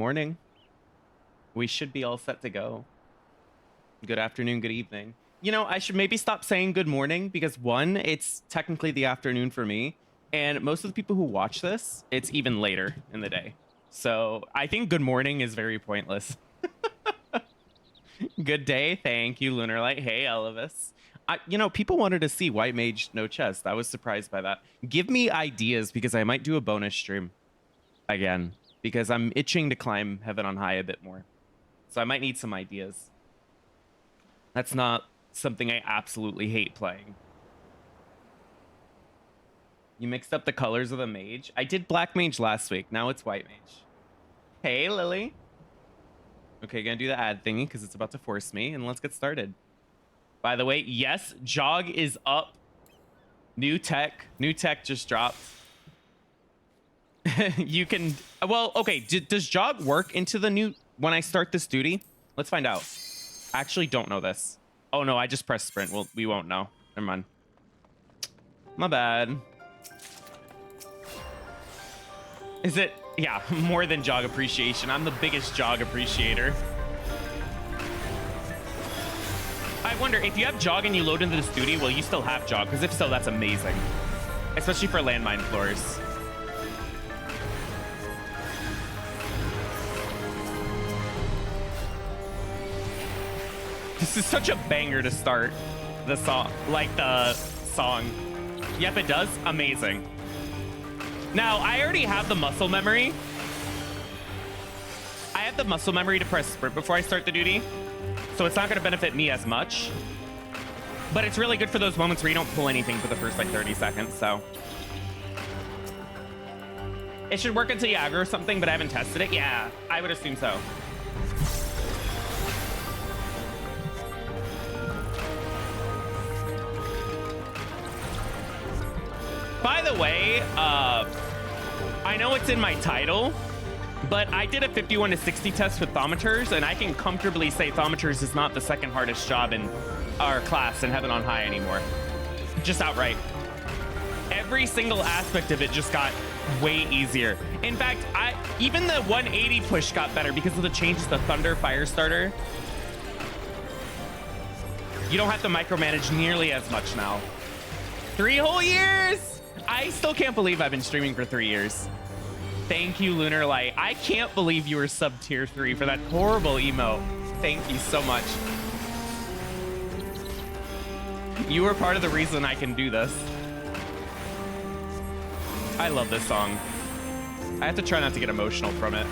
Morning. We should be all set to go. Good afternoon, good evening. You know, I should maybe stop saying good morning because one, it's technically the afternoon for me. And most of the people who watch this, it's even later in the day. So I think good morning is very pointless. Good day. Thank you, Lunarlight. Hey, Elvis. You know, people wanted to see White Mage no chest. I was surprised by that. Give me ideas because I might do a bonus stream again because I'm itching to climb Heaven on High a bit more. So I might need some ideas. That's not something I absolutely hate playing. You mixed up the colors of the mage. I did Black Mage last week. Now it's White Mage. Hey, Lily. Okay, gonna do the ad thingy because it's about to force me, and let's get started. By the way, yes, Jog is up. New tech just dropped. You can, well, okay, does Jog work into the new, when I start this duty? Let's find out. I actually don't know this. Oh no, I just pressed sprint. Well, we won't know. Never mind. My bad. Is it? Yeah, more than Jog appreciation. I'm the biggest Jog appreciator. I wonder, if you have Jog and you load into this duty, will you still have Jog? Because if so, that's amazing. Especially for landmine floors. This is such a banger to start the song, like the song. Yep, it does. Amazing. Now, I already have the muscle memory. I have the muscle memory to press sprint before I start the duty, so it's not going to benefit me as much. But it's really good for those moments where you don't pull anything for the first, like, 30 seconds, so. It should work until you aggro something, but I haven't tested it. Yeah, I would assume so. By the way, I know it's in my title, but I did a 51 to 60 test with Thaumaturs, and I can comfortably say Thaumaturs is not the second hardest job in our class in Heaven on High anymore. Just outright. Every single aspect of it just got way easier. In fact, even the 180 push got better because of the changes to Thunder Firestarter. You don't have to micromanage nearly as much now. 3 whole years! I still can't believe I've been streaming for 3 years. Thank you, Lunar Light. I can't believe you were sub tier 3 for that horrible emo. Thank you so much. You were part of the reason I can do this. I love this song. I have to try not to get emotional from it.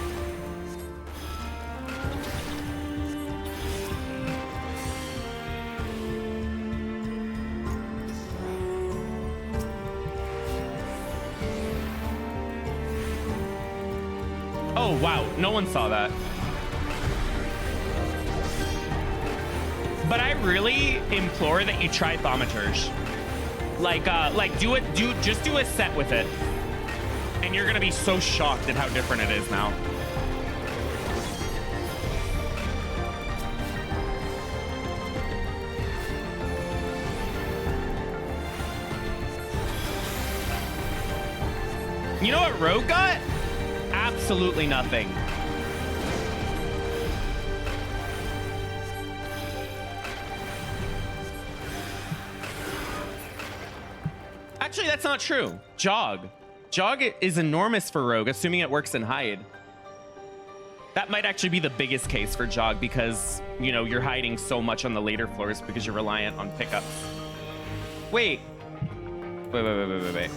Oh, wow. No one saw that. But I really implore that you try Thaumaturs. Just do a set with it. And you're gonna be so shocked at how different it is now. You know what Rogue got? Absolutely nothing. Actually, that's not true. Jog is enormous for Rogue, assuming it works in hide. That might actually be the biggest case for Jog because, you know, you're hiding so much on the later floors because you're reliant on pickups. Wait. Wait.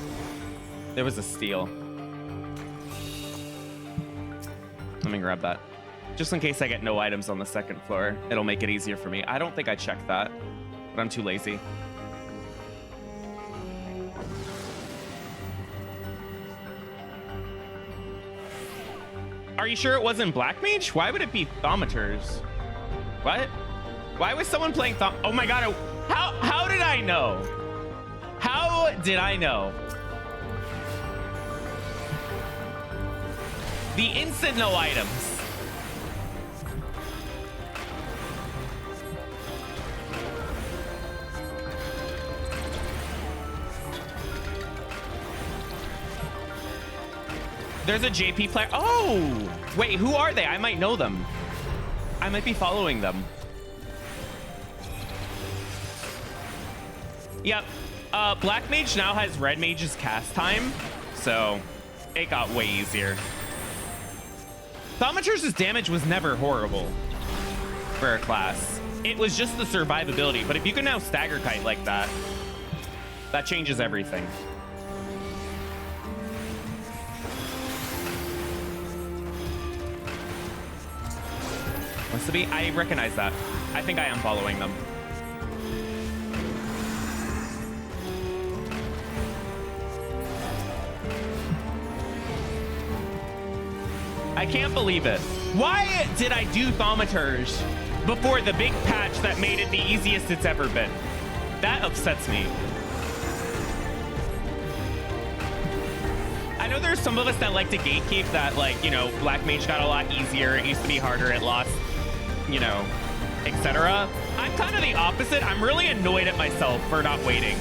There was a steal. Let me grab that. Just in case I get no items on the second floor, it'll make it easier for me. I don't think I checked that, but I'm too lazy. Are you sure it wasn't Black Mage? Why would it be Thaumaturs? What? Why was someone playing Oh my god, how did I know? How did I know? The instant no items. There's a JP player. Oh, wait, who are they? I might know them. I might be following them. Yep. Black Mage now has Red Mage's cast time, so it got way easier. Thaumaturge's damage was never horrible for a class. It was just the survivability, but if you can now stagger kite like that, that changes everything. What's the be? I recognize that. I think I am following them. I can't believe it. Why did I do Thaumaturge before the big patch that made it the easiest it's ever been? That upsets me. I know there's some of us that like to gatekeep that, like, you know, Black Mage got a lot easier. It used to be harder. It lost, you know, etc. I'm kind of the opposite. I'm really annoyed at myself for not waiting.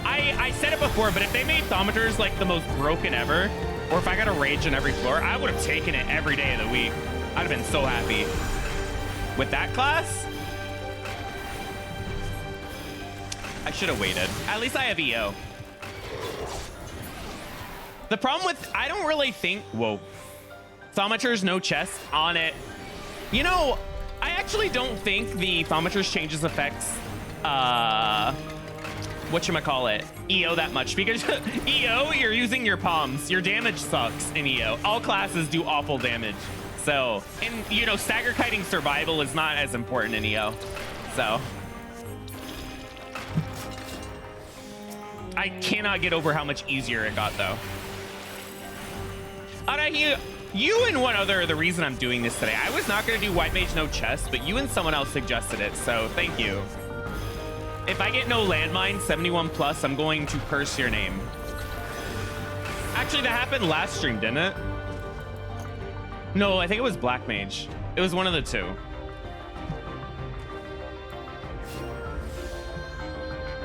I said it before, but if they made Thaumaturge like the most broken ever, or if I got a rage in every floor, I would have taken it every day of the week. I'd have been so happy. With that class, I should have waited. At least I have EO. The problem with, I don't really think, whoa. Thaumaturge, no chest on it. You know, I actually don't think the Thaumaturge changes effects, whatchamacallit, EO that much, because EO, you're using your palms. Your damage sucks in EO. All classes do awful damage. So, and you know, stagger kiting survival is not as important in EO. So, I cannot get over how much easier it got though. You and one other are the reason I'm doing this today. I was not gonna do White Mage no chest, but you and someone else suggested it, so thank you. If I get no landmine 71 plus, I'm going to curse your name. Actually, that happened last stream, didn't it? No, I think it was Black Mage. It was one of the two.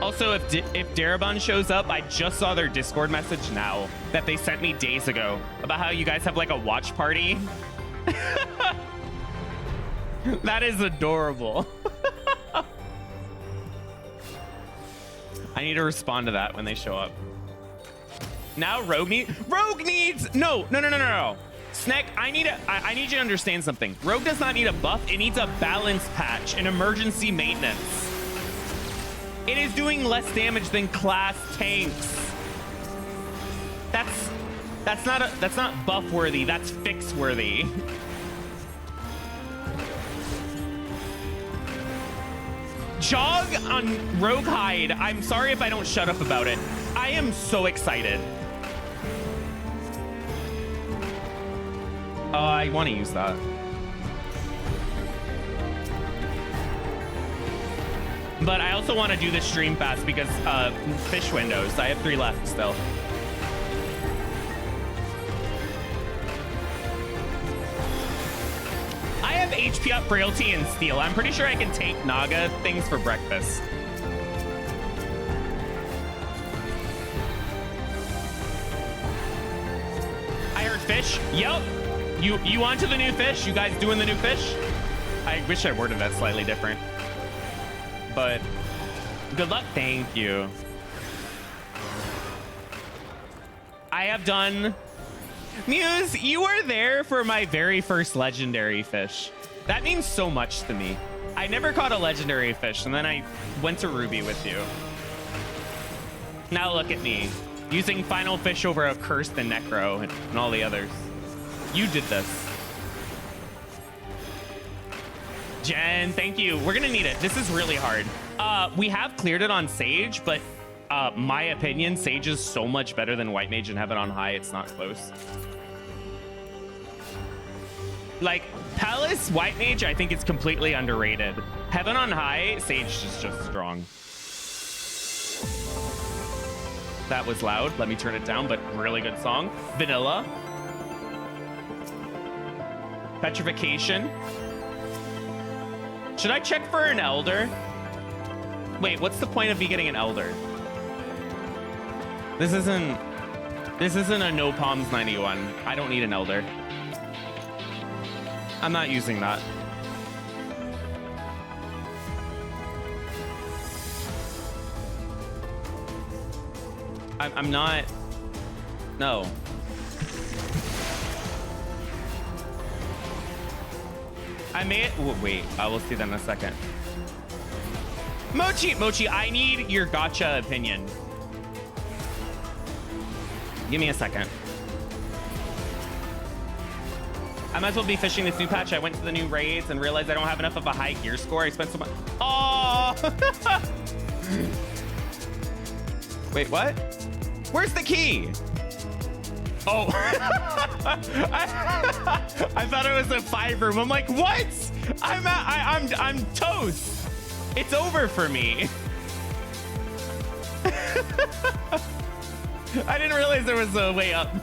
Also, if Darabon shows up, I just saw their Discord message now that they sent me days ago about how you guys have like a watch party. That is adorable. I need to respond to that when they show up. Now Rogue needs no. Snack, I need you to understand something. Rogue does not need a buff. It needs a balance patch, an emergency maintenance. It is doing less damage than class tanks. That's not buff worthy. That's fix worthy. Jog on Rogue Hide. I'm sorry if I don't shut up about it. I am so excited. I want to use that. But I also want to do this stream fast because fish windows. I have 3 left still. I have HP up, frailty, and steel. I'm pretty sure I can take Naga things for breakfast. I heard fish. Yep. You on to the new fish? You guys doing the new fish? I wish I worded that slightly different. But good luck. Thank you. I have done... Muse, you were there for my very first legendary fish. That means so much to me. I never caught a legendary fish, and then I went to Ruby with you. Now look at me, using Final Fish over a Cursed and Necro and all the others. You did this. Jen, thank you. We're gonna need it. This is really hard. We have cleared it on Sage, but my opinion, Sage is so much better than White Mage and Heaven on High. It's not close. Like, Palace, White Mage, I think it's completely underrated. Heaven on High, Sage is just strong. That was loud. Let me turn it down, but really good song. Vanilla. Petrification. Should I check for an Elder? Wait, what's the point of me getting an Elder? This isn't... This isn't a no palms 91. I don't need an elder. I'm not using that. I'm not. No. I may. Wait, I will see that in a second. Mochi, I need your gotcha opinion. Give me a second. I might as well be fishing this new patch. I went to the new raids and realized I don't have enough of a high gear score. I spent so much. Oh! Wait, what? Where's the key? Oh. I thought it was a 5 room. I'm like, what? I'm toast. It's over for me. I didn't realize there was a way up.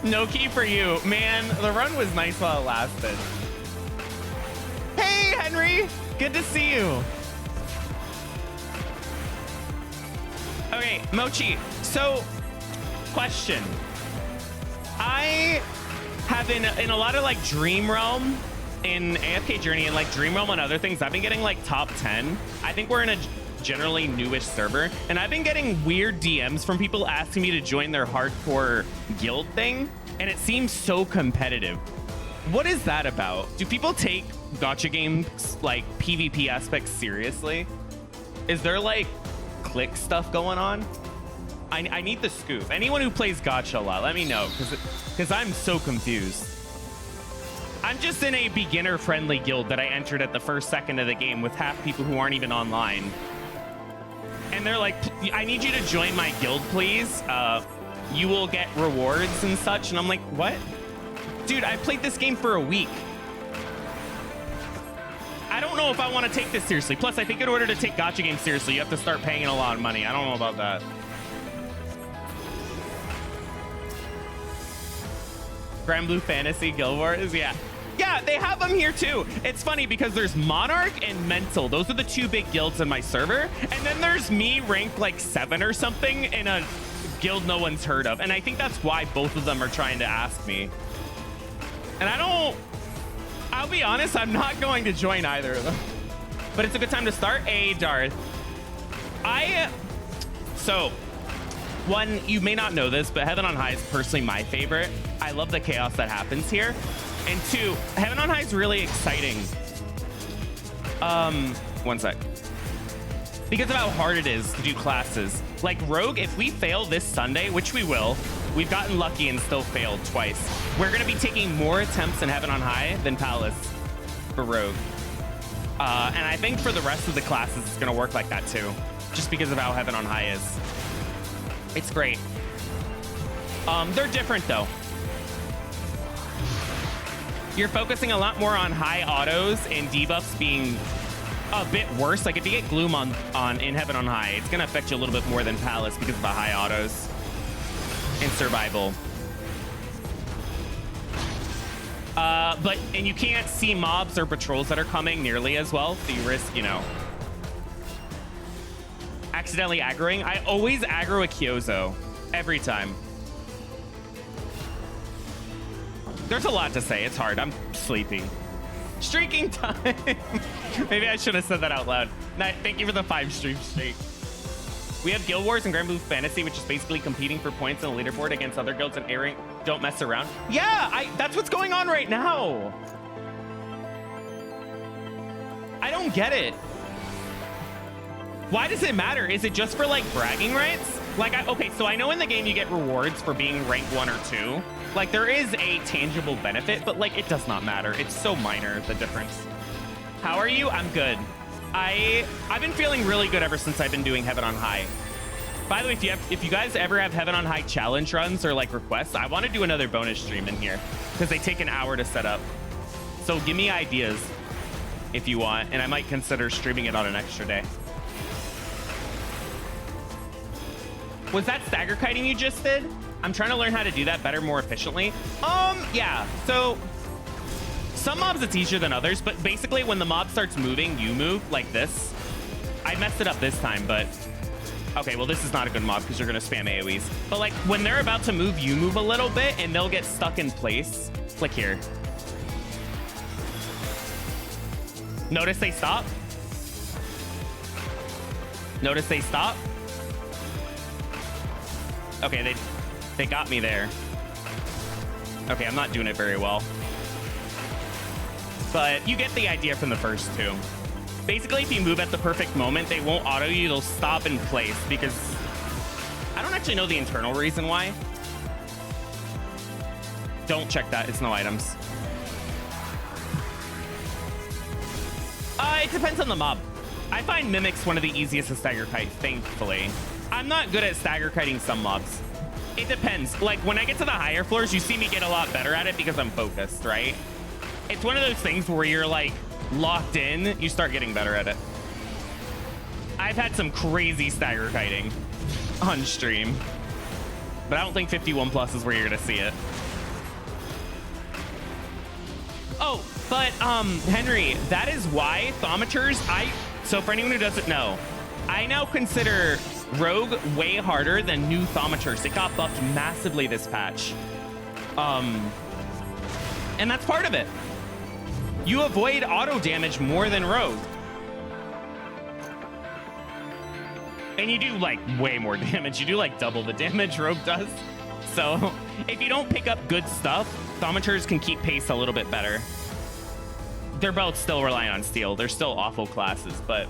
No key for you. Man, the run was nice while it lasted. Hey, Henry. Good to see you. Okay, Mochi. So, question. I have in a lot of like Dream Realm in AFK Journey and like Dream Realm and other things, I've been getting like top 10. I think we're in a generally newish server, and I've been getting weird DMs from people asking me to join their hardcore guild thing, and it seems so competitive. What is that about? Do people take gacha games like PvP aspects seriously? Is there like click stuff going on? I need the scoop. Anyone who plays gacha a lot, let me know, because I'm so confused. I'm just in a beginner-friendly guild that I entered at the first second of the game with half people who aren't even online. And they're like, I need you to join my guild, please. You will get rewards and such. And I'm like, what? Dude, I played this game for a week. I don't know if I want to take this seriously. Plus, I think in order to take gacha games seriously, you have to start paying a lot of money. I don't know about that. Grand Blue Fantasy Guild Wars, yeah. Yeah, they have them here too. It's funny because there's Monarch and Mental. Those are the two big guilds in my server. And then there's me ranked like 7 or something in a guild no one's heard of. And I think that's why both of them are trying to ask me. And I'll be honest, I'm not going to join either of them. But it's a good time to start. Hey, Darth. So, one, you may not know this, but Heaven on High is personally my favorite. I love the chaos that happens here. And 2, Heaven on High is really exciting. One sec. Because of how hard it is to do classes. Like Rogue, if we fail this Sunday, which we will, we've gotten lucky and still failed twice. We're going to be taking more attempts in Heaven on High than Palace for Rogue. And I think for the rest of the classes, it's going to work like that too. Just because of how Heaven on High is. It's great. They're different though. You're focusing a lot more on high autos and debuffs being a bit worse. Like if you get Gloom on in Heaven on High, it's gonna affect you a little bit more than Palace because of the high autos and survival. And you can't see mobs or patrols that are coming nearly as well, so you risk, you know, accidentally aggroing. I always aggro a Kyozo every time. There's a lot to say. It's hard. I'm sleepy. Streaking time. Maybe I should have said that out loud. Thank you for the 5 streams straight. We have Guild Wars and Grand Blue Fantasy, which is basically competing for points on the leaderboard against other guilds and airing. Don't mess around. Yeah, that's what's going on right now. I don't get it. Why does it matter? Is it just for like bragging rights? Like, okay, so I know in the game you get rewards for being rank 1 or 2. Like there is a tangible benefit, but like it does not matter. It's so minor, the difference. How are you? I'm good. I've been feeling really good ever since I've been doing Heaven on High. By the way, if you guys ever have Heaven on High challenge runs or like requests, I want to do another bonus stream in here because they take an hour to set up. So give me ideas if you want, and I might consider streaming it on an extra day. Was that stagger kiting you just did? I'm trying to learn how to do that better, more efficiently. Yeah, so some mobs it's easier than others, but basically when the mob starts moving, you move like this. I messed it up this time, but Okay, well, this is not a good mob because you're going to spam AoEs. But, like, when they're about to move, you move a little bit, and they'll get stuck in place. Click here. Notice they stop. Notice they stop. Okay, they got me there. Okay, I'm not doing it very well. But you get the idea from the first two. Basically, if you move at the perfect moment, they won't auto you. They'll stop in place because I don't actually know the internal reason why. Don't check that. It's no items. It depends on the mob. I find Mimic's one of the easiest to stagger kite, thankfully. I'm not good at stagger kiting some mobs. It depends. Like, when I get to the higher floors, you see me get a lot better at it because I'm focused, right? It's one of those things where you're, like, locked in, you start getting better at it. I've had some crazy stagger kiting on stream, but I don't think 51 plus is where you're gonna see it. Oh, but Henry, that is why Thaumaturs, so for anyone who doesn't know, I now consider Rogue way harder than new Thaumaturs. It got buffed massively this patch. And that's part of it. You avoid auto damage more than Rogue. And you do, like, way more damage. You do, like, double the damage Rogue does. So, if you don't pick up good stuff, Thaumaturs can keep pace a little bit better. They're both still relying on steel. They're still awful classes, but...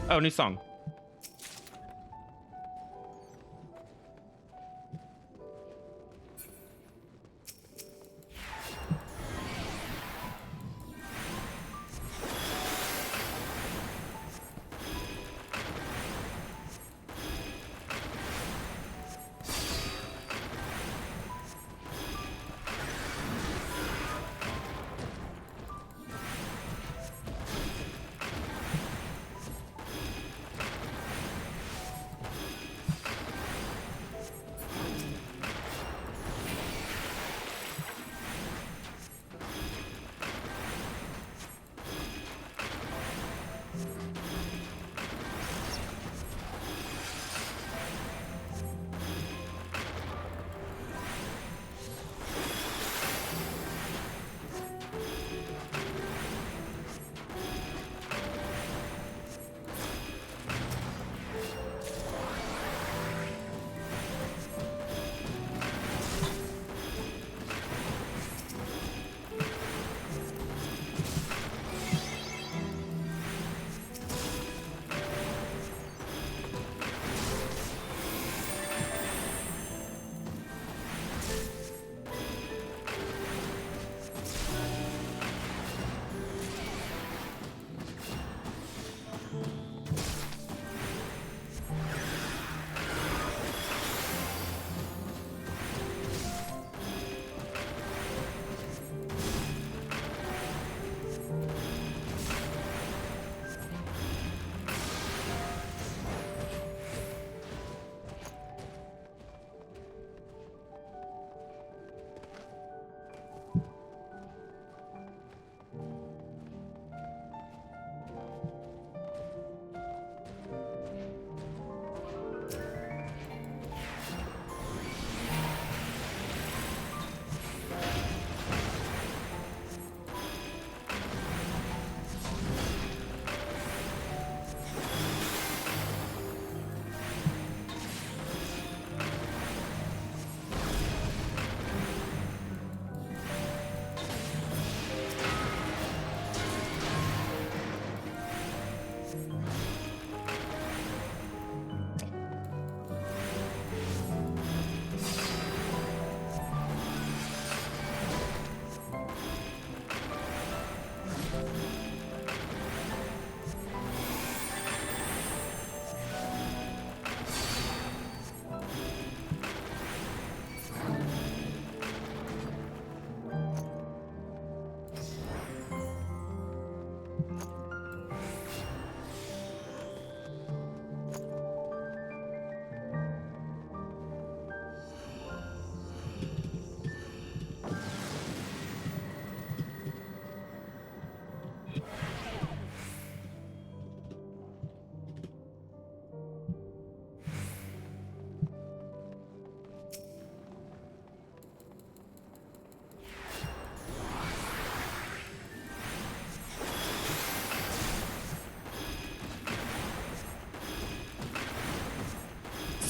Oh, new song.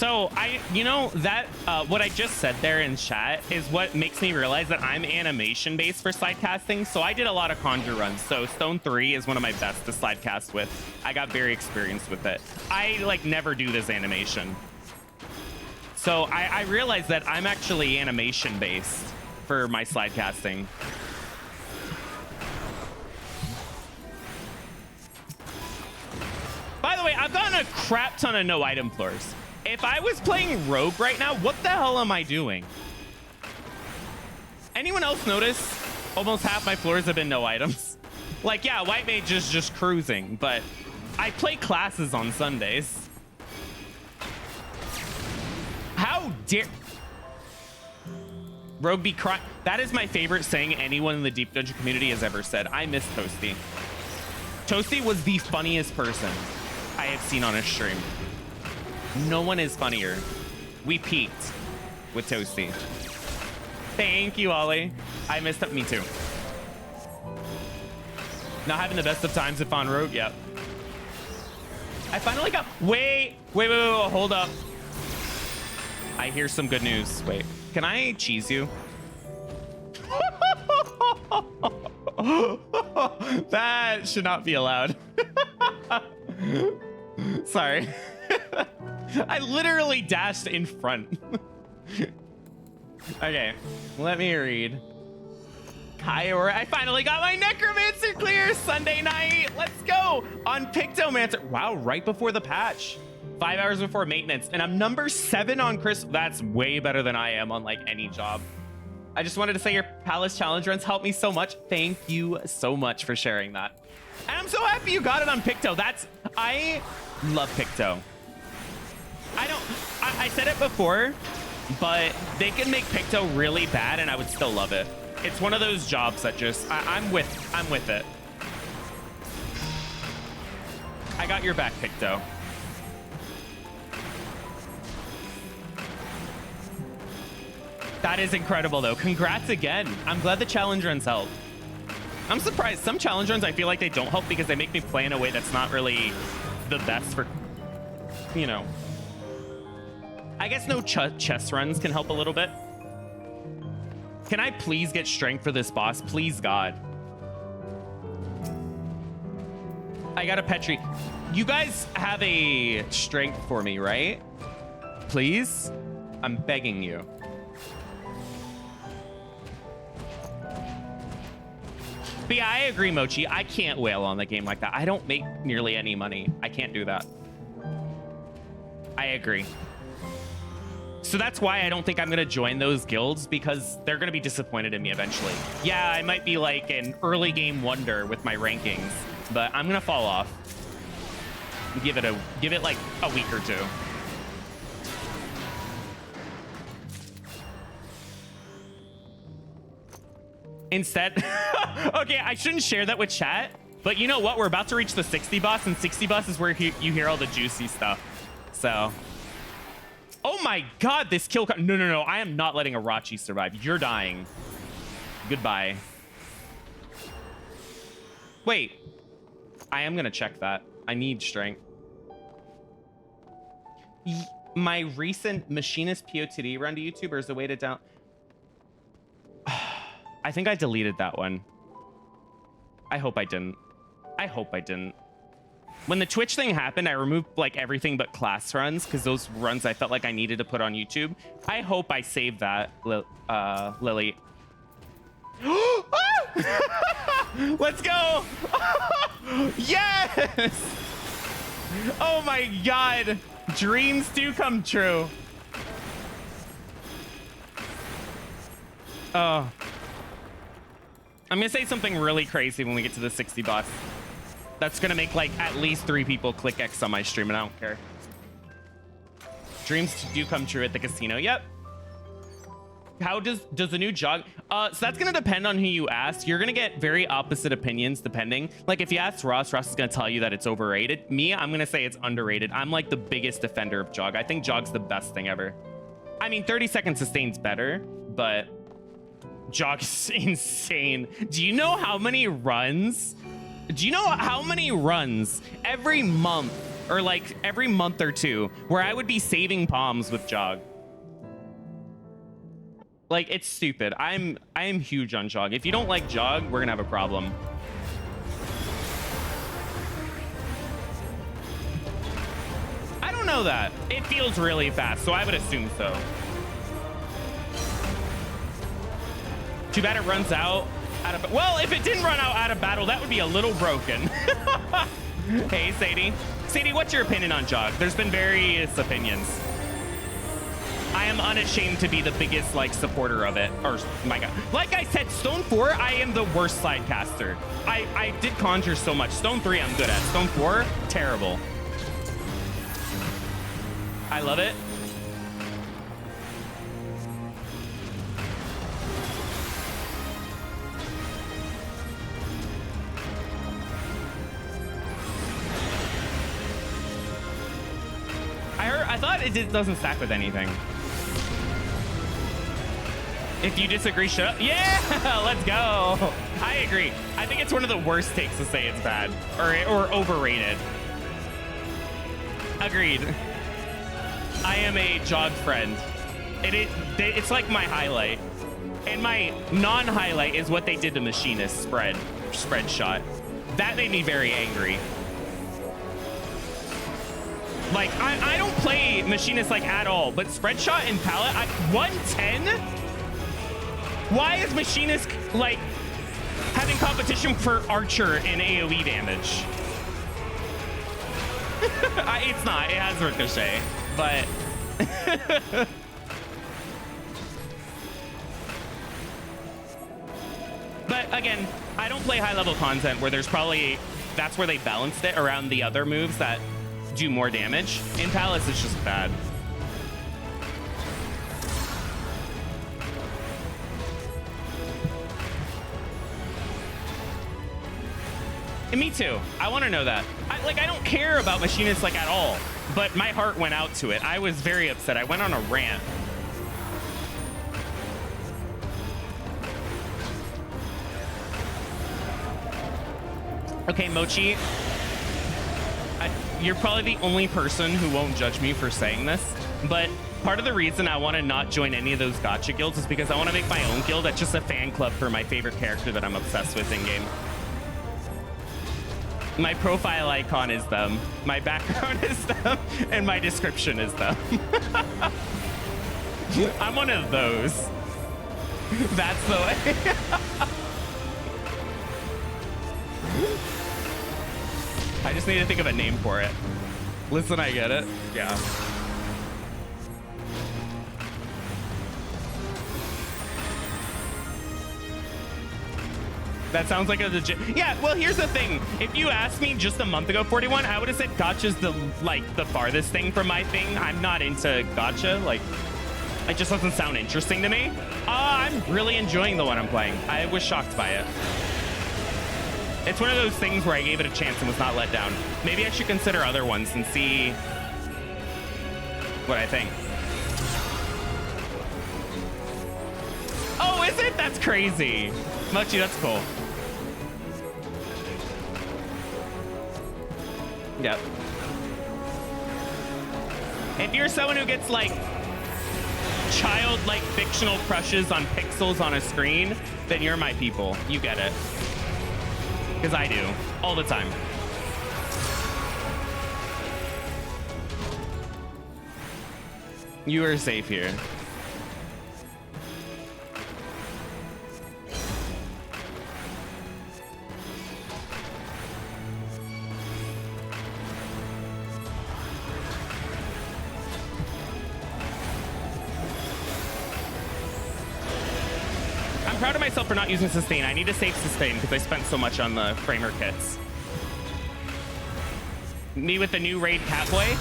So you know, that what I just said there in chat is what makes me realize that I'm animation based for slide casting. So I did a lot of conjure runs. So Stone 3 is one of my best to slide cast with. I got very experienced with it. I like never do this animation. So I realized that I'm actually animation based for my slide casting. By the way, I've gotten a crap ton of no item floors. If I was playing Rogue right now, what the hell am I doing? Anyone else notice almost half my floors have been no items? Like, yeah, White Mage is just cruising, but I play classes on Sundays. How dare... Rogue be crying. That is my favorite saying anyone in the Deep Dungeon community has ever said. I miss Toasty. Toasty was the funniest person I have seen on a stream. No one is funnier. We peaked with Toasty. Thank you, Ollie. I missed up. Me too. Not having the best of times if on Rogue. Yep. I finally got... Wait. Hold up. I hear some good news. Wait. Can I cheese you? That should not be allowed. Sorry. I literally dashed in front. Okay, let me read. Kyora, I finally got my Necromancer clear Sunday night. Let's go on Pictomancer. Wow, right before the patch. 5 hours before maintenance. And I'm number 7 on Chris. That's way better than I am on like any job. I just wanted to say your Palace Challenge runs helped me so much. Thank you so much for sharing that. And I'm so happy you got it on Picto. I love Picto. I said it before, but they can make Picto really bad and I would still love it. It's one of those jobs that just, I'm with it. I got your back, Picto. That is incredible though. Congrats again. I'm glad the challenge runs help. I'm surprised. Some challenge runs I feel like they don't help because they make me play in a way that's not really the best for, you know. I guess no chess runs can help a little bit. Can I please get strength for this boss? Please, God. I got a Petri. You guys have a strength for me, right? Please? I'm begging you. But yeah, I agree, Mochi. I can't whale on the game like that. I don't make nearly any money. I can't do that. I agree. So that's why I don't think I'm going to join those guilds, because they're going to be disappointed in me eventually. Yeah, I might be like an early game wonder with my rankings, but I'm going to fall off. Give it like a week or two. Instead, okay, I shouldn't share that with chat, but you know what? We're about to reach the 60 boss, and 60 boss is where you hear all the juicy stuff. So, oh my God, this kill. No. I am not letting Arachi survive. You're dying. Goodbye. Wait, I am gonna check that. I need strength. My recent machinist POTD run to YouTube, or is the way to down? I think I deleted that one. I hope I didn't. When the Twitch thing happened, I removed like everything but class runs, because those runs I felt like I needed to put on YouTube. I hope I saved that, Lily. Let's go. Yes. Oh my God. Dreams do come true. Oh. I'm gonna say something really crazy when we get to the 60 boss. That's gonna make like at least 3 people click X on my stream, and I don't care. Dreams do come true at the casino. Yep. How does the new jog? So that's gonna depend on who you ask. You're gonna get very opposite opinions depending. Like if you ask Ross is gonna tell you that it's overrated. Me, I'm gonna say it's underrated. I'm like the biggest defender of jog. I think jog's the best thing ever. I mean, 30-second sustain's better, but jog is insane. Do you know how many runs? Do you know how many runs every month or like every month or two, where I would be saving palms with Jog. Like, it's stupid. I am huge on Jog. If you don't like Jog, we're gonna have a problem. I don't know that. It feels really fast, so I would assume so. Too bad it runs out of... Well, if it didn't run out of battle, that would be a little broken. Hey, Sadie. Sadie, what's your opinion on Jog? There's been various opinions. I am unashamed to be the biggest, like, supporter of it. Or, my God. Like I said, Stone 4, I am the worst slide caster. I did Conjure so much. Stone 3, I'm good at. Stone 4, terrible. I love it. I thought it doesn't stack with anything. If you disagree, shut up. Yeah, let's go. I agree. I think it's one of the worst takes to say it's bad or overrated. Agreed. I am a Jog friend. It's like my highlight. And my non-highlight is what they did to Machinist spread shot. That made me very angry. Like, I don't play Machinist like at all, but spread shot and pallet, 110? Why is Machinist like having competition for Archer and AoE damage? It's not, it has Ricochet, but but again, I don't play high level content where there's probably, that's where they balanced it around the other moves that do more damage. In Palace, it's just bad. And me too. I want to know that. I don't care about Machinists like at all, but my heart went out to it. I was very upset. I went on a rant. Okay, Mochi. You're probably the only person who won't judge me for saying this, but part of the reason I want to not join any of those gacha guilds is because I want to make my own guild that's just a fan club for my favorite character that I'm obsessed with in game. My profile icon is them, my background is them, and my description is them. I'm one of those. That's the way. I just need to think of a name for it. Listen, I get it. Yeah. That sounds like a legit... Yeah, well, here's the thing. If you asked me just a month ago, 41, I would have said gacha's the farthest thing from my thing. I'm not into gacha. Like, it just doesn't sound interesting to me. I'm really enjoying the one I'm playing. I was shocked by it. It's one of those things where I gave it a chance and was not let down. Maybe I should consider other ones and see what I think. Oh, is it? That's crazy. Mochi, that's cool. Yep. If you're someone who gets like childlike fictional crushes on pixels on a screen, then you're my people. You get it. Because I do, all the time. You are safe here. I'm proud of myself for not using sustain. I need to save sustain because I spent so much on the framer kits. Me with the new raid Catboy,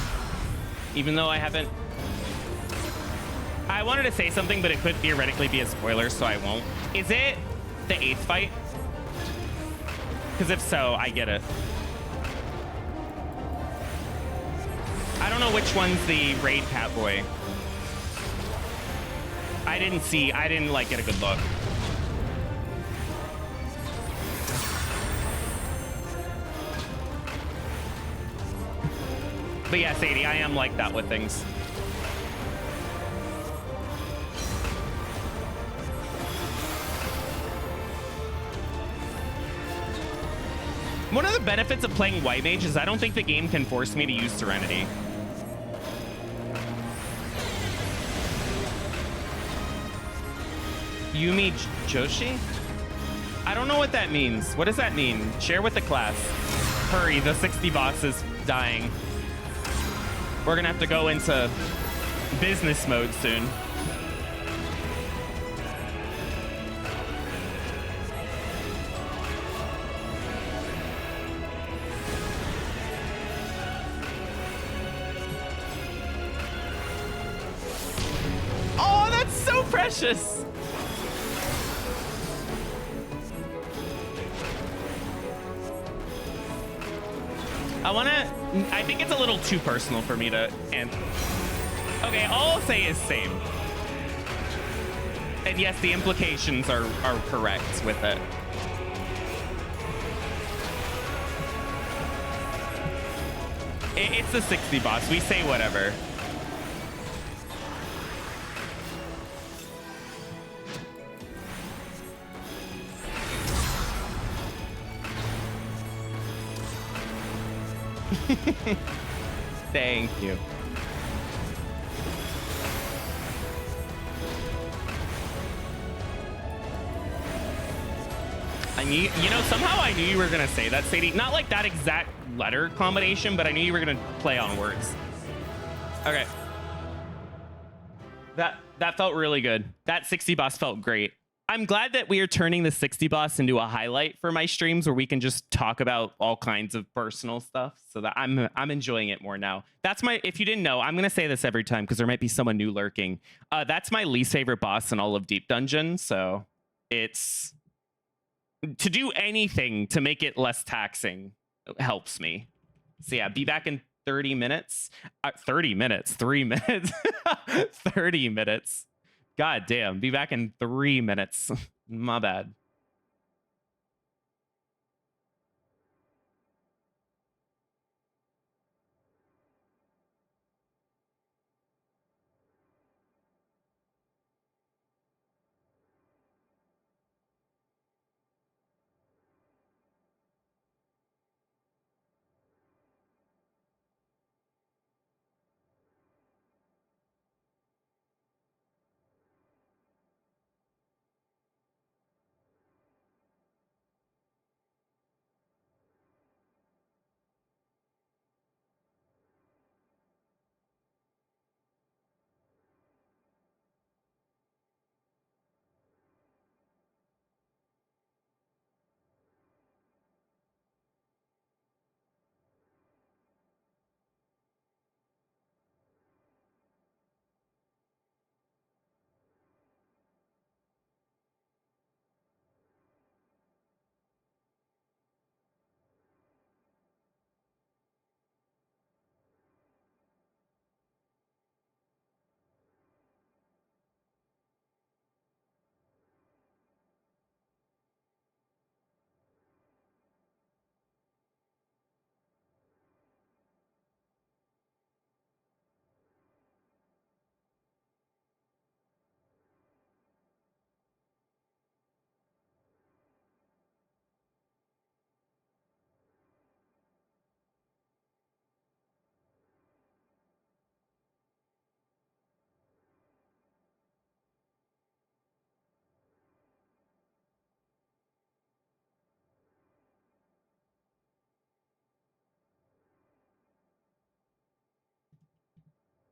even though I haven't. I wanted to say something, but it could theoretically be a spoiler, so I won't. Is it the 8th fight? Because if so, I get it. I don't know which one's the raid Catboy. I didn't like get a good look. But yeah, Sadie, I am like that with things. One of the benefits of playing White Mage is I don't think the game can force me to use Serenity. Yumi Joshi? I don't know what that means. What does that mean? Share with the class. Hurry, the 60 boss is dying. We're gonna have to go into business mode soon. Oh, that's so precious. I think it's a little too personal for me to, and okay, all I'll say is same. And yes, the implications are correct with it. It's the 60 boss. We say whatever. Thank you. You know, somehow I knew you were gonna say that, Sadie. Not like that exact letter combination, but I knew you were gonna play on words. Okay. That felt really good. That 60 boss felt great. I'm glad that we are turning the 60 boss into a highlight for my streams where we can just talk about all kinds of personal stuff, so that I'm enjoying it more now. That's my, if you didn't know, I'm going to say this every time because there might be someone new lurking. That's my least favorite boss in all of Deep Dungeon. So it's, to do anything to make it less taxing helps me. So yeah, be back in 30 minutes. 30 minutes, 3 minutes, 30 minutes. God damn, be back in 3 minutes. My bad.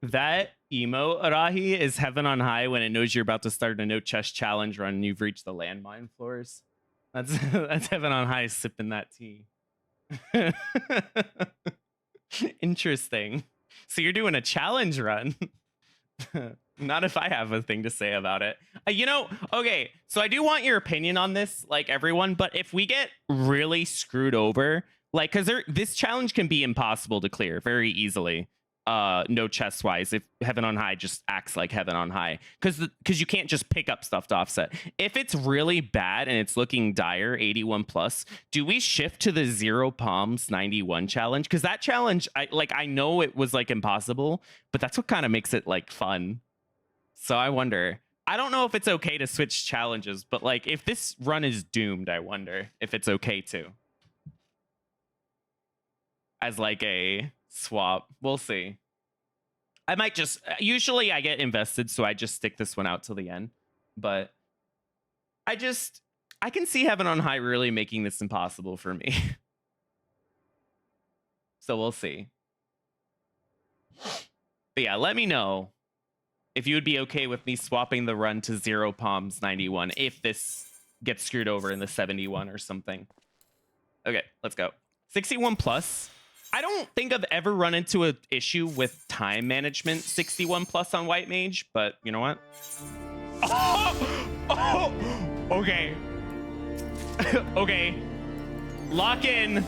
That emo Arahi is heaven on high when it knows you're about to start a no chest challenge run and you've reached the landmine floors. That's that's heaven on high sipping that tea. Interesting. So you're doing a challenge run. Not if I have a thing to say about it. You know, okay, so I do want your opinion on this, like everyone, but if we get really screwed over, like, because this challenge can be impossible to clear very easily. no chest wise if Heaven on High just acts like Heaven on High, because you can't just pick up stuff to offset. If it's really bad and it's looking dire, 81 plus, do we shift to the 0 palms 91 challenge? Because that challenge, I know it was like impossible, but that's what kind of makes it like fun. So I wonder, I don't know if it's okay to switch challenges, but like if this run is doomed, I wonder if it's okay to, as like a swap. We'll see. I might just, usually I get invested, so I just stick this one out till the end. But I can see Heaven on High really making this impossible for me. So we'll see. But yeah, let me know if you would be okay with me swapping the run to 0 palms 91 if this gets screwed over in the 71 or something. Okay, let's go. 61 plus. I don't think I've ever run into an issue with time management 61 plus on White Mage, but you know what? Oh, okay. Okay. Lock in.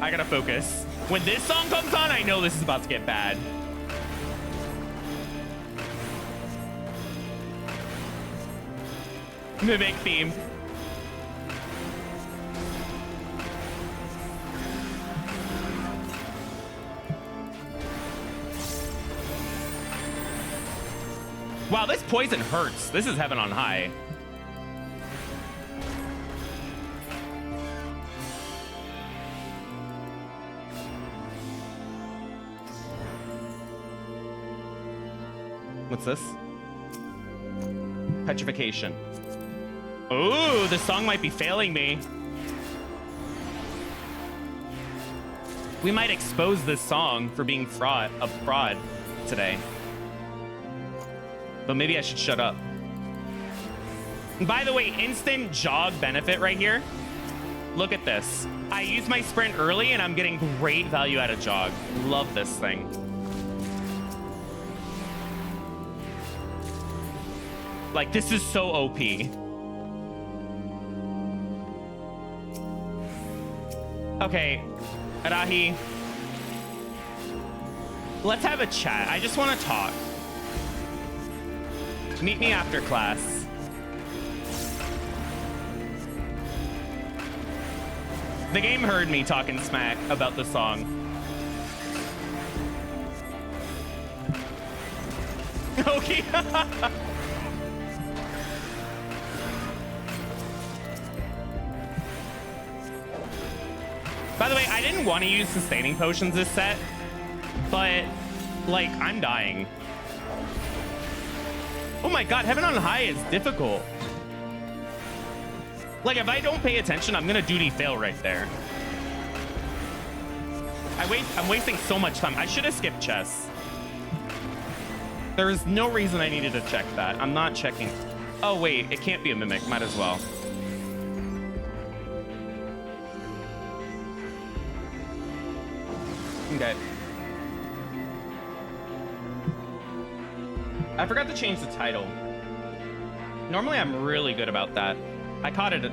I gotta focus. When this song comes on, I know this is about to get bad. Mimic theme. Wow, this poison hurts. This is Heaven on High. What's this? Petrification. Ooh, the song might be failing me. We might expose this song for being a fraud today. But maybe I should shut up. By the way, instant jog benefit right here. Look at this. I use my sprint early and I'm getting great value out of jog. Love this thing. Like, this is so OP. Okay, Arahi. Let's have a chat. I just want to talk. Meet me after class. The game heard me talking smack about the song. Okay. By the way, I didn't want to use sustaining potions this set, but like, I'm dying. Oh my god, Heaven on High is difficult. Like, if I don't pay attention, I'm gonna duty fail right there. I'm wasting so much time. I should have skipped chess. There is no reason I needed to check that. I'm not checking. Oh wait, it can't be a mimic. Might as well. Okay. I forgot to change the title. Normally, I'm really good about that. I caught it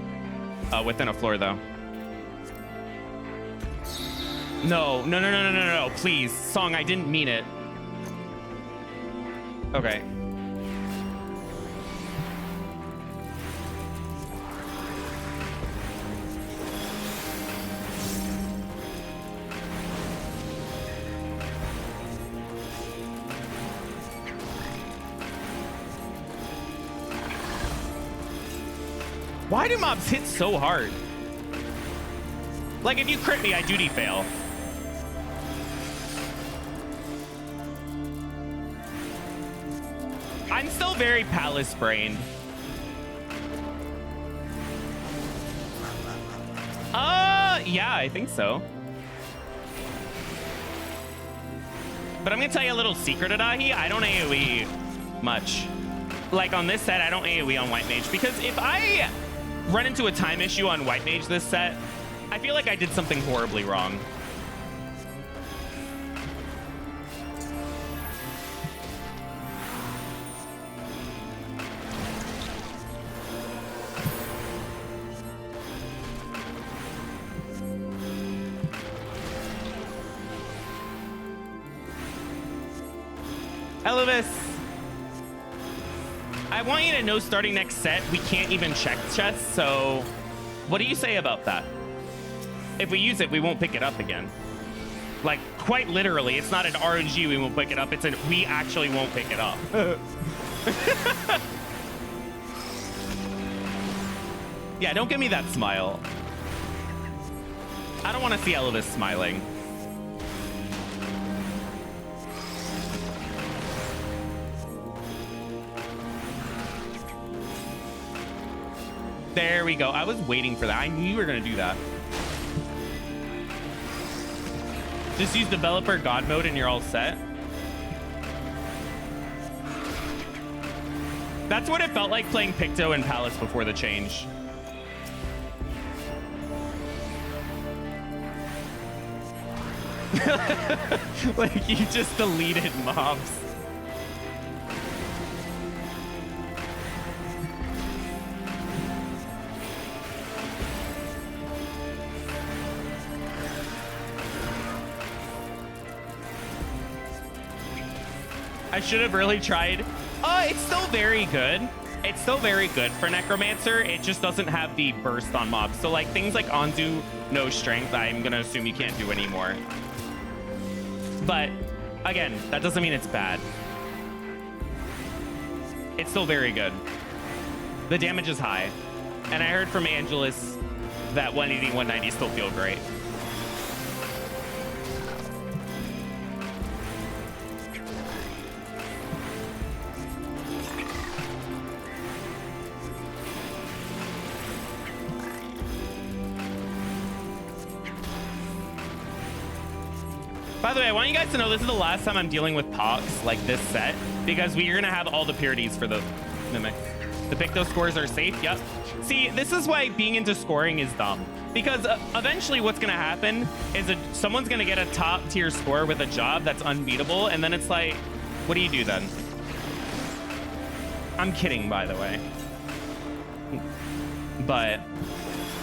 within a floor, though. No. Please. Song, I didn't mean it. Okay. Why do mobs hit so hard? Like, if you crit me, I duty fail. I'm still very palace brained. Yeah, I think so. But I'm gonna tell you a little secret, Adahi. I don't AoE much. Like, on this set, I don't AoE on White Mage, because if I run into a time issue on White Mage this set, I feel like I did something horribly wrong. Elvis, I want you to know starting next set, we can't even check chests, so what do you say about that? If we use it, we won't pick it up again. Like, quite literally, it's not an RNG we won't pick it up, it's an we actually won't pick it up. Yeah, don't give me that smile. I don't want to see Elvis smiling. There we go. I was waiting for that. I knew you were going to do that. Just use developer God mode and you're all set. That's what it felt like playing Picto and Palace before the change. Like, you just deleted mobs. I should have really tried. It's still very good. It's still very good for Necromancer. It just doesn't have the burst on mobs. So like things like Anzu, no strength, I'm gonna assume you can't do anymore. But again, that doesn't mean it's bad. It's still very good. The damage is high. And I heard from Angelus that 180, 190 still feel great. By the way, I want you guys to know this is the last time I'm dealing with Pox like this set, because we're gonna have all the purities for the Mimic. The Picto scores are safe, yep. See, this is why being into scoring is dumb. Because eventually what's gonna happen is that someone's gonna get a top tier score with a job that's unbeatable, and then it's like, what do you do then? I'm kidding, by the way. But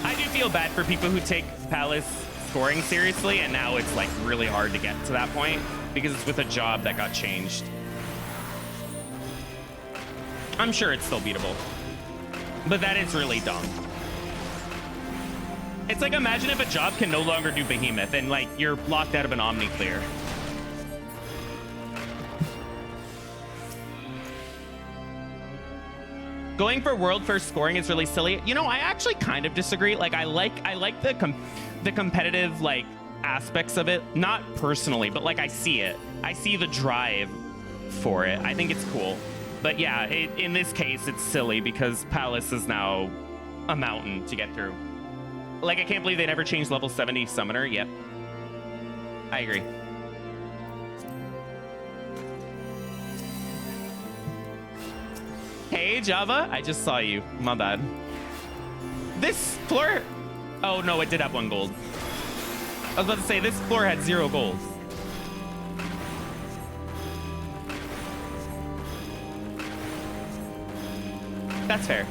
I do feel bad for people who take Palace scoring seriously, and now it's like really hard to get to that point because it's with a job that got changed. I'm sure it's still beatable, but that is really dumb. It's like, imagine if a job can no longer do Behemoth and like you're locked out of an Omni clear. Going for world first scoring is really silly. You know, I actually kind of disagree. Like I like the competitive like aspects of it, not personally, but like I see it. I see the drive for it. I think it's cool. But yeah, in this case, it's silly because Palace is now a mountain to get through. Like, I can't believe they never changed level 70 Summoner. Yep. I agree. Hey, Java. I just saw you. My bad. This floor... Oh, no, it did have 1 gold. I was about to say, this floor had 0 gold. That's fair.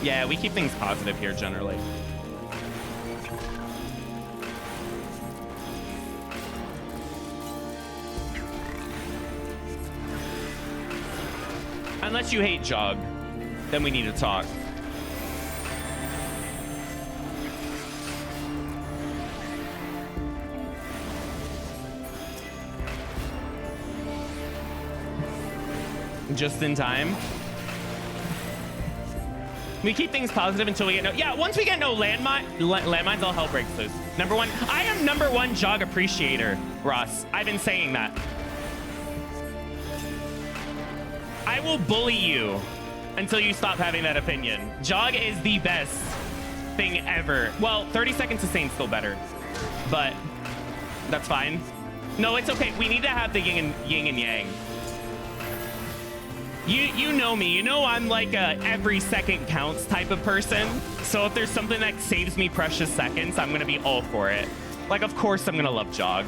Yeah, we keep things positive here generally. Unless you hate Jog, then we need to talk. Just in time. We keep things positive until we get no... Yeah, once we get no landmines, all hell breaks loose. Number 1. I am number 1 Jog appreciator, Ross. I've been saying that. I will bully you until you stop having that opinion. Jog is the best thing ever. Well, 30 seconds to Saint's still better, but that's fine. No, it's okay. We need to have the yin and yang. You know me. You know I'm like a every second counts type of person. So if there's something that saves me precious seconds, I'm going to be all for it. Like, of course I'm going to love Jog.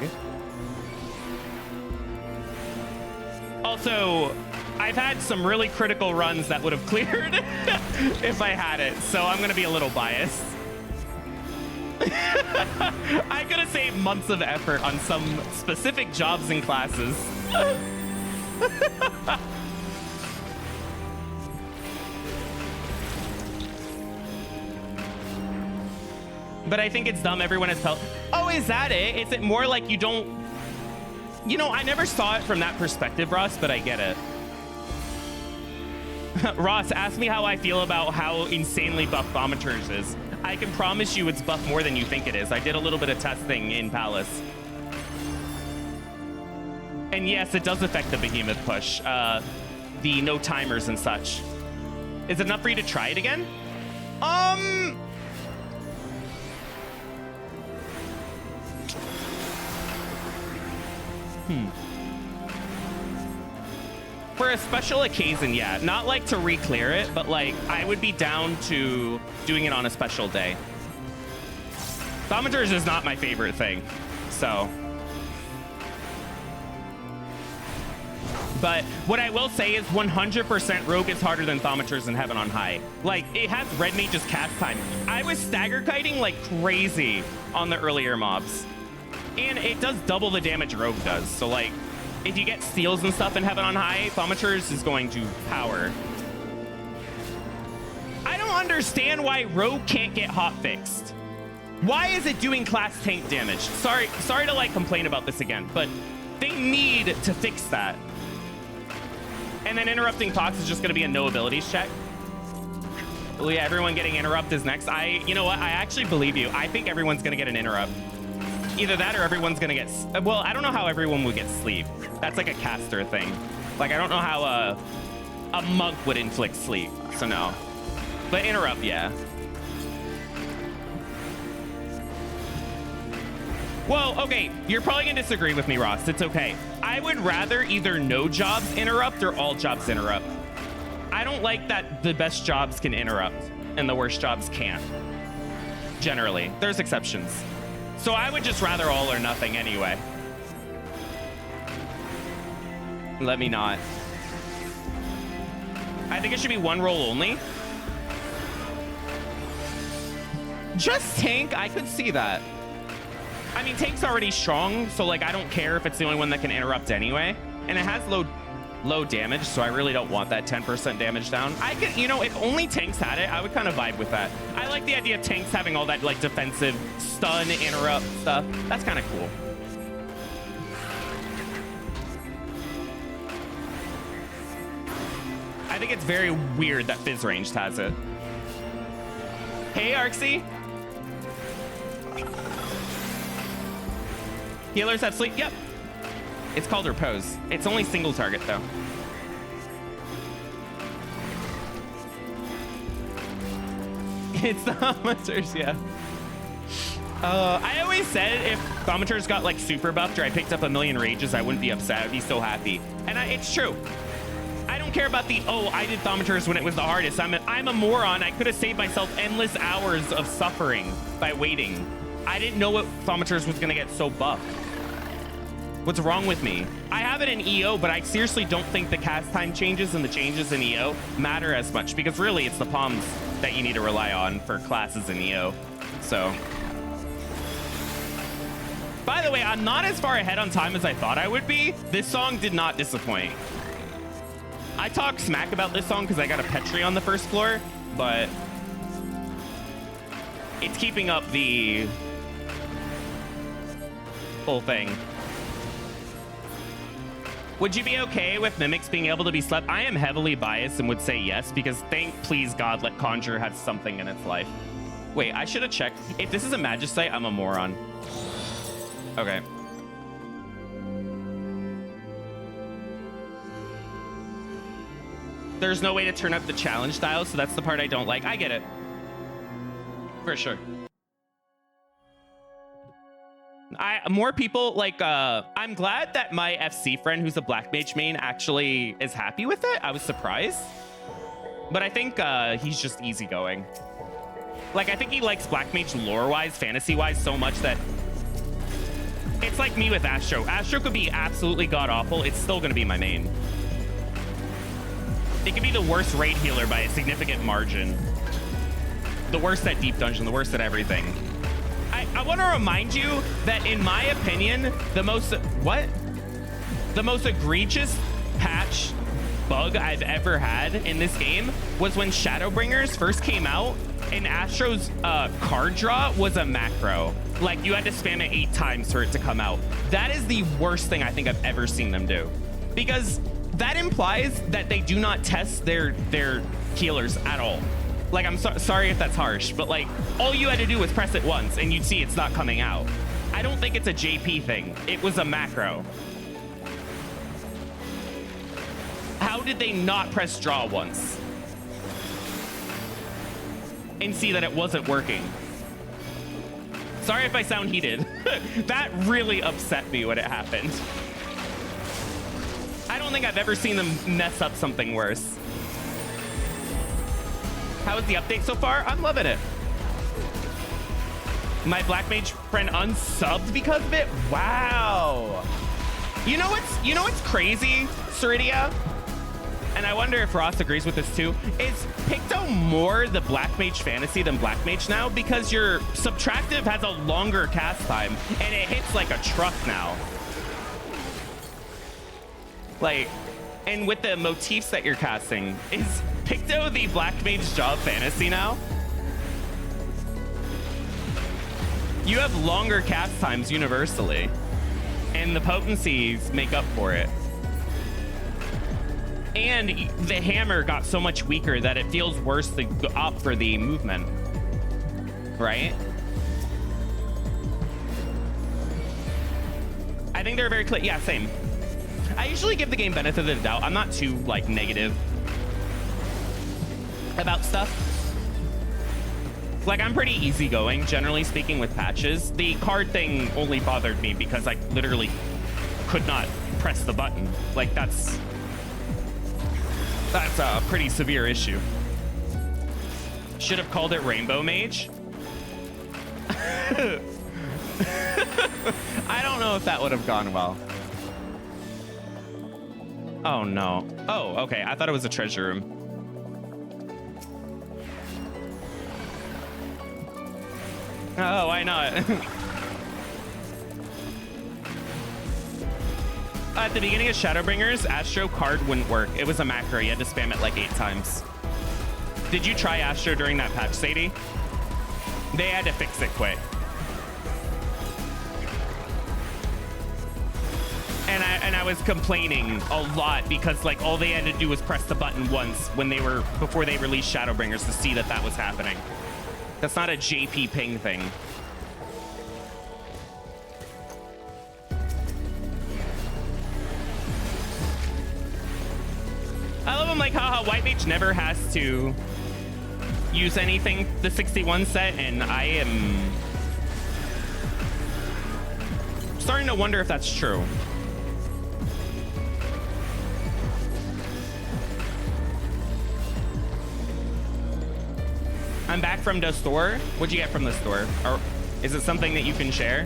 Also, I've had some really critical runs that would have cleared if I had it. So I'm going to be a little biased. I could have saved months of effort on some specific jobs and classes. But I think it's dumb. Everyone has felt. Oh, is that it? Is it more like you don't? You know, I never saw it from that perspective, Ross, but I get it. Ross, ask me how I feel about how insanely buff Thaumaturge is. I can promise you it's buff more than you think it is. I did a little bit of testing in Palace. And yes, it does affect the behemoth push. The no timers and such. Is it enough for you to try it again? For a special occasion, yeah. Not like to re-clear it, but like I would be down to doing it on a special day. Thaumaturge is not my favorite thing, so. But what I will say is 100% Rogue is harder than Thaumaturge in Heaven on High. Like, it has Red Mage's cast time. I was stagger kiting like crazy on the earlier mobs. And it does double the damage Rogue does. So like, if you get steals and stuff in Heaven on High, Thaumaturge is going to power. I don't understand why Rogue can't get hot fixed. Why is it doing class tank damage? Sorry to like complain about this again, but they need to fix that. And then interrupting Fox is just going to be a no abilities check. Oh yeah, everyone getting interrupt is next. You know what? I actually believe you. I think everyone's going to get an interrupt. Either that or everyone's going to get... Well, I don't know how everyone would get sleep. That's like a caster thing. Like, I don't know how a monk would inflict sleep. So no. But interrupt, yeah. Well, okay, you're probably gonna disagree with me, Ross. It's okay. I would rather either no jobs interrupt or all jobs interrupt. I don't like that the best jobs can interrupt and the worst jobs can't. Generally, there's exceptions. So I would just rather all or nothing anyway. Let me not. I think it should be one roll only. Just tank, I could see that. I mean, tank's already strong, so like I don't care if it's the only one that can interrupt anyway. And it has low damage, so I really don't want that 10% damage down. I could, you know, if only tanks had it, I would kind of vibe with that. I like the idea of tanks having all that like defensive stun, interrupt stuff. That's kind of cool. I think it's very weird that Fizz Ranged has it. Hey, Arxie. Healers have sleep. Yep. It's called repose. It's only single target though. It's the Thaumaturge, yeah. I always said if Thaumaturge got like super buffed or I picked up a million rages, I wouldn't be upset. I'd be so happy. And it's true. I don't care about the, oh, I did Thaumaturge when it was the hardest. I'm a moron. I could have saved myself endless hours of suffering by waiting. I didn't know what Thaumaturge was going to get so buffed. What's wrong with me? I have it in EO, but I seriously don't think the cast time changes and the changes in EO matter as much because really it's the palms that you need to rely on for classes in EO. So. By the way, I'm not as far ahead on time as I thought I would be. This song did not disappoint. I talk smack about this song because I got a Petri on the first floor, but it's keeping up the whole thing. Would you be okay with Mimics being able to be slept? I am heavily biased and would say yes, because thank please God let Conjure have something in its life. Wait, I should have checked. If this is a Magicite, I'm a moron. Okay. There's no way to turn up the challenge dial, so that's the part I don't like. I get it. For sure. More people, like, I'm glad that my FC friend who's a Black Mage main actually is happy with it. I was surprised. But I think he's just easygoing. Like, I think he likes Black Mage lore-wise, fantasy-wise so much that it's like me with Astro. Astro could be absolutely god-awful. It's still going to be my main. It could be the worst raid healer by a significant margin. The worst at Deep Dungeon, the worst at everything. I want to remind you that in my opinion, the most egregious patch bug I've ever had in this game was when Shadowbringers first came out and Astro's card draw was a macro. Like, you had to spam it 8 times for it to come out. That is the worst thing I think I've ever seen them do, because that implies that they do not test their healers at all. Like, I'm sorry if that's harsh, but like, all you had to do was press it once and you'd see it's not coming out. I don't think it's a JP thing. It was a macro. How did they not press draw once and see that it wasn't working? Sorry if I sound heated. That really upset me when it happened. I don't think I've ever seen them mess up something worse. How is the update so far? I'm loving it. My Black Mage friend unsubbed because of it? Wow. You know what's crazy, Ceridia? And I wonder if Ross agrees with this too, is Picto more the Black Mage fantasy than Black Mage now, because your subtractive has a longer cast time and it hits like a truck now. Like, and with the motifs that you're casting, is Picto the Black Mage job fantasy now? You have longer cast times universally, and the potencies make up for it. And the hammer got so much weaker that it feels worse to opt for the movement, right? I think they're very clear. Yeah, same. I usually give the game benefit of the doubt. I'm not too like negative about stuff. Like, I'm pretty easygoing, generally speaking, with patches. The card thing only bothered me because I literally could not press the button. Like, that's a pretty severe issue. Should have called it Rainbow Mage. I don't know if that would have gone well. Oh no. Oh, okay. I thought it was a treasure room. Oh, why not? At the beginning of Shadowbringers, Astro card wouldn't work. It was a macro. You had to spam it like 8 times. Did you try Astro during that patch, Sadie? They had to fix it quick. And I was complaining a lot because like all they had to do was press the button once when before they released Shadowbringers to see that that was happening. That's not a JP ping thing. I love them like, haha, White Mage never has to use anything the 61 set, and I am starting to wonder if that's true. I'm back from the store. What'd you get from the store? Or is it something that you can share?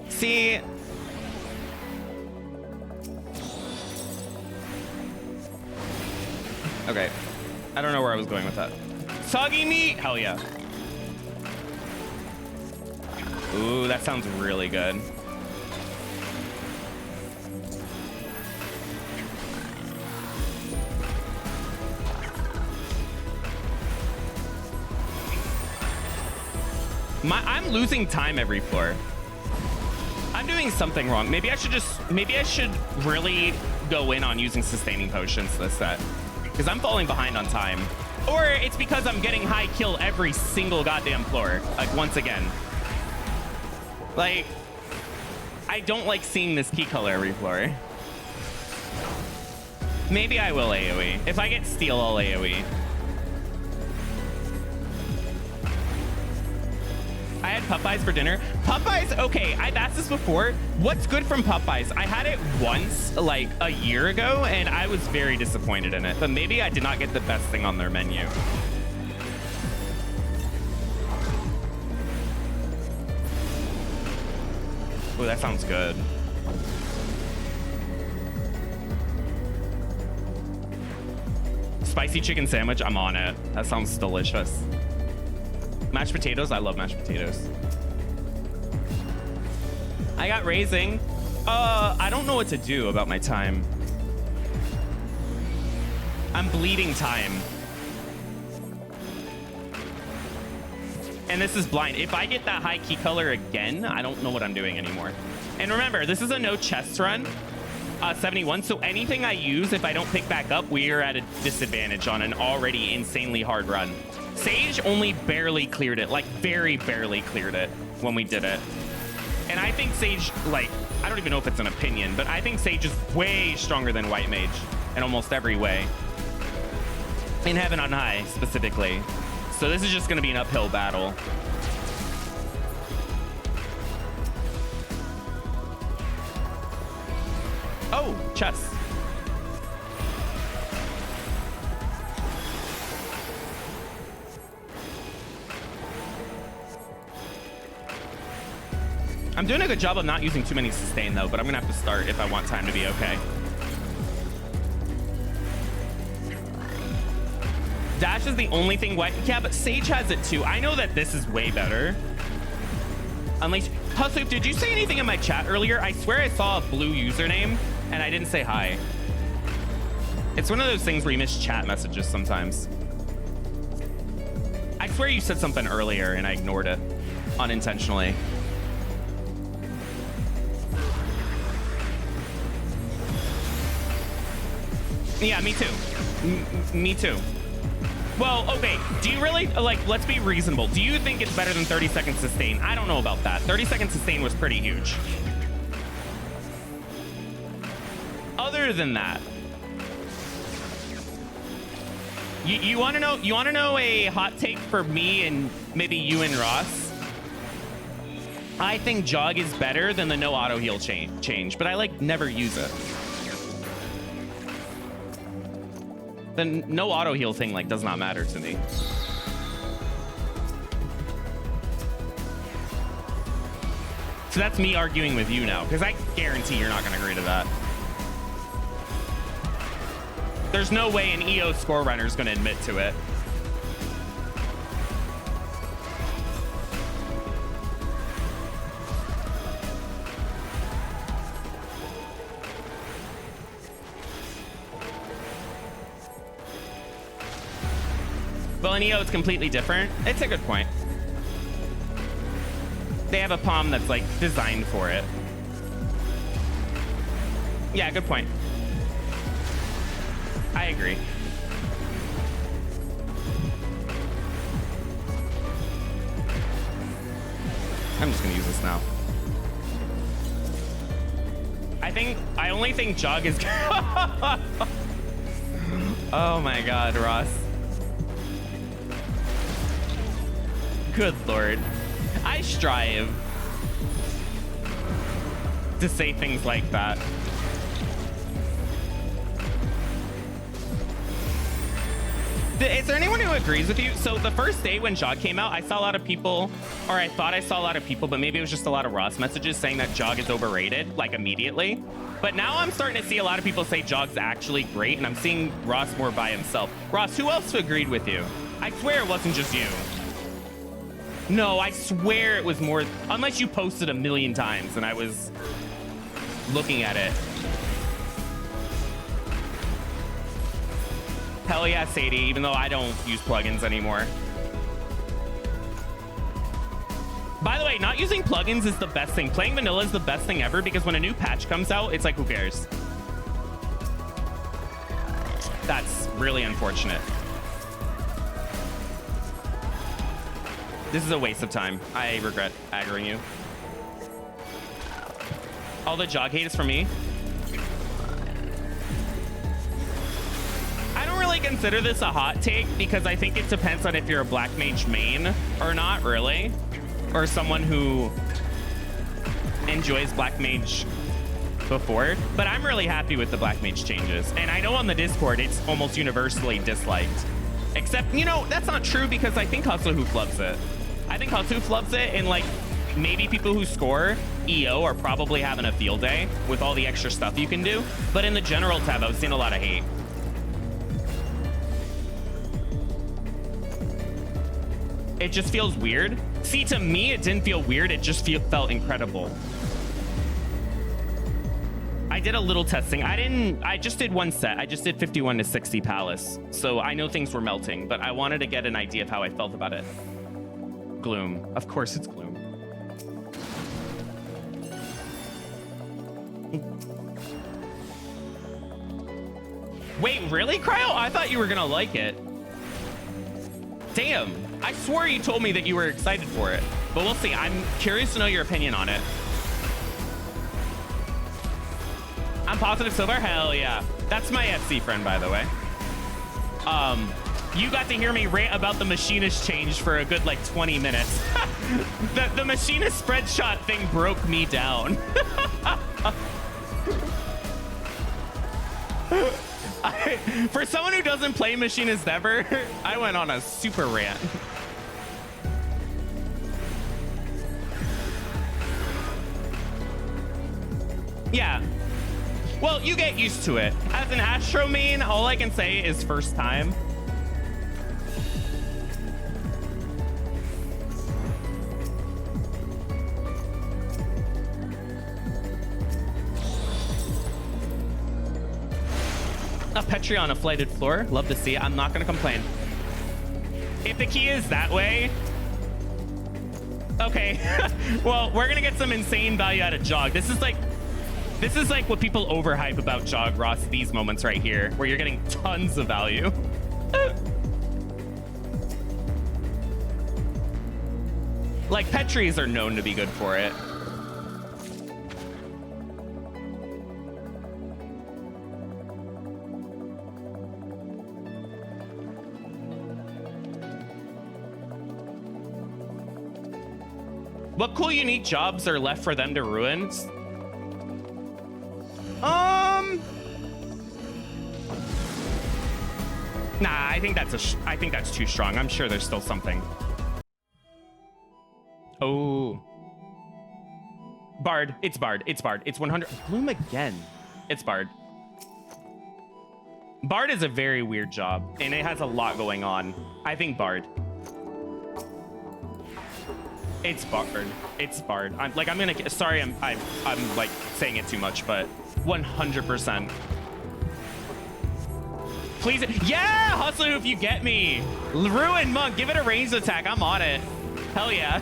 See, okay, I don't know where I was going with that. Soggy meat, hell yeah. Ooh, that sounds really good. I'm losing time every floor. I'm doing something wrong. Maybe I should really go in on using sustaining potions this set, because I'm falling behind on time. Or it's because I'm getting high kill every single goddamn floor, like once again. Like, I don't like seeing this key color every floor. Maybe I will AoE. If I get steal, I'll AoE. I had Popeyes for dinner. Popeyes, okay, I've asked this before. What's good from Popeyes? I had it once, like a year ago, and I was very disappointed in it. But maybe I did not get the best thing on their menu. Ooh, that sounds good. Spicy chicken sandwich, I'm on it. That sounds delicious. Mashed potatoes, I love mashed potatoes. I got raising. I don't know what to do about my time. I'm bleeding time. And this is blind. If I get that high key color again, I don't know what I'm doing anymore. And remember, this is a no chest run, 71. So anything I use, if I don't pick back up, we are at a disadvantage on an already insanely hard run. Sage only barely cleared it, like very barely cleared it when we did it. And I think Sage, like, I don't even know if it's an opinion, but I think Sage is way stronger than White Mage in almost every way. In Heaven on High, specifically. So this is just going to be an uphill battle. Oh, chess. I'm doing a good job of not using too many sustain, though, but I'm going to have to start if I want time to be okay. Dash is the only thing White... Yeah, but Sage has it, too. I know that this is way better. Unless... Hussoop, did you say anything in my chat earlier? I swear I saw a blue username, and I didn't say hi. It's one of those things where you miss chat messages sometimes. I swear you said something earlier, and I ignored it unintentionally. Yeah, me too. Me too. Well, okay, do you really, like, let's be reasonable. Do you think it's better than 30-second sustain? I don't know about that. 30-second sustain was pretty huge. Other than that, you want to know a hot take for me and maybe you and Ross? I think Jog is better than the no auto heal change, but I like never use it. The no auto heal thing like does not matter to me. So that's me arguing with you now, because I guarantee you're not going to agree to that. There's no way an EO score runner is going to admit to it. Well, in EO, it's completely different. It's a good point. They have a palm that's, like, designed for it. Yeah, good point. I agree. I'm just gonna use this now. I only think Jog is... Oh my god, Ross. Good lord. I strive to say things like that. Is there anyone who agrees with you? So the first day when Jog came out, I saw a lot of people, or I thought I saw a lot of people, but maybe it was just a lot of Ross messages saying that Jog is overrated, like immediately. But now I'm starting to see a lot of people say Jog's actually great, and I'm seeing Ross more by himself. Ross, who else agreed with you? I swear it wasn't just you. No, I swear it was more, unless you posted a million times and I was looking at it. Hell yeah, Sadie, even though I don't use plugins anymore. By the way, not using plugins is the best thing. Playing vanilla is the best thing ever because when a new patch comes out, it's like, who cares? That's really unfortunate. This is a waste of time. I regret aggroing you. All the Jog hate is for me. I don't really consider this a hot take because I think it depends on if you're a Black Mage main or not, really. Or someone who enjoys Black Mage before. But I'm really happy with the Black Mage changes. And I know on the Discord, it's almost universally disliked. Except, you know, that's not true because I think HoH loves it. I think HoH loves it, and like maybe people who score EO are probably having a field day with all the extra stuff you can do. But in the general tab, I've seen a lot of hate. It just feels weird. See, to me, it didn't feel weird. It just felt incredible. I did a little testing. I just did one set. I just did 51 to 60 Palace. So I know things were melting, but I wanted to get an idea of how I felt about it. Gloom. Of course it's Gloom. Wait, really, Cryo? I thought you were gonna like it. Damn. I swore you told me that you were excited for it. But we'll see. I'm curious to know your opinion on it. I'm positive so far. Hell yeah. That's my FC friend, by the way. You got to hear me rant about the machinist change for a good like 20 minutes. the machinist spread shot thing broke me down. For someone who doesn't play machinist ever, I went on a super rant. Yeah. Well, you get used to it. As an Astro main, all I can say is first time. A Petri on a flighted floor. Love to see it. I'm not going to complain. If the key is that way... Okay. Well, we're going to get some insane value out of Jog. This is like what people overhype about Jog, Ross, these moments right here, where you're getting tons of value. Like, Petris are known to be good for it. What cool unique jobs are left for them to ruin? Nah, I think that's too strong. I'm sure there's still something. Oh. Bard. It's Bard. It's Bard. It's 100. Bloom again. It's Bard. Bard is a very weird job, and it has a lot going on. I think Bard. It's Bard. It's Bard. Sorry, I'm like saying it too much, but 100%. Please, yeah, Hustle if you get me. Ruin Monk, give it a ranged attack. I'm on it. Hell yeah.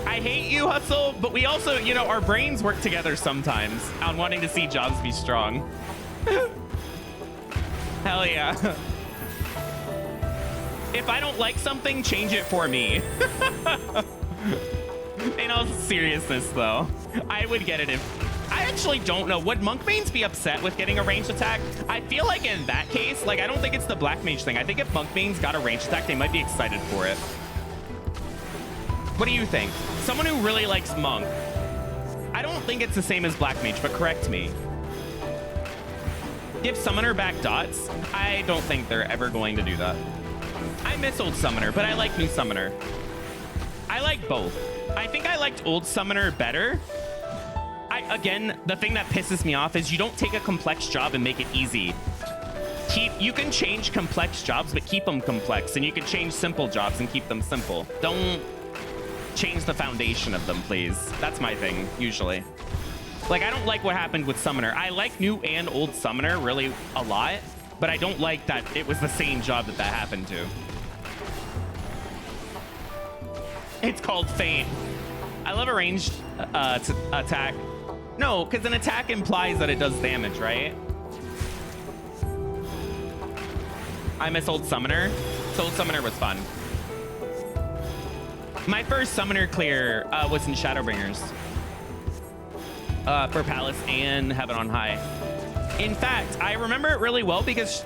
I hate you, Hustle, but we also, you know, our brains work together sometimes on wanting to see jobs be strong. Hell yeah. If I don't like something, change it for me. In all seriousness, though, I would get it if... I actually don't know. Would Monk mains be upset with getting a ranged attack? I feel like in that case, like, I don't think it's the Black Mage thing. I think if Monk mains got a ranged attack, they might be excited for it. What do you think? Someone who really likes Monk. I don't think it's the same as Black Mage, but correct me. Give Summoner back dots? I don't think they're ever going to do that. I miss old Summoner, but I like new Summoner. I like both. I think I liked old Summoner better. Again, the thing that pisses me off is you don't take a complex job and make it easy. You can change complex jobs, but keep them complex. And you can change simple jobs and keep them simple. Don't change the foundation of them, please. That's my thing, usually. Like, I don't like what happened with Summoner. I like new and old Summoner really a lot, but I don't like that it was the same job that happened to. It's called Fate. I love a ranged attack. No, because an attack implies that it does damage, right? I miss old Summoner. So old Summoner was fun. My first Summoner clear was in Shadowbringers. For Palace and Heaven on High. In fact, I remember it really well because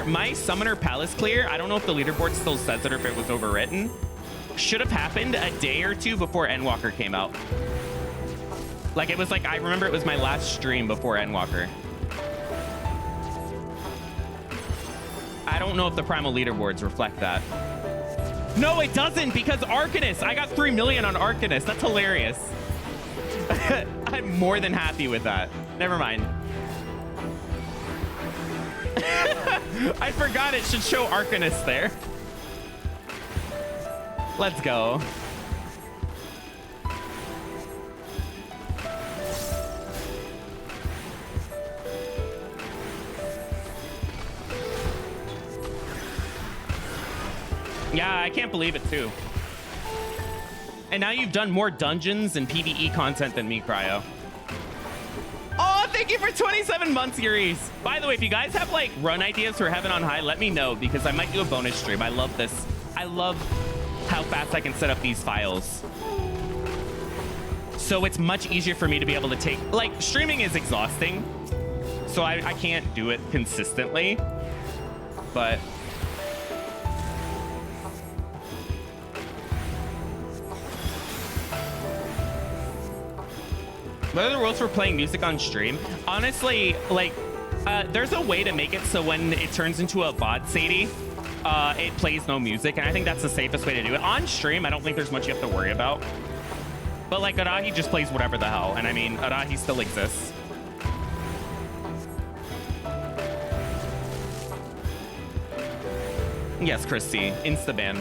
my Summoner Palace clear, I don't know if the leaderboard still says it or if it was overwritten, should have happened a day or two before Endwalker came out. Like, it was like, I remember it was my last stream before Endwalker. I don't know if the primal leaderboards reflect that. No, it doesn't, because Arcanist. I got 3 million on Arcanist. That's hilarious. I'm more than happy with that. Never mind. I forgot it should show Arcanist there. Let's go. Yeah, I can't believe it too. And now you've done more dungeons and PvE content than me, Cryo. Oh, thank you for 27 months, Yuri's. By the way, if you guys have like run ideas for Heaven on High, let me know, because I might do a bonus stream. I love this. I love how fast I can set up these files. So it's much easier for me to be able to take, like, streaming is exhausting. So I can't do it consistently, but what are the rules for playing music on stream? Honestly, like, there's a way to make it so when it turns into a VOD, Sadie, it plays no music, and I think that's the safest way to do it. On stream, I don't think there's much you have to worry about. But, like, Arahi just plays whatever the hell, and I mean, Arahi still exists. Yes, Christy, insta-ban.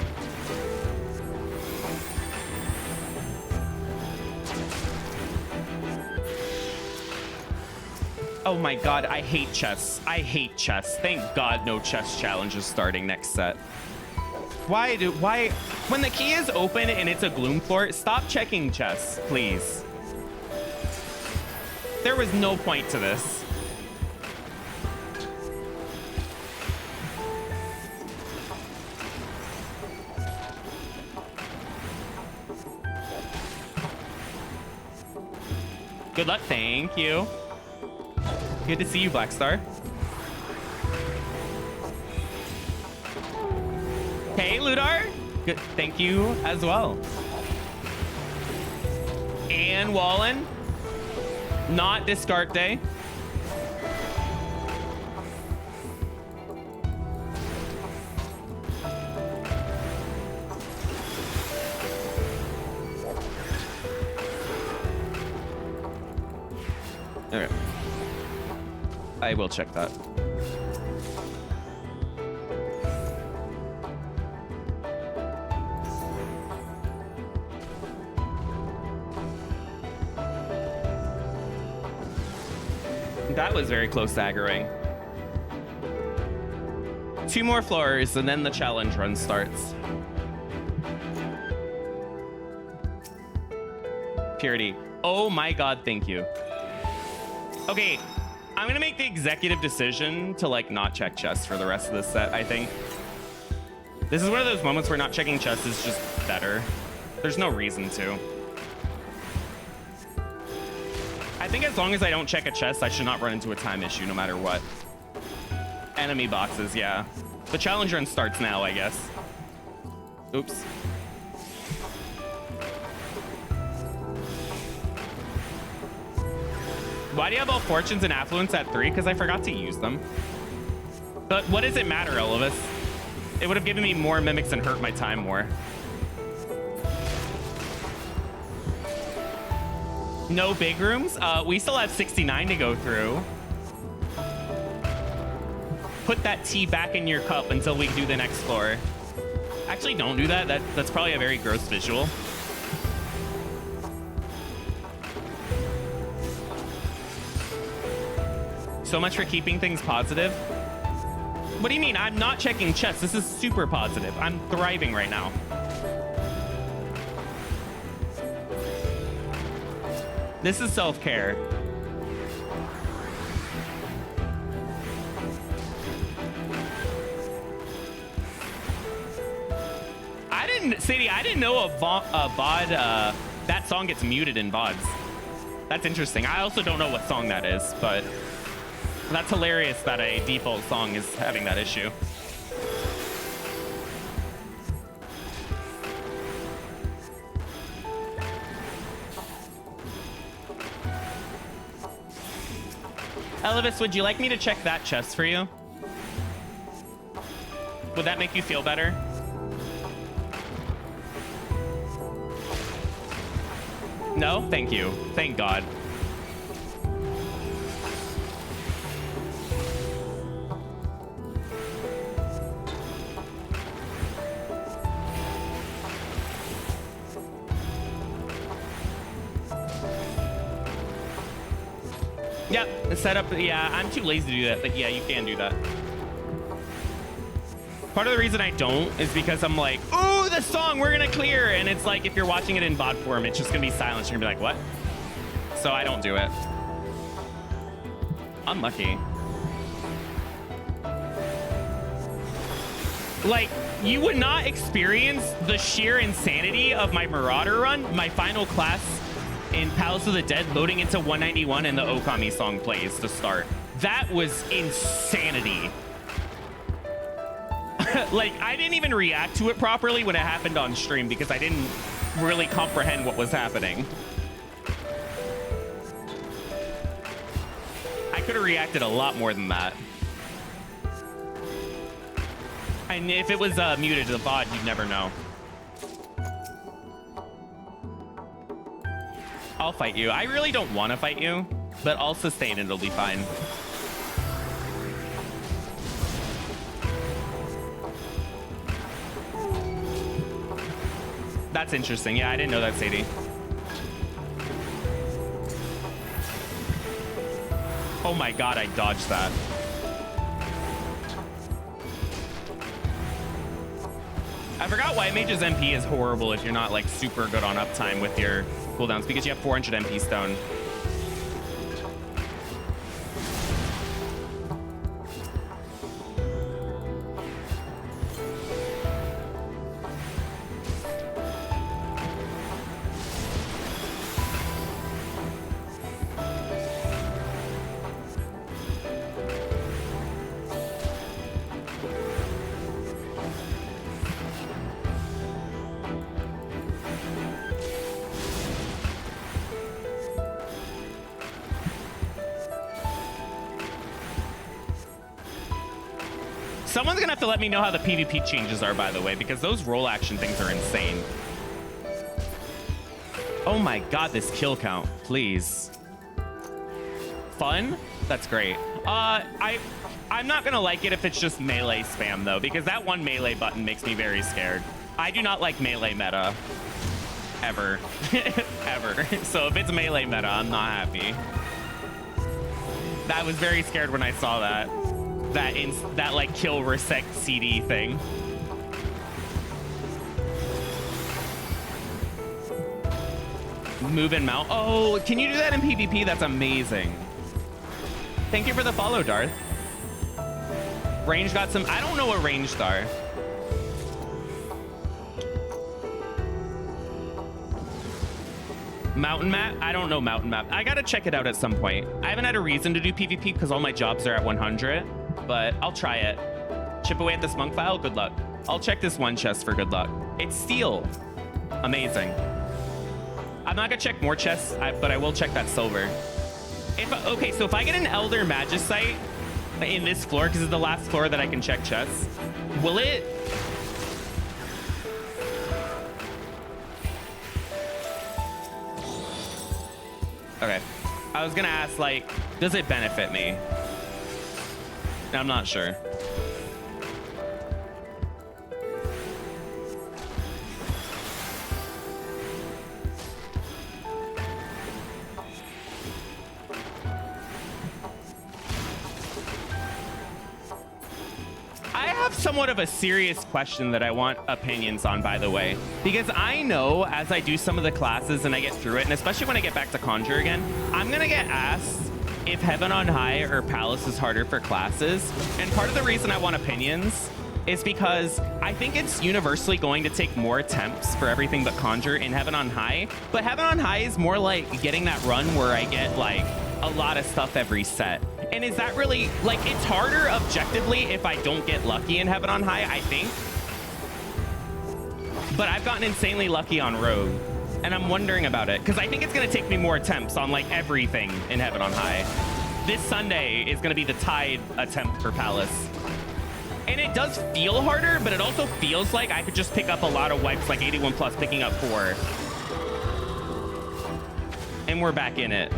Oh my god, I hate chess. I hate chess. Thank god no chess challenge is starting next set. Why, when the key is open and it's a gloom floor, stop checking chess, please. There was no point to this. Good luck, thank you. Good to see you, Black Star. Hey, Ludar. Good, thank you as well. And Wallen. Not discard day. Okay. I will check that. That was very close to aggroing. 2 more floors and then the challenge run starts. Purity. Oh my god, thank you. Okay, I'm gonna make the executive decision to like not check chess for the rest of this set, I think. This is one of those moments where not checking chess is just better. There's no reason to. I think as long as I don't check a chest, I should not run into a time issue no matter what. Enemy boxes, yeah. The challenge run starts now, I guess. Oops. Why do you have all fortunes and affluence at 3? Because I forgot to use them. But what does it matter, Elvis? It would have given me more mimics and hurt my time more. No big rooms? We still have 69 to go through. Put that tea back in your cup until we do the next floor. Actually, don't do that. That's probably a very gross visual. So much for keeping things positive. What do you mean? I'm not checking chess. This is super positive. I'm thriving right now. This is self-care. Sadie, I didn't know a VOD, that song gets muted in VODs. That's interesting. I also don't know what song that is, but that's hilarious that a default song is having that issue. Elvis, would you like me to check that chest for you? Would that make you feel better? No, thank you. Thank God. Yep, set up. Yeah, I'm too lazy to do that, but yeah, you can do that. Part of the reason I don't is because I'm like, ooh, the song we're gonna clear, and it's like if you're watching it in VOD form, it's just gonna be silence. You're gonna be like, what? So I don't do it. Unlucky. Like, you would not experience the sheer insanity of my Marauder run, my final class in Palace of the Dead, loading into 191 and the Okami song plays to start. That was insanity. Like, I didn't even react to it properly when it happened on stream because I didn't really comprehend what was happening. I could have reacted a lot more than that. And if it was muted to the VOD, you'd never know. I'll fight you. I really don't want to fight you, but I'll sustain it. It'll be fine. That's interesting. Yeah, I didn't know that, Sadie. Oh my God, I dodged that. I forgot White Mage's MP is horrible if you're not like super good on uptime with your cooldowns because you have 400 MP stone. Someone's gonna have to let me know how the PvP changes are, by the way, because those roll action things are insane. Oh my God, this kill count, please. Fun? That's great. I'm not gonna like it if it's just melee spam though, because that one melee button makes me very scared. I do not like melee meta. Ever. Ever. So if it's melee meta, I'm not happy. I was very scared when I saw that. That like kill resect CD thing. Move and mount. Oh, can you do that in PvP? That's amazing. Thank you for the follow, Darth. Range got some. I don't know what ranged are. Mountain map? I don't know mountain map. I gotta check it out at some point. I haven't had a reason to do PvP because all my jobs are at 100, but I'll try it. Chip away at this monk file? Good luck. I'll check this one chest for good luck. It's steel. Amazing. I'm not gonna check more chests, but I will check that silver. Okay, so if I get an Elder Magicite in this floor, because it's the last floor that I can check chests, will it... Okay. I was gonna ask, like, does it benefit me? I'm not sure. I have somewhat of a serious question that I want opinions on, by the way, because I know as I do some of the classes and I get through it, and especially when I get back to Conjure again, I'm gonna get asked if Heaven on High or Palace is harder for classes. And part of the reason I want opinions is because I think it's universally going to take more attempts for everything but Conjure in Heaven on High. But Heaven on High is more like getting that run where I get like a lot of stuff every set. And is that really, like, it's harder objectively if I don't get lucky in Heaven on High, I think. But I've gotten insanely lucky on Rogue. And I'm wondering about it, because I think it's going to take me more attempts on, like, everything in Heaven on High. This Sunday is going to be the tied attempt for Palace. And it does feel harder, but it also feels like I could just pick up a lot of wipes, like 81 plus, picking up 4. And we're back in it.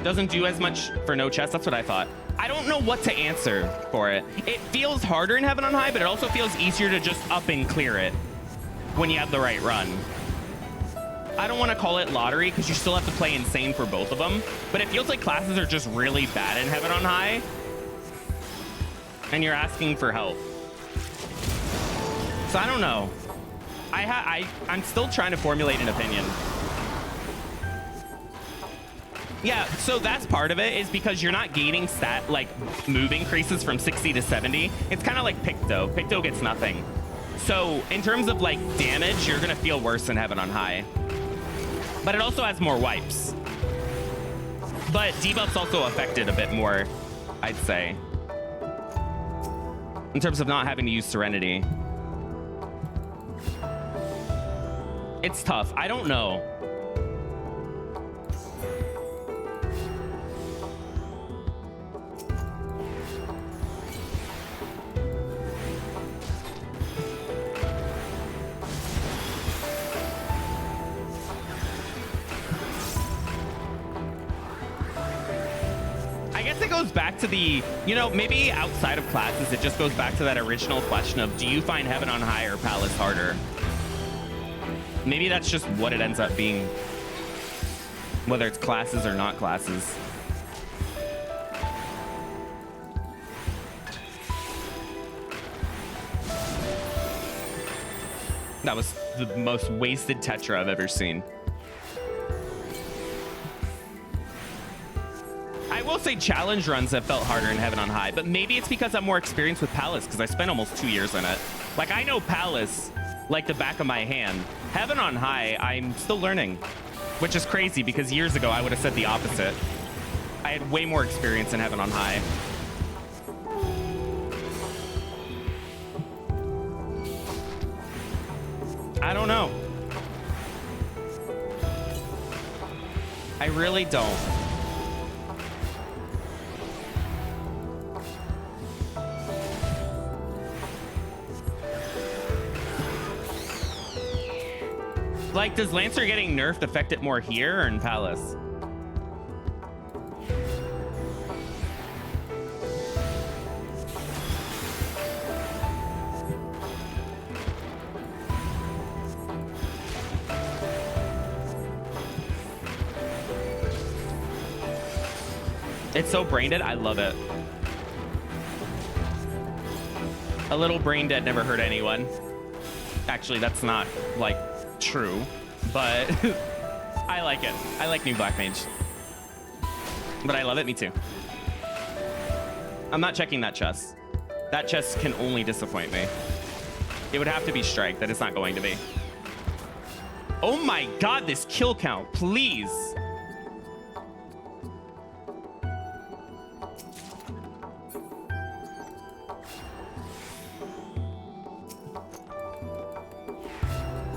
Doesn't do as much for no chest. That's what I thought. I don't know what to answer for it. It feels harder in Heaven on High, but it also feels easier to just up and clear it when you have the right run. I don't want to call it lottery because you still have to play insane for both of them, but it feels like classes are just really bad in Heaven on High, and you're asking for help. So I don't know. I'm still trying to formulate an opinion. Yeah, so that's part of it, is because you're not gaining stat, like, move increases from 60 to 70. It's kind of like Picto. Picto gets nothing. So in terms of, like, damage, you're going to feel worse in Heaven on High. But it also has more wipes. But debuff's also affected a bit more, I'd say. In terms of not having to use Serenity. It's tough. I don't know. It goes back to the, you know, maybe outside of classes, it just goes back to that original question of, do you find Heaven on High or Palace harder? Maybe that's just what it ends up being, whether it's classes or not classes. That was the most wasted Tetra I've ever seen. I will say challenge runs have felt harder in Heaven on High, but maybe it's because I'm more experienced with Palace because I spent almost 2 years in it. Like, I know Palace like the back of my hand. Heaven on High, I'm still learning, which is crazy because years ago I would have said the opposite. I had way more experience in Heaven on High. I don't know. I really don't. Like, does Lancer getting nerfed affect it more here or in Palace? It's so brain dead. I love it. A little brain dead never hurt anyone. Actually, that's not, like, true, but I like it. I like new Black Mage. But I love it, me too. I'm not checking that chest. That chest can only disappoint me. It would have to be Strike. That is not going to be. Oh my god, this kill count, please.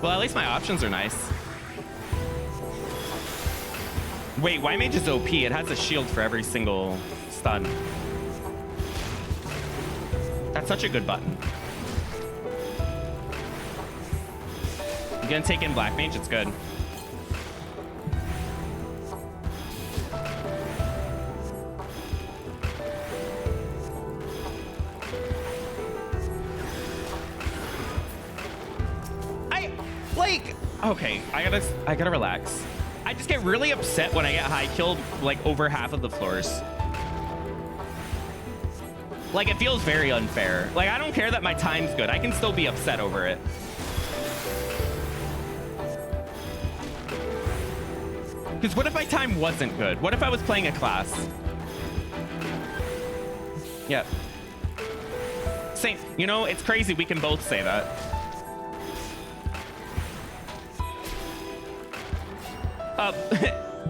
Well, at least my options are nice. Wait, White Mage is OP. It has a shield for every single stun. That's such a good button. You gonna take in Black Mage? It's good. Okay, I gotta relax. I just get really upset when I get high killed like over half of the floors. Like, it feels very unfair. Like, I don't care that my time's good. I can still be upset over it. Because what if my time wasn't good? What if I was playing a class? Yep. Same. You know, it's crazy we can both say that.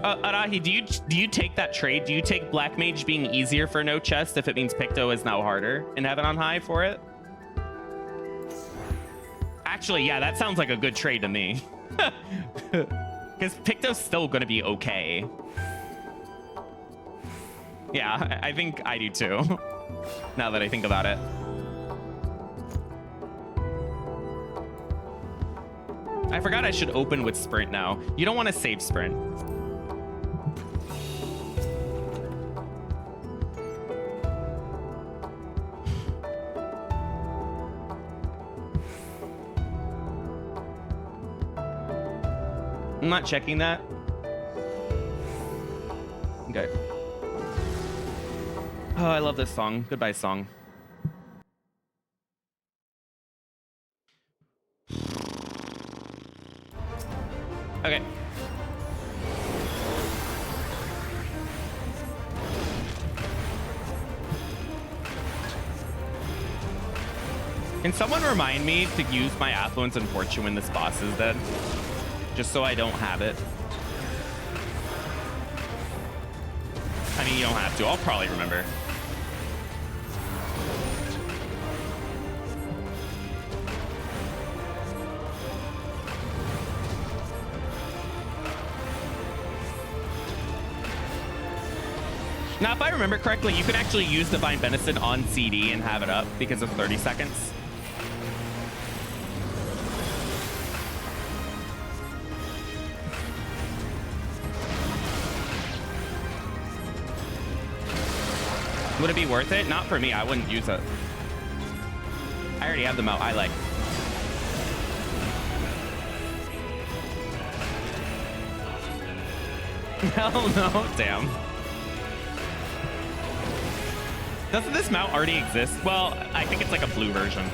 Arahi, do you take that trade? Do you take Black Mage being easier for no chest if it means Picto is now harder in Heaven on High for it? Actually, yeah, that sounds like a good trade to me. Because Picto's still going to be okay. Yeah, I think I do too. Now that I think about it. I forgot I should open with sprint now. You don't want to save sprint. I'm not checking that. Okay. Oh, I love this song. Goodbye song. Okay. Can someone remind me to use my affluence and fortune when this boss is dead? Just so I don't have it. I mean, you don't have to. I'll probably remember. Now, if I remember correctly, you can actually use Divine Benison on CD and have it up because of 30 seconds. Would it be worth it? Not for me. I wouldn't use it. I already have them out. I like. Hell no. Damn. Doesn't this mount already exist? Well, I think it's like a blue version.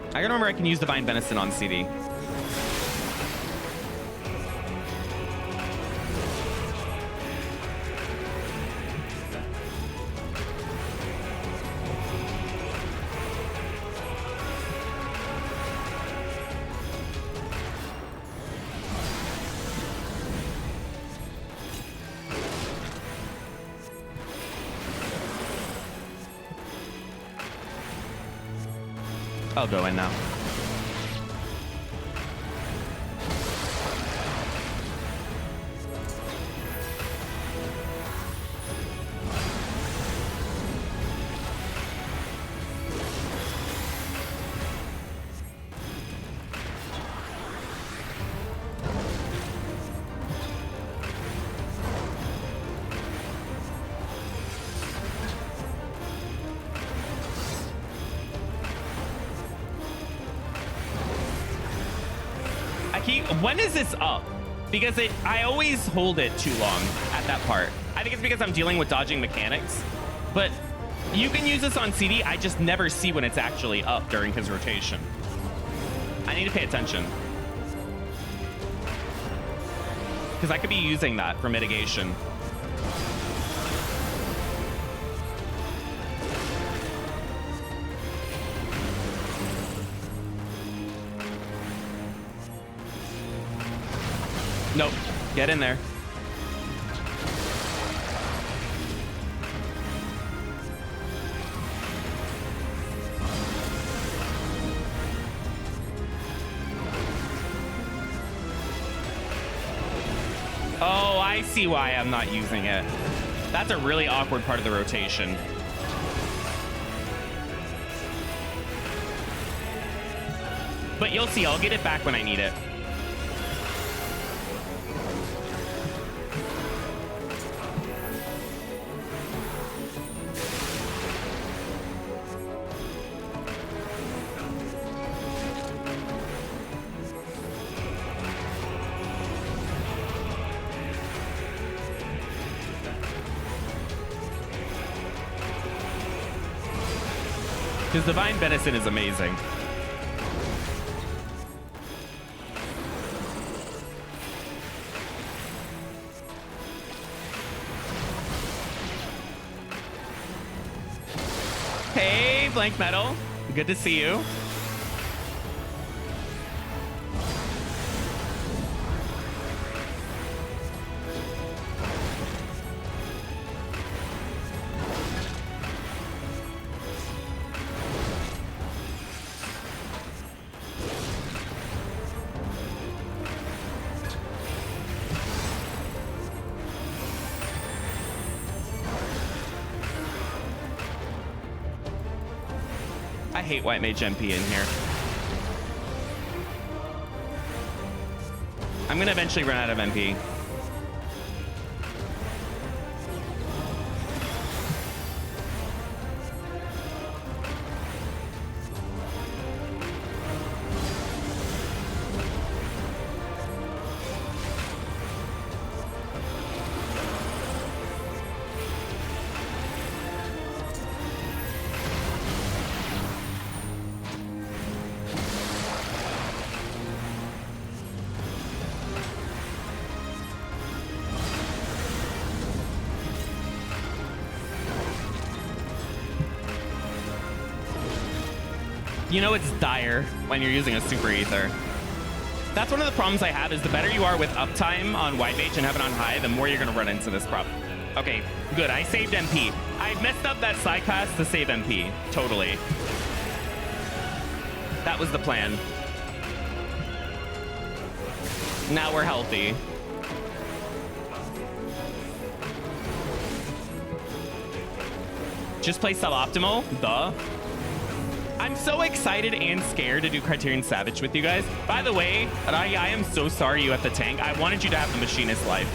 I can remember I can use Divine Benison on CD. I'll go in now. When is this up? Because I always hold it too long at that part. I think it's because I'm dealing with dodging mechanics. But you can use this on CD. I just never see when it's actually up during his rotation. I need to pay attention. Because I could be using that for mitigation. Nope. Get in there. Oh, I see why I'm not using it. That's a really awkward part of the rotation. But you'll see, I'll get it back when I need it. Because Divine Benison is amazing. Hey, Blank Metal. Good to see you. I hate White Mage MP in here. I'm gonna eventually run out of MP. You know it's dire when you're using a super ether. That's one of the problems I have is the better you are with uptime on White Mage and have it on high, the more you're gonna run into this problem. Okay, good, I saved MP. I messed up that side pass to save MP, totally. That was the plan. Now we're healthy. Just play suboptimal, duh. I'm so excited and scared to do Criterion Savage with you guys. By the way, I am so sorry you have the tank. I wanted you to have the Machinist life.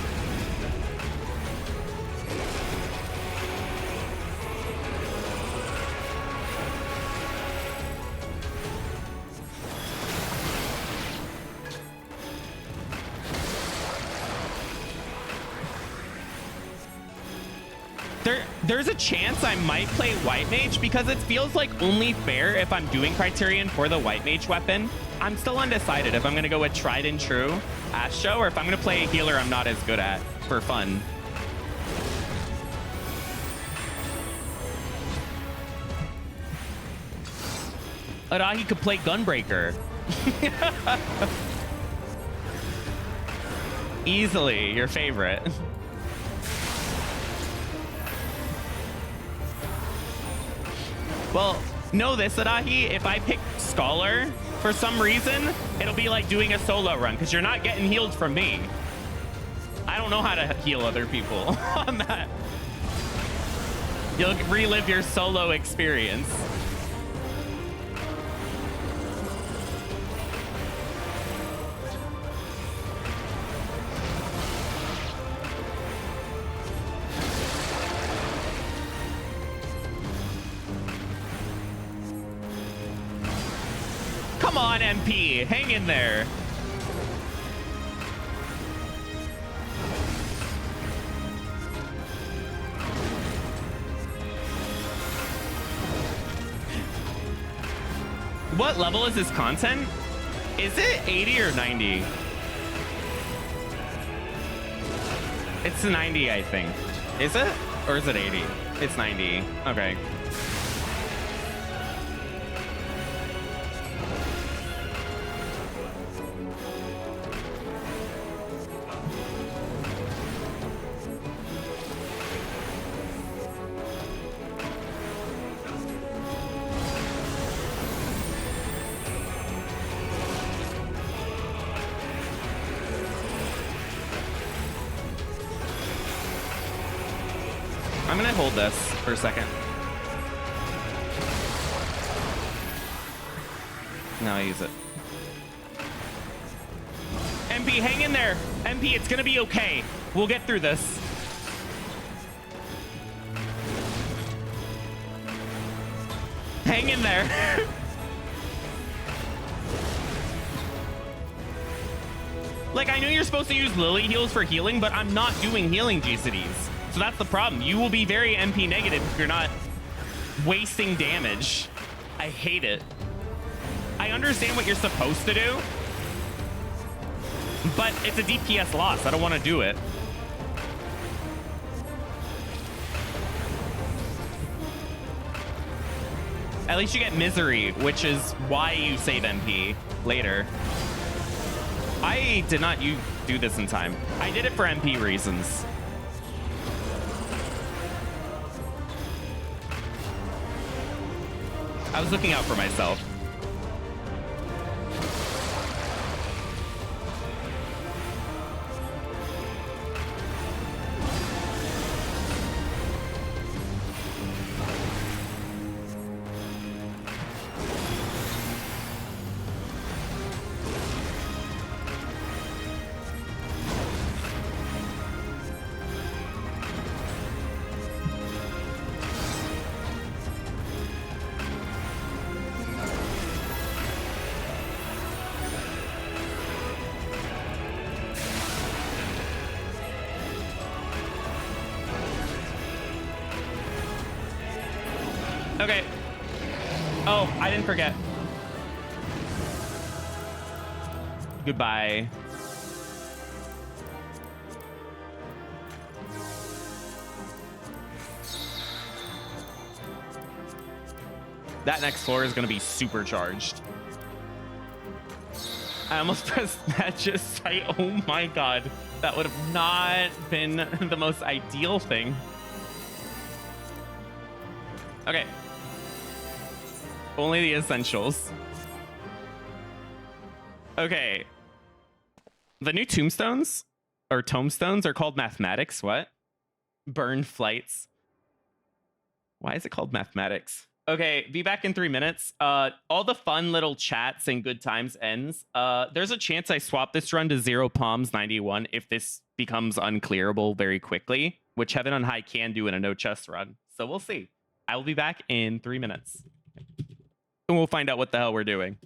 There's a chance I might play White Mage because it feels like only fair if I'm doing Criterion for the White Mage weapon. I'm still undecided if I'm going to go with tried and true Astro or if I'm going to play a healer I'm not as good at for fun. Arahi could play Gunbreaker. Easily your favorite. Well, know this, Adahi, if I pick Scholar, for some reason, it'll be like doing a solo run, because you're not getting healed from me. I don't know how to heal other people on that. You'll relive your solo experience. Come on, MP, hang in there. What level is this content? Is it 80 or 90? It's 90, I think. Is it? Or is it 80? It's 90. Okay. I'm gonna hold this for a second. Now I use it. MP, hang in there. MP, it's gonna be okay. We'll get through this. Hang in there. Like, I know you're supposed to use Lily heals for healing, but I'm not doing healing GCDs. So that's the problem. You will be very MP negative if you're not wasting damage. I hate it. I understand what you're supposed to do, but it's a DPS loss. I don't want to do it. At least you get Misery, which is why you save MP later. I did not do this in time. I did it for MP reasons. I was looking out for myself. Okay. Oh, I didn't forget. Goodbye. That next floor is going to be supercharged. I almost pressed that just sight. Oh my god. That would have not been the most ideal thing. Okay. Only the essentials. Okay. The new tombstones or tombstones are called mathematics. What? Burn flights. Why is it called mathematics? Okay, be back in 3 minutes. All the fun little chats and good times ends. There's a chance I swap this run to 0 palms 91 if this becomes unclearable very quickly, which Heaven on High can do in a no chest run. So we'll see. I will be back in 3 minutes. And we'll find out what the hell we're doing.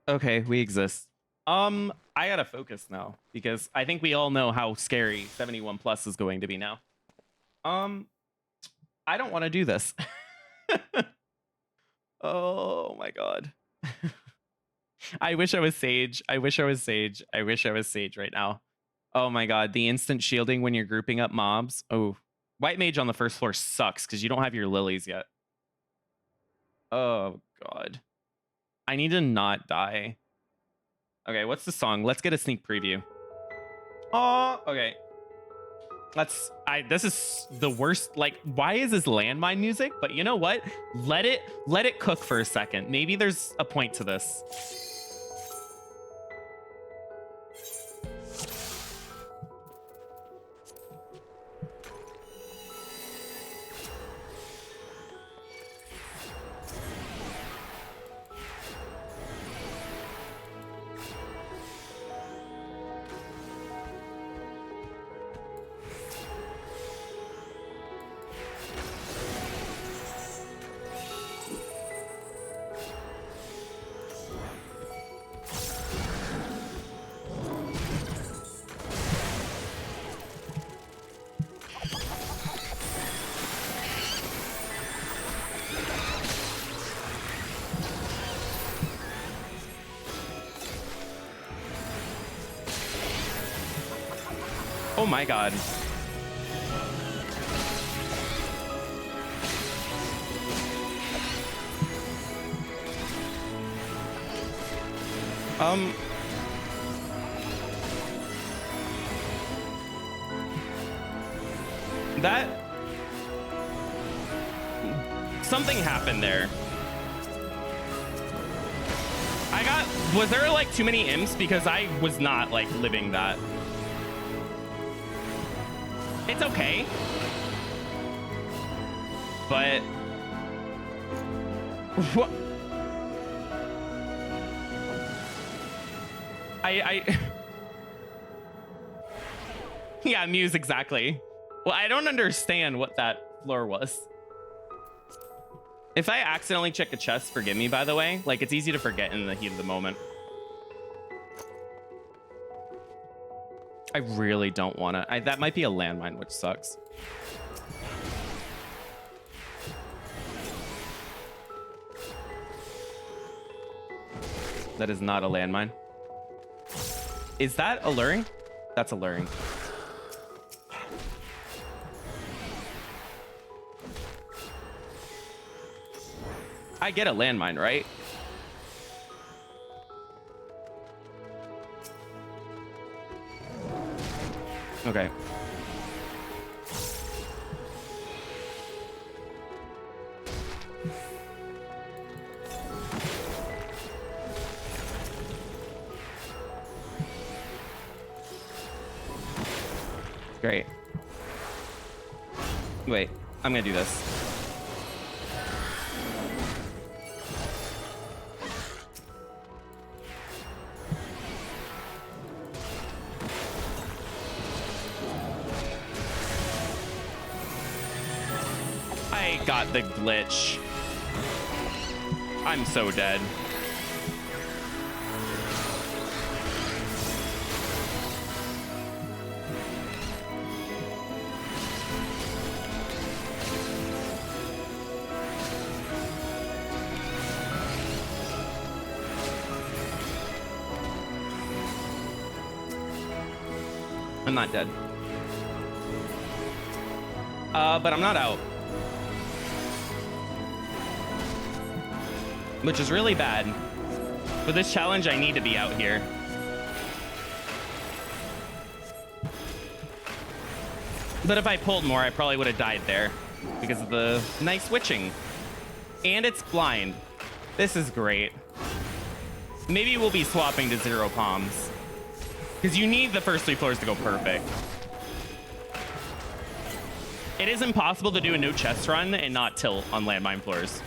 Okay, we exist. I gotta focus now because I think we all know how scary 71 plus is going to be now. I don't want to do this. Oh my god. I wish I was Sage. I wish I was Sage. I wish I was Sage right now. Oh my god, the instant shielding when you're grouping up mobs. Oh, White Mage on the first floor sucks because you don't have your lilies yet. Oh, God. I need to not die. Okay, what's the song? Let's get a sneak preview. Oh, okay. This is the worst. Like, why is this landmine music? But you know what? Let it cook for a second. Maybe there's a point to this. Oh my God. That something happened there. Was there like too many imps? Because I was not like living that. It's okay. But what? Yeah, Muse, exactly. Well, I don't understand what that floor was. If I accidentally check a chest, forgive me, by the way. Like, it's easy to forget in the heat of the moment. I really don't want to. That might be a landmine, which sucks. That is not a landmine. Is that alluring? That's alluring. I get a landmine, right? Okay. Great. Wait, I'm gonna do this. I got the glitch. I'm so dead. I'm not dead. But I'm not out. Which is really bad. For this challenge, I need to be out here. But if I pulled more, I probably would have died there because of the nice switching. And it's blind. This is great. Maybe we'll be swapping to 0 palms. Because you need the first 3 floors to go perfect. It is impossible to do a no chest run and not tilt on landmine floors.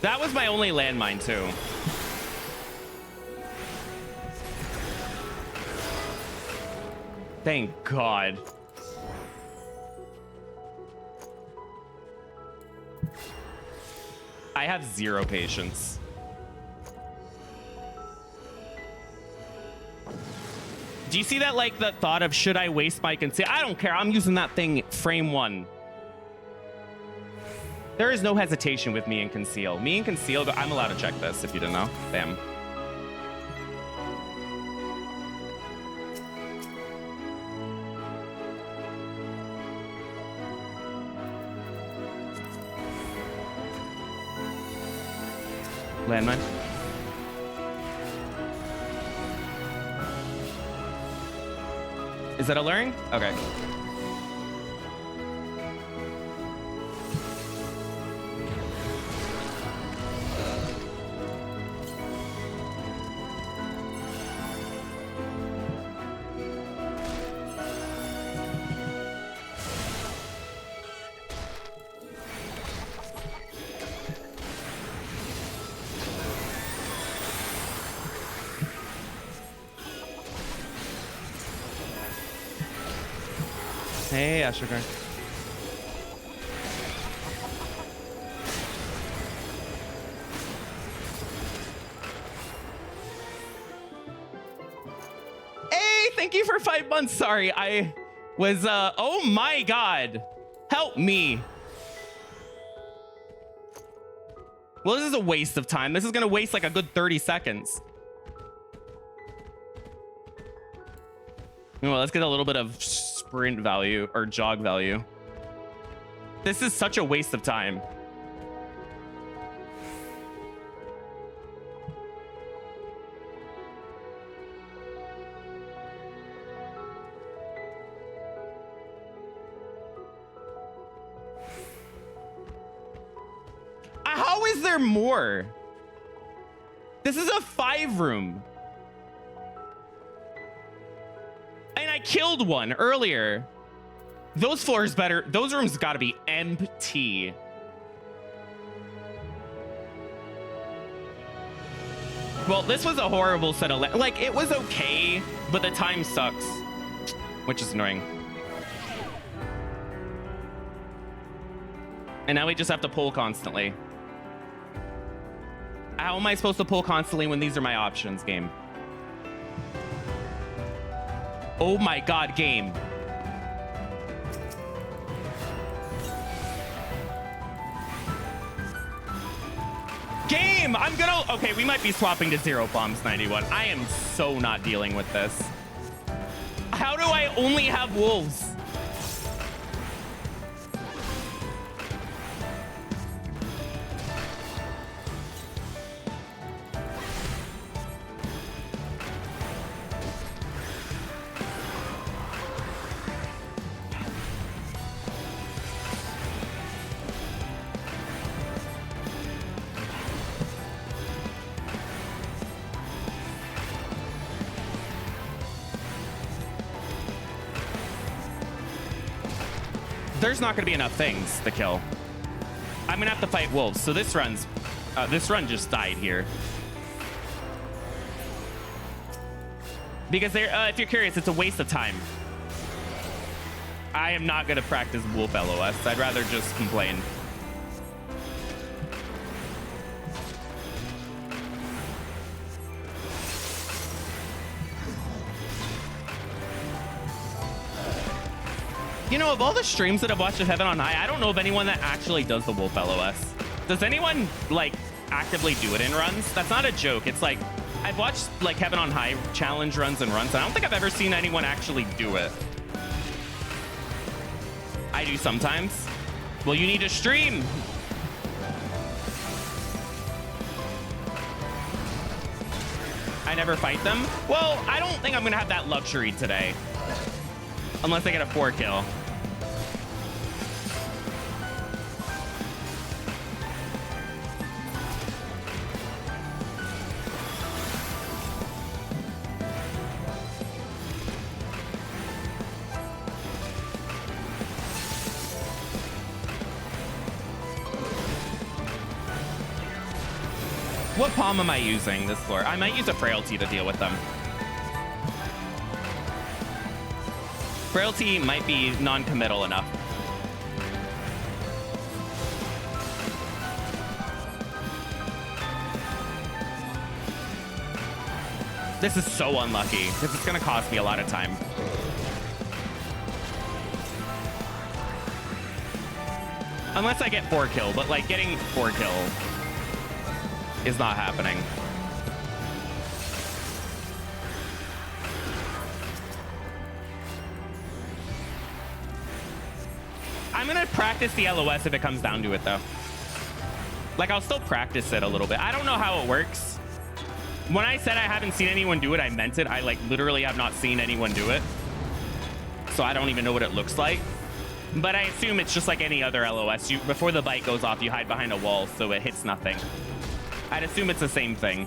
That was my only landmine, too. Thank God. I have zero patience. Do you see that, like, the thought of should I waste my conceal? I don't care. I'm using that thing frame 1. There is no hesitation with me and conceal. Me and conceal, but I'm allowed to check this if you didn't know. Bam. Landmine. Is that alluring? Okay. Hey, Astroguard. Hey, thank you for 5 months. Sorry, I was, oh my God. Help me. Well, this is a waste of time. This is gonna waste like a good 30 seconds. Well, let's get a little bit of sprint value or jog value. This is such a waste of time. How is there more? This is a 5-room. And I killed one earlier. Those floors better. Those rooms got to be empty. Well, this was a horrible set of like, it was okay, but the time sucks, which is annoying. And now we just have to pull constantly. How am I supposed to pull constantly when these are my options, game? Oh my God, game. Game, I'm gonna, okay, we might be swapping to 0 bombs 91. I am so not dealing with this. How do I only have wolves? There's not going to be enough things to kill. I'm going to have to fight wolves. So this run just died here. Because if you're curious, it's a waste of time. I am not going to practice wolf LOS. I'd rather just complain. You know, of all the streams that I've watched of Heaven on High, I don't know of anyone that actually does the wolf LOS. Does anyone, like, actively do it in runs? That's not a joke. It's like, I've watched, like, Heaven on High challenge runs and runs, and I don't think I've ever seen anyone actually do it. I do sometimes. Well, you need to stream. I never fight them. Well, I don't think I'm going to have that luxury today. Unless I get a 4 kill. What palm am I using this floor? I might use a frailty to deal with them. Frailty might be non-committal enough. This is so unlucky because it's going to cost me a lot of time. Unless I get 4 kill, but like getting 4 kill is not happening. I'm gonna practice the LOS if it comes down to it though. Like I'll still practice it a little bit. I don't know how it works. When I said I haven't seen anyone do it, I meant it. I like literally have not seen anyone do it. So I don't even know what it looks like. But I assume it's just like any other LOS. Before the bite goes off, you hide behind a wall so it hits nothing. I'd assume it's the same thing.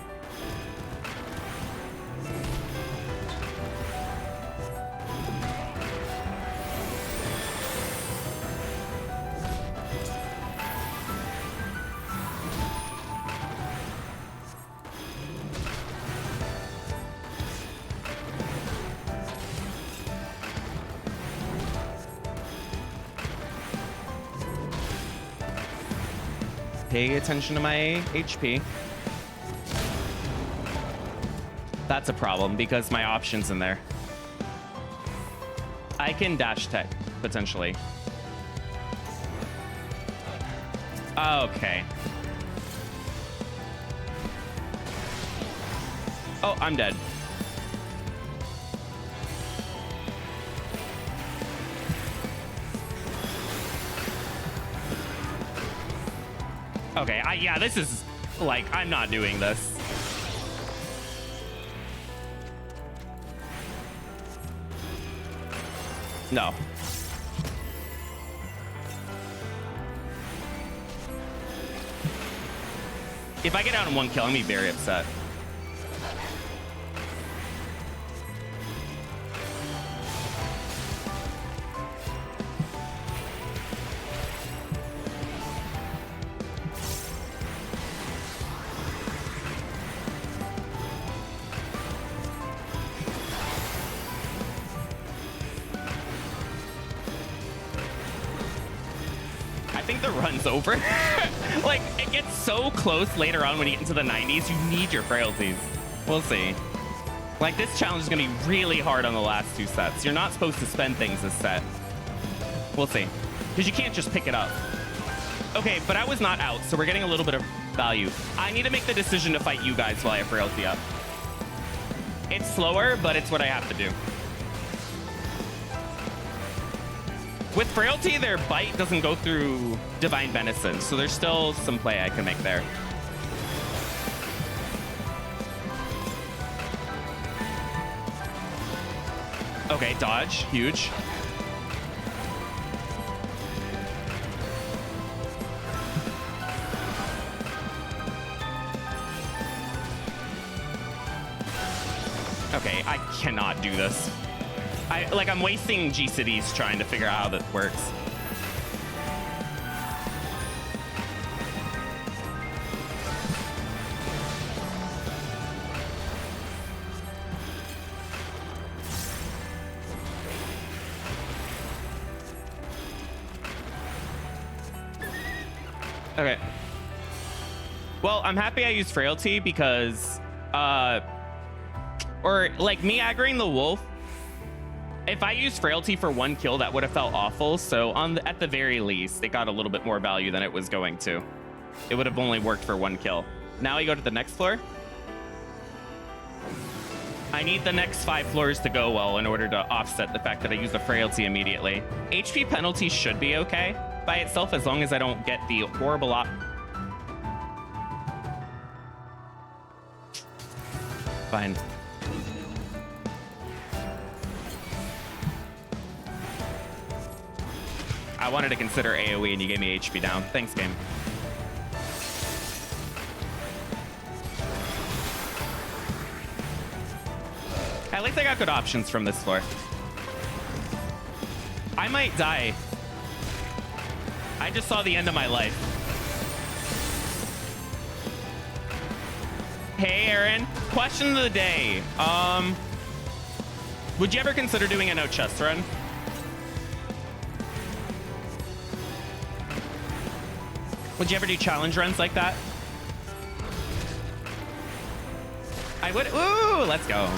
Pay attention to my HP. That's a problem because my option's in there. I can dash tech, potentially. Okay. Oh, I'm dead. Okay, yeah, this is like, I'm not doing this. No. If I get out in 1 kill, I'm gonna be very upset. Run's over. Like, it gets so close later on when you get into the 90s, you need your frailties. We'll see. Like, this challenge is gonna be really hard on the last 2 sets. You're not supposed to spend things this set. We'll see. Because you can't just pick it up. Okay, but I was not out, so we're getting a little bit of value. I need to make the decision to fight you guys while I frailty up. It's slower, but it's what I have to do. With frailty, their bite doesn't go through divine venison, so there's still some play I can make there. Okay, dodge, huge. Okay, I cannot do this. I'm wasting G-Cities trying to figure out how that works. Okay. Well, I'm happy I used frailty because, or like me aggroing the wolf, if I used frailty for 1 kill, that would have felt awful. So at the very least, it got a little bit more value than it was going to. It would have only worked for 1 kill. Now we go to the next floor. I need the next 5 floors to go well in order to offset the fact that I used a frailty immediately. HP penalty should be okay by itself as long as I don't get the horrible Fine. I wanted to consider AoE and you gave me HP down. Thanks, game. At least I got good options from this floor. I might die. I just saw the end of my life. Hey, Aaron. Question of the day. Would you ever consider doing a no chest run? Would you ever do challenge runs like that? I would. Ooh, let's go.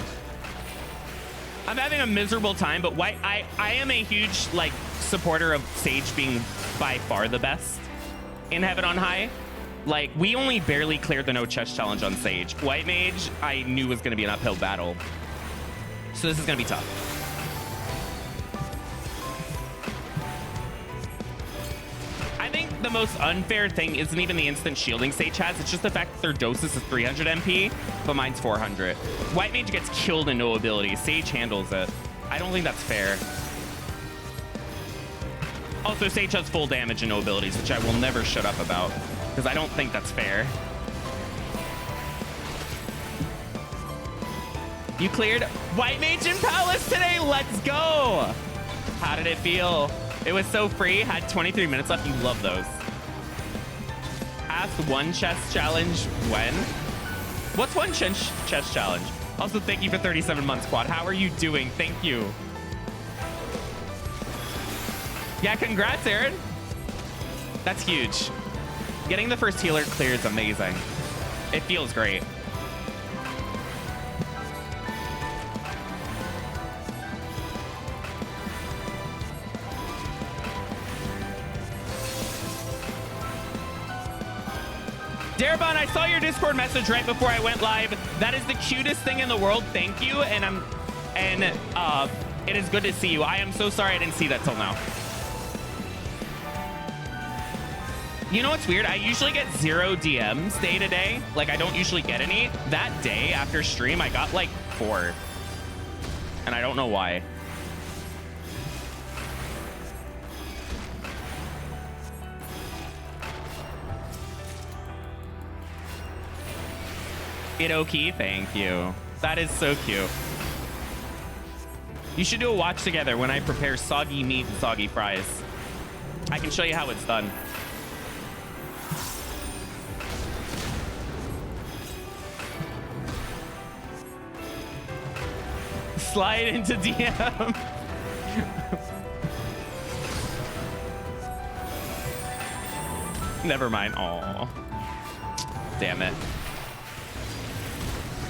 I'm having a miserable time, but I am a huge like supporter of Sage being by far the best in Heaven on High. Like, we only barely cleared the no chest challenge on Sage. White Mage, I knew was going to be an uphill battle. So this is going to be tough. I think the most unfair thing isn't even the instant shielding Sage has. It's just the fact that their Dosis is 300 MP, but mine's 400. White Mage gets killed in no ability. Sage handles it. I don't think that's fair. Also, Sage has full damage and no abilities, which I will never shut up about, because I don't think that's fair. You cleared White Mage in Palace today. Let's go. How did it feel? It was so free. Had 23 minutes left. You love those. Ask one chest challenge when? What's one chest challenge? Also, thank you for 37 months, Quad. How are you doing? Thank you. Yeah, congrats, Aaron. That's huge. Getting the first healer clear is amazing. It feels great. Darabon, I saw your Discord message right before I went live. That is the cutest thing in the world. Thank you, and it is good to see you. I am so sorry I didn't see that till now. You know what's weird? I usually get 0 DMs day to day. Like, I don't usually get any. That day after stream, I got like 4. And I don't know why. Idoki, thank you. That is so cute. You should do a watch together when I prepare soggy meat and soggy fries. I can show you how it's done. Slide into DM. Never mind. Aw. Damn it.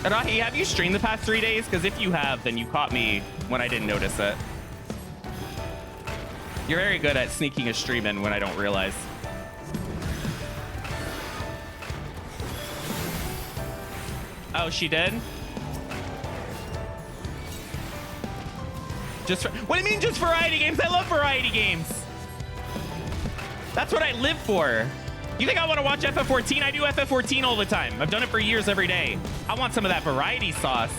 Arahi, have you streamed the past 3 days? Because if you have, then you caught me when I didn't notice it. You're very good at sneaking a stream in when I don't realize. Oh, she did? What do you mean just variety games? I love variety games. That's what I live for. You think I want to watch FF14? I do FF14 all the time. I've done it for years every day. I want some of that variety sauce.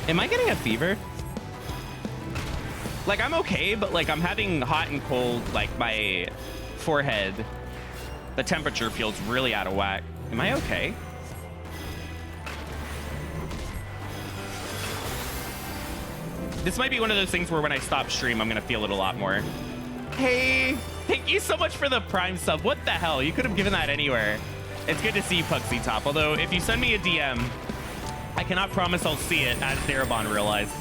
Am I getting a fever? Like, I'm okay, but like I'm having hot and cold, like my forehead. The temperature feels really out of whack. Am I okay? This might be one of those things where when I stop stream, I'm gonna feel it a lot more. Hey, thank you so much for the Prime sub. What the hell? You could have given that anywhere. It's good to see you, Pugsy Top. Although, if you send me a DM, I cannot promise I'll see it, as Darabon realized.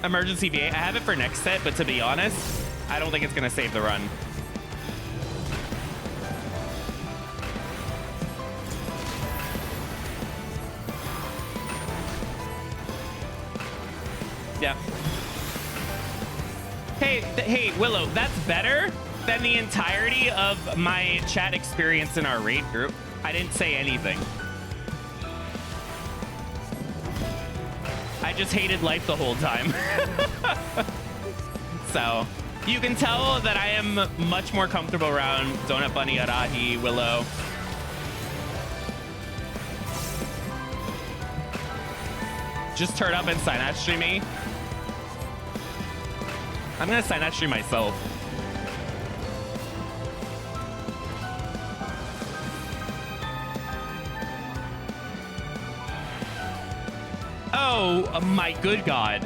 Emergency V8. I have it for next set, but to be honest, I don't think it's gonna save the run. Yeah. Hey, Willow, that's better than the entirety of my chat experience in our raid group. I didn't say anything. I just hated life the whole time. So, you can tell that I am much more comfortable around Donut Bunny, Arahi, Willow. Just turn up and sign out stream me. I'm gonna sign that stream myself. Oh my good God.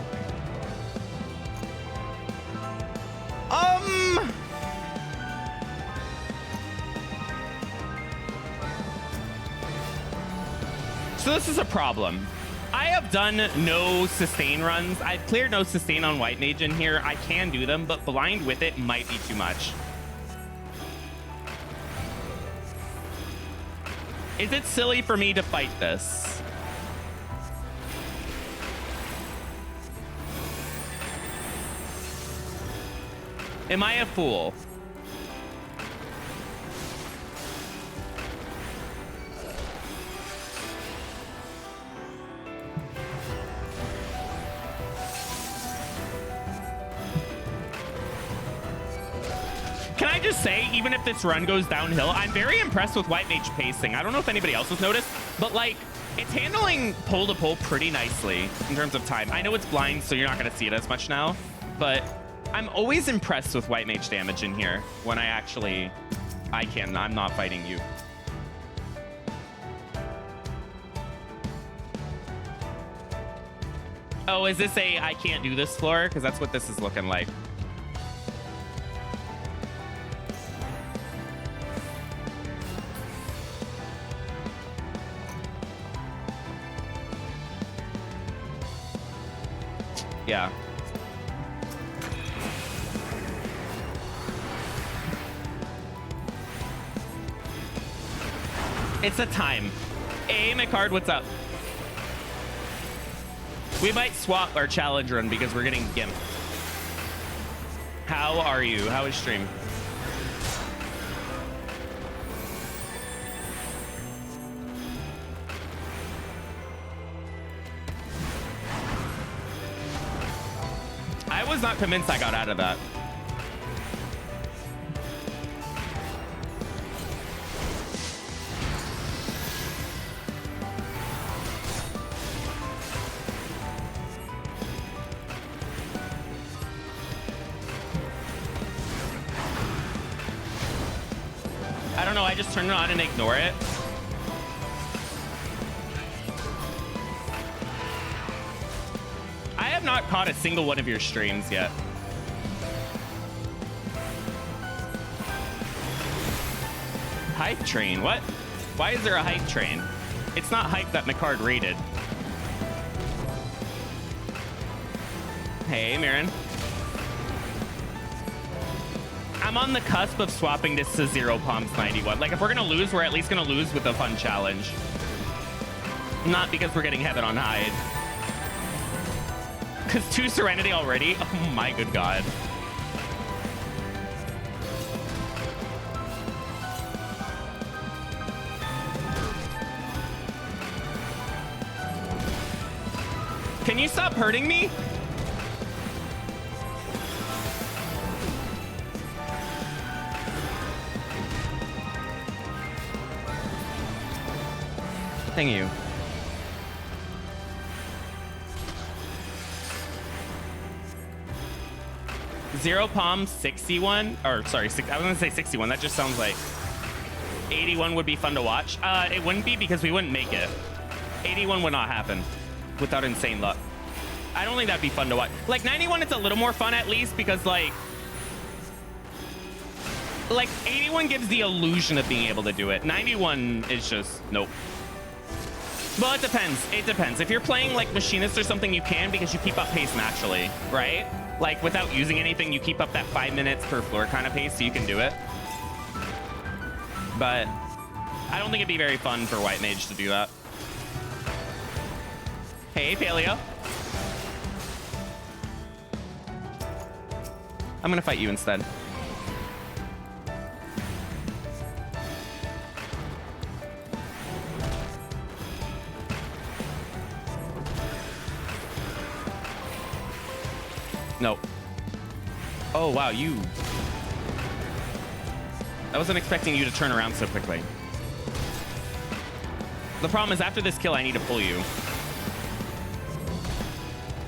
So this is a problem. I have done no sustain runs. I've cleared no sustain on White Mage in here. I can do them, but blind with it might be too much. Is it silly for me to fight this? Am I a fool? Can I just say, even if this run goes downhill, I'm very impressed with White Mage pacing. I don't know if anybody else has noticed, but like, it's handling pull to pull pretty nicely in terms of time. I know it's blind, so you're not going to see it as much now, but I'm always impressed with White Mage damage in here when I'm not fighting you. Oh, is this a I can't do this floor? Because that's what this is looking like. Yeah. It's a time. Hey, McCard, what's up? We might swap our challenge run because we're getting gimped. How are you? How is stream? I was not convinced I got out of that. I don't know, I just turn it on and ignore it. I have not caught a single one of your streams yet. Hype train, what? Why is there a hype train? It's not hype that McCard rated. Hey, Marin. I'm on the cusp of swapping this to 0 Palms 91. Like, if we're gonna lose, we're at least gonna lose with a fun challenge. Not because we're getting Heaven on Hide. Because 2 Serenity already? Oh my good god. Can you stop hurting me? Thank you. Zero Palm 61, or sorry, I was gonna say 61. That just sounds like 81 would be fun to watch. It wouldn't be because we wouldn't make it. 81 would not happen without insane luck. I don't think that'd be fun to watch. Like 91, it's a little more fun at least because like 81 gives the illusion of being able to do it. 91 is just nope. Well, it depends. It depends. If you're playing like Machinist or something, you can because you keep up pace naturally, right? Like without using anything, you keep up that 5 minutes per floor kind of pace, so you can do it. But I don't think it'd be very fun for White Mage to do that. Hey, Paleo. I'm gonna fight you instead. No. Oh, wow, you... I wasn't expecting you to turn around so quickly. The problem is after this kill, I need to pull you.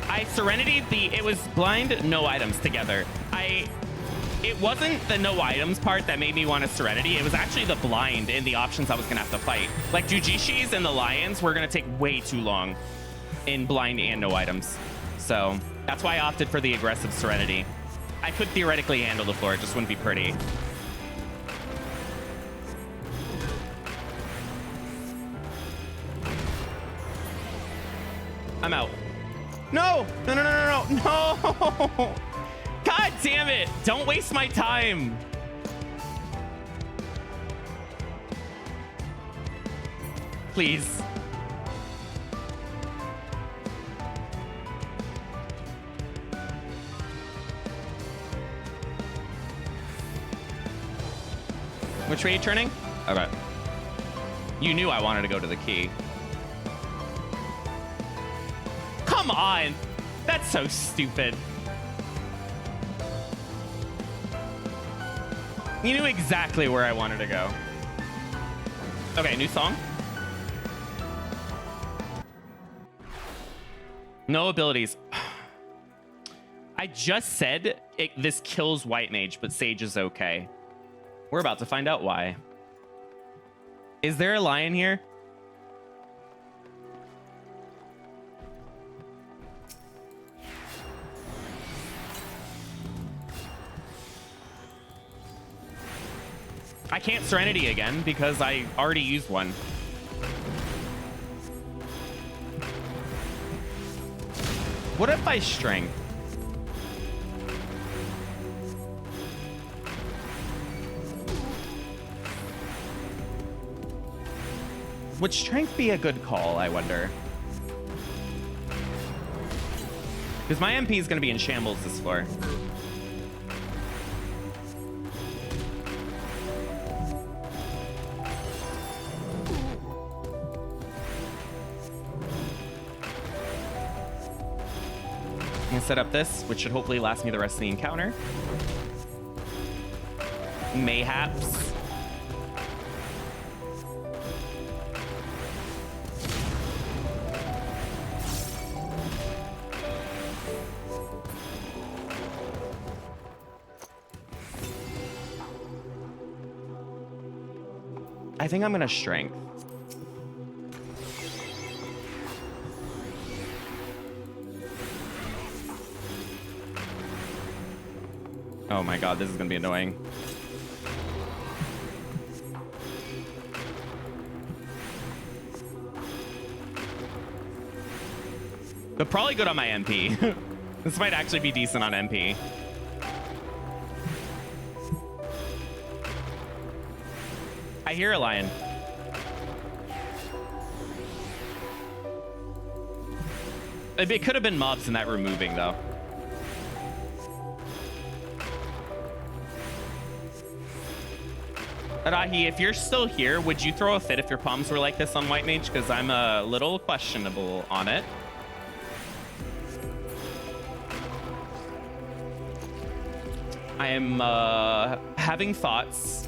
I Serenity'd it was blind, no items together. It wasn't the no items part that made me want a Serenity. It was actually the blind and the options I was gonna have to fight. Like Jujishis and the Lions were gonna take way too long in blind and no items. So that's why I opted for the aggressive Serenity. I could theoretically handle the floor, it just wouldn't be pretty. I'm out. No! No, no, no, no, no! No! God damn it! Don't waste my time! Please. Which way are you turning? Okay. You knew I wanted to go to the key. Come on! That's so stupid. You knew exactly where I wanted to go. Okay, new song. No abilities. I just said this kills White Mage, but Sage is okay. We're about to find out why. Is there a lion here? I can't Serenity again because I already used one. What if I Strength? Would Strength be a good call, I wonder? Because my MP is going to be in shambles this floor. I'm gonna set up this, which should hopefully last me the rest of the encounter. Mayhaps. I think I'm gonna Strength. Oh my god, this is gonna be annoying. But probably good on my MP. This might actually be decent on MP. I hear a lion. It could have been mobs in that room moving though. Arahi, if you're still here, would you throw a fit if your palms were like this on White Mage? Because I'm a little questionable on it. I am having thoughts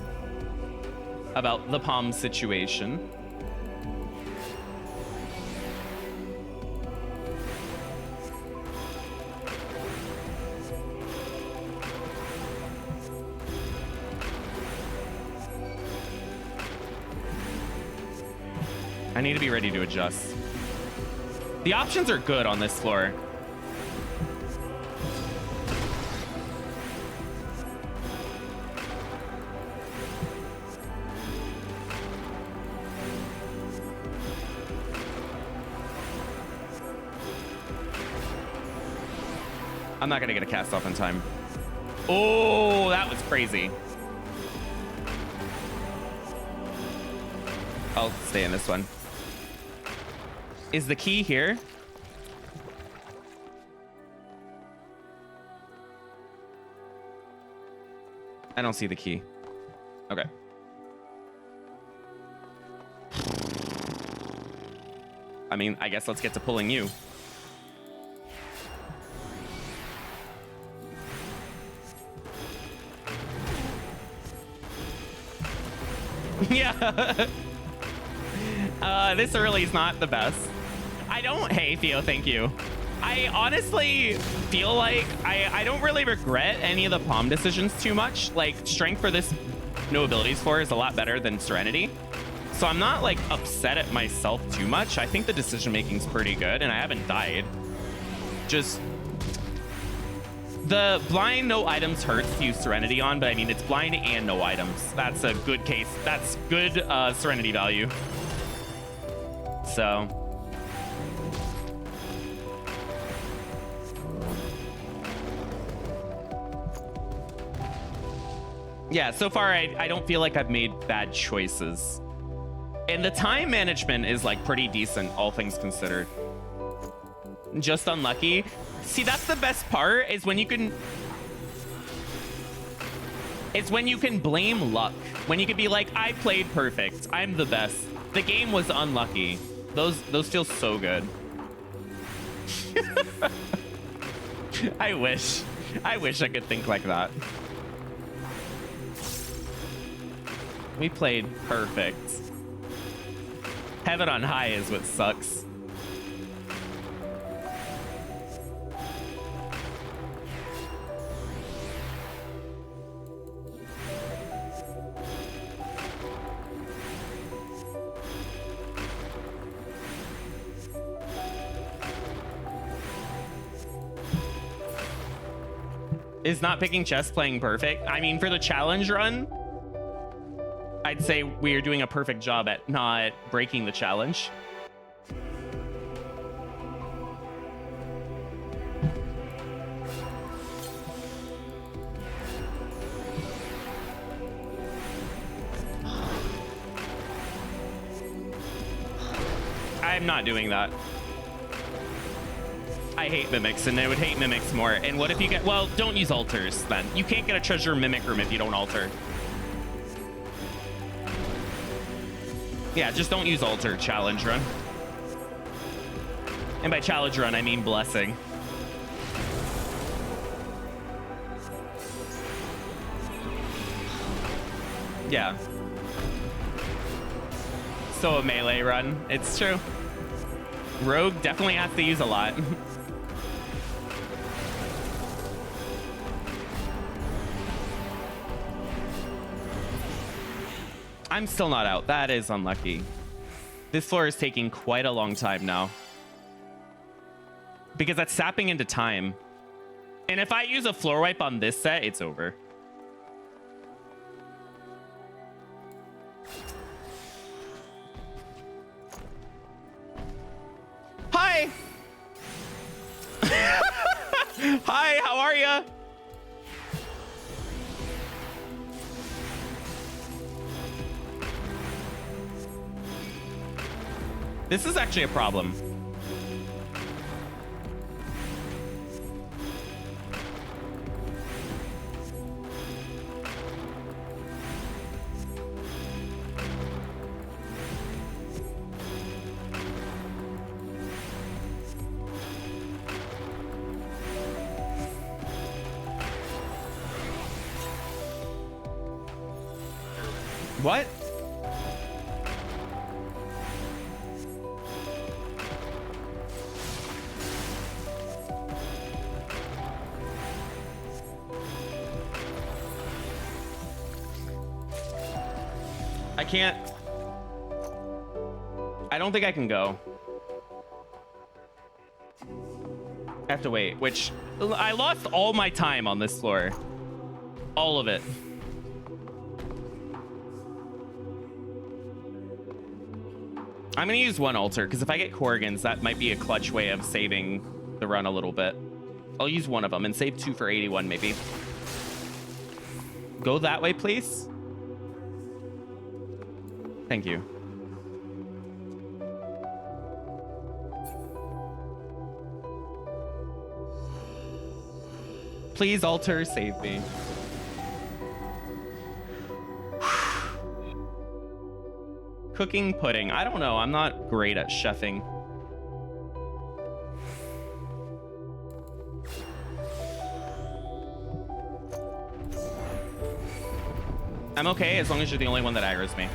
about the palm situation. I need to be ready to adjust. The options are good on this floor. I'm not gonna get a cast off in time. Oh, that was crazy. I'll stay in this one. Is the key here? I don't see the key. Okay. I mean, I guess let's get to pulling you. Yeah. This early is not the best. I don't, hey, Theo, thank you. I honestly feel like I don't really regret any of the palm decisions too much. Like, Strength for this no abilities for is a lot better than Serenity. So I'm not, like, upset at myself too much. I think the decision-making's pretty good, and I haven't died. Just... the blind no items hurts to use Serenity on, but I mean, it's blind and no items. That's a good case. That's good Serenity value. So... Yeah, so far I don't feel like I've made bad choices. And the time management is like pretty decent, all things considered. Just unlucky. See, that's the best part, is when you can... It's when you can blame luck. When you can be like, I played perfect. I'm the best. The game was unlucky. Those feel so good. I wish I could think like that. We played perfect. Heaven on high is what sucks. Is not picking chess playing perfect? I mean, for the challenge run, I'd say we are doing a perfect job at not breaking the challenge. I'm not doing that. I hate mimics, and I would hate mimics more. And what if you get... Well, don't use altars, then. You can't get a treasure mimic room if you don't alter. Yeah, just don't use altar challenge run. And by challenge run, I mean blessing. Yeah. So a melee run. It's true. Rogue definitely has to use a lot. I'm still not out. That is unlucky. This floor is taking quite a long time now. Because that's sapping into time. And if I use a floor wipe on this set, it's over. Hi! Hi, how are ya? This is actually a problem. What? I can't. I don't think I can go. I have to wait, which I lost all my time on this floor. All of it. I'm gonna use one altar, because if I get Corrigan's, that might be a clutch way of saving the run a little bit. I'll use one of them and save 2 for 81, maybe. Go that way, please. Thank you. Please, altar, save me. Cooking pudding. I don't know. I'm not great at chefing. I'm okay as long as you're the only one that aggroes me.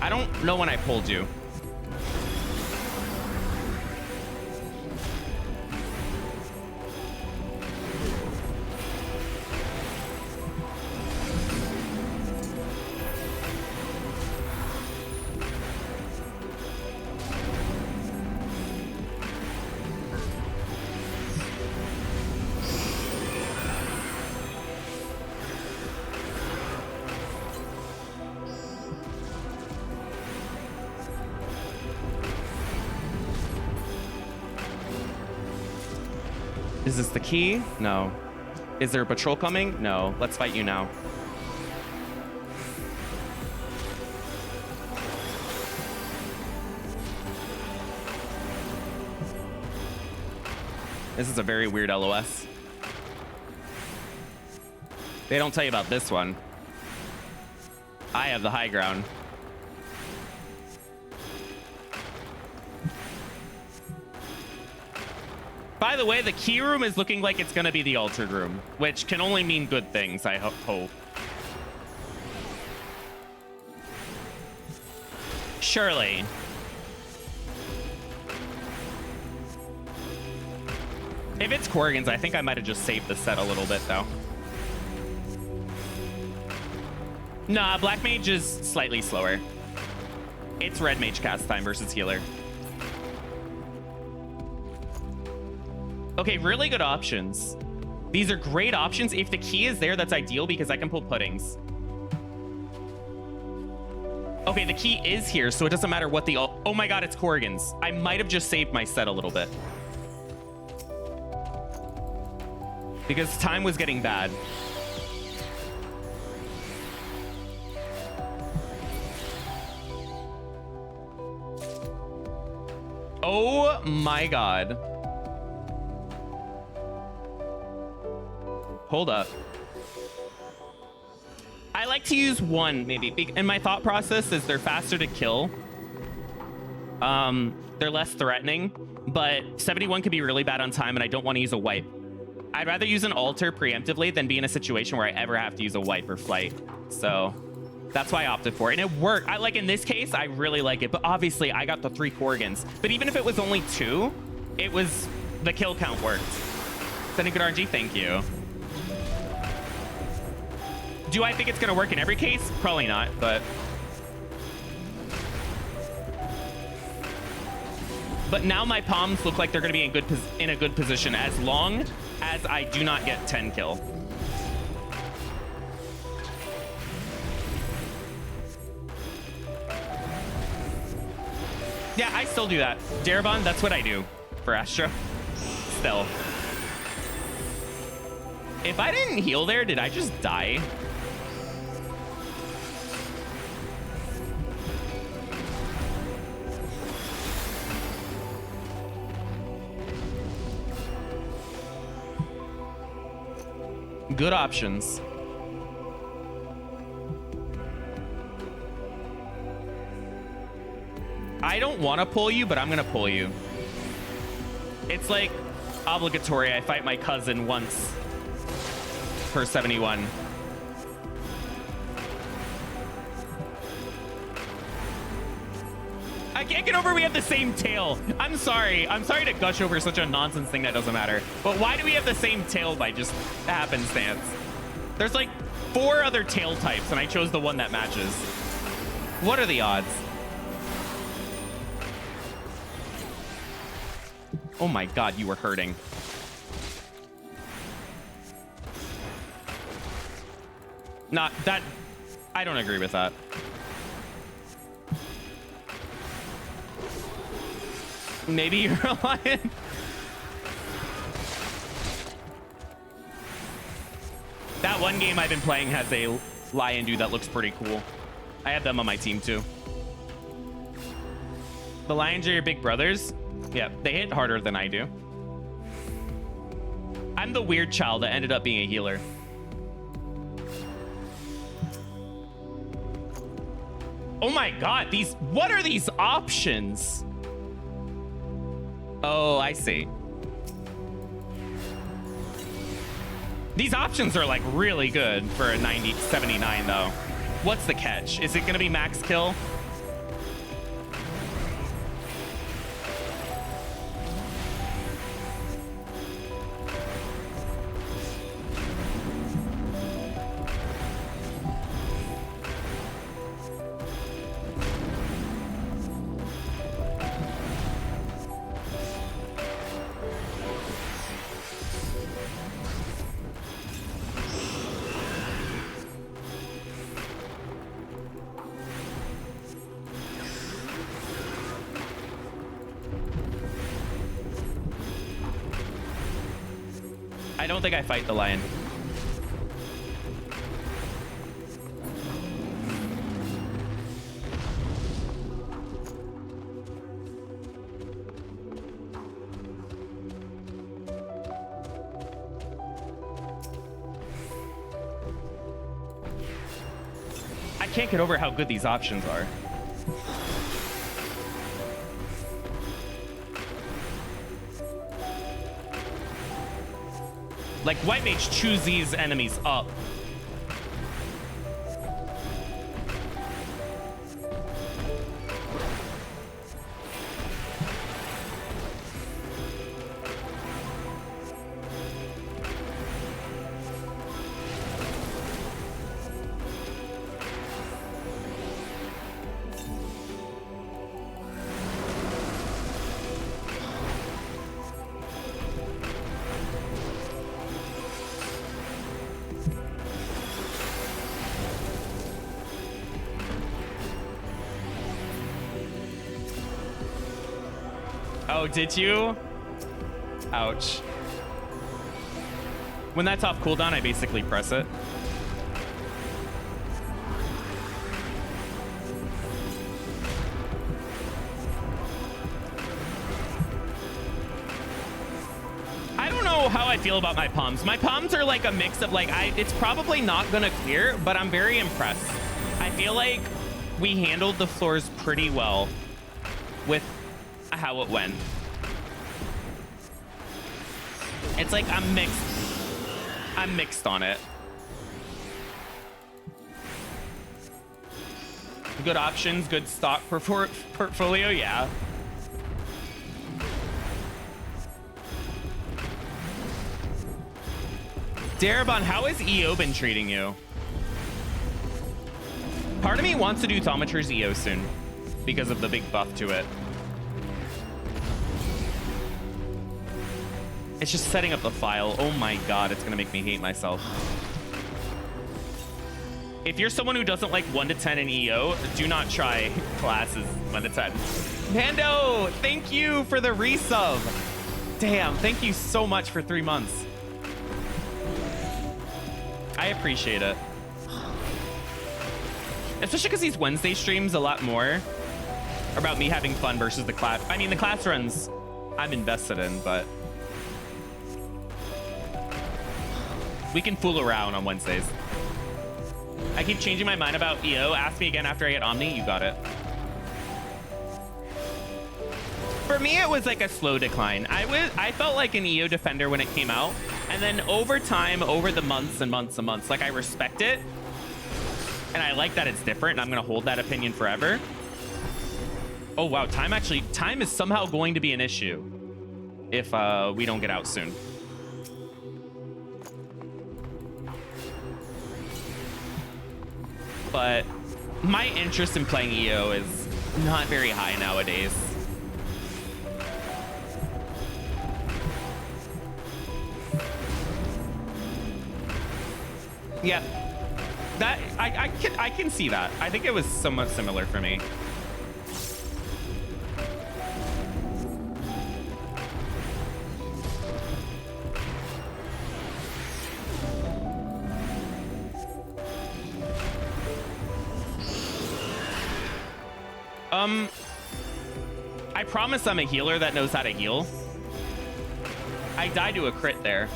I don't know when I pulled you. Is this the key? No. Is there a patrol coming? No. Let's fight you now. This is a very weird LOS. They don't tell you about this one. I have the high ground. By the way, the key room is looking like it's going to be the altered room, which can only mean good things, I hope. Surely. If it's Corrigan's, I think I might have just saved the set a little bit, though. Nah, Black Mage is slightly slower. It's Red Mage cast time versus healer. Okay, really good options. These are great options. If the key is there, that's ideal because I can pull puddings. Okay, the key is here, so it doesn't matter what the... Oh my god, it's Corrigan's. I might have just saved my set a little bit. Because time was getting bad. Oh my god. Hold up. I like to use one, maybe. And my thought process is they're faster to kill. They're less threatening, but 71 could be really bad on time, and I don't want to use a wipe. I'd rather use an altar preemptively than be in a situation where I ever have to use a wipe or flight. So that's why I opted for it. And it worked. I like in this case, I really like it. But obviously, I got the 3 Corrigans. But even if it was only 2, it was... the kill count worked. Sending good RNG, thank you. Do I think it's going to work in every case? Probably not, but... But now my palms look like they're going to be in a good position as long as I do not get 10 kill. Yeah, I still do that. Darabon, that's what I do for Astra. Still. If I didn't heal there, did I just die? Good options. I don't want to pull you, but I'm gonna pull you. It's like obligatory. I fight my cousin once per 71. I can't get over we have the same tail. I'm sorry. I'm sorry to gush over such a nonsense thing that doesn't matter. But why do we have the same tail by just happenstance? There's like 4 other tail types, and I chose the one that matches. What are the odds? Oh my god, you were hurting. Not that... I don't agree with that. Maybe you're a lion. That one game I've been playing has a lion dude that looks pretty cool. I have them on my team too. The lions are your big brothers? Yeah, they hit harder than I do. I'm the weird child that ended up being a healer. Oh my god, these... What are these options? Oh, I see. These options are like really good for a 79 though. What's the catch? Is it gonna be max kill? I don't think I fight the lion. I can't get over how good these options are. Like, White Mage chews these enemies up. Oh, did you? Ouch. When that's off cooldown, I basically press it. I don't know how I feel about my palms. My palms are like a mix of like, it's probably not gonna clear, but I'm very impressed. I feel like we handled the floors pretty well with how it went. It's like I'm mixed on it. Good options, good stock portfolio, yeah. Darabon, how has EO been treating you? Part of me wants to do Thaumatur's EO soon because of the big buff to it. It's just setting up the file. Oh my god, it's gonna make me hate myself. If you're someone who doesn't like 1 to 10 in EO, do not try classes 1 to 10. Pando, thank you for the resub. Damn, thank you so much for 3 months. I appreciate it. Especially because these Wednesday streams a lot more are about me having fun versus the class. I mean, the class runs I'm invested in, but we can fool around on Wednesdays. I keep changing my mind about EO. Ask me again after I get Omni. You got it. For me, it was like a slow decline. I felt like an EO defender when it came out. And then over time, over the months and months and months, like I respect it. And I like that it's different. And I'm going to hold that opinion forever. Oh, wow. Time is somehow going to be an issue if we don't get out soon. But my interest in playing EO is not very high nowadays. Yeah, that I can see that. I think it was somewhat similar for me. I promise I'm a healer that knows how to heal. I died to a crit there.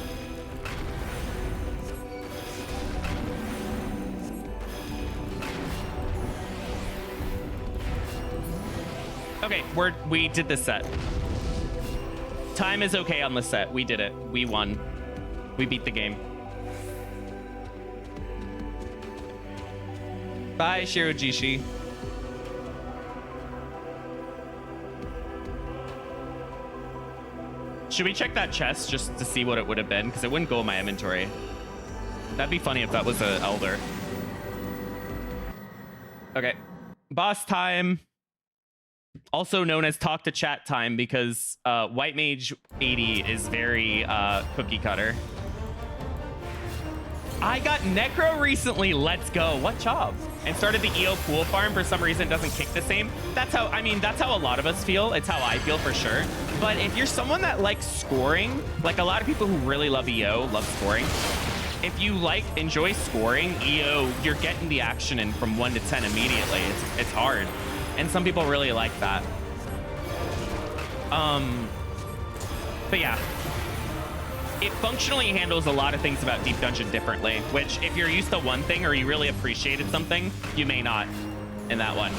Okay, we did this set. Time is okay on the set. We did it. We won. We beat the game. Bye, Shirojishi. Should we check that chest just to see what it would have been? Because it wouldn't go in my inventory. That'd be funny if that was an elder. Okay. Boss time. Also known as talk to chat time because White Mage 80 is very cookie cutter. I got Necro recently. Let's go. What job? and started the EO pool farm, for some reason it doesn't kick the same. That's how, I mean, that's how a lot of us feel. It's how I feel for sure. But if you're someone that likes scoring, like a lot of people who really love EO love scoring. If you enjoy scoring, EO, you're getting the action in from 1 to 10 immediately. It's hard. And some people really like that. But yeah. It functionally handles a lot of things about Deep Dungeon differently, which if you're used to one thing or you really appreciated something, you may not in that one.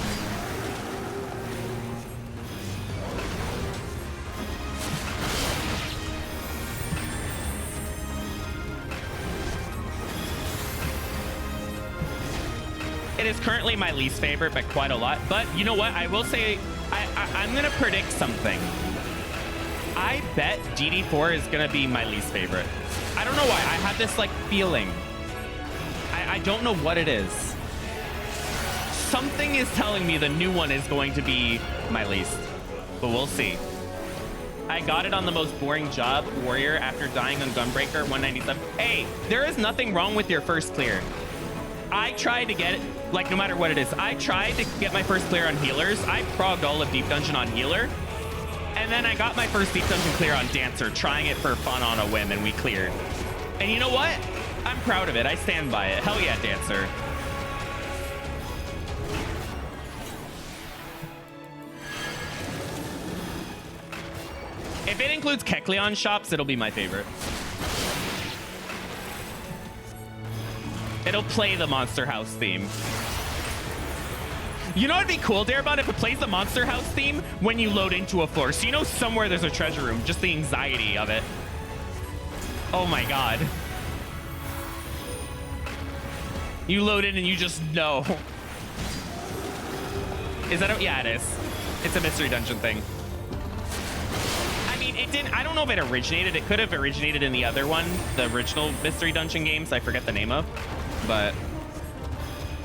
It is currently my least favorite, but quite a lot. But you know what? I will say, I'm going to predict something. I bet DD4 is going to be my least favorite. I don't know why. I have this feeling. I don't know what it is. Something is telling me the new one is going to be my least, but we'll see. I got it on the most boring job, Warrior, after dying on Gunbreaker 197. Hey, there is nothing wrong with your first clear. I tried to get it, no matter what it is. I tried to get my first clear on healers. I progged all of Deep Dungeon on healer. And then I got my first Deep Dungeon clear on Dancer, trying it for fun on a whim, and we cleared. And you know what? I'm proud of it. I stand by it. Hell yeah, Dancer. If it includes Kecleon shops, it'll be my favorite. It'll play the Monster House theme. You know what'd be cool, Darebot, if it plays the Monster House theme when you load into a floor. So you know somewhere there's a treasure room, just the anxiety of it. Oh my God. You load in and you just know. Is that yeah, it is. It's a mystery dungeon thing. I mean, it didn't, I don't know if it originated. It could have originated in the other one, the original mystery dungeon games I forget the name of. But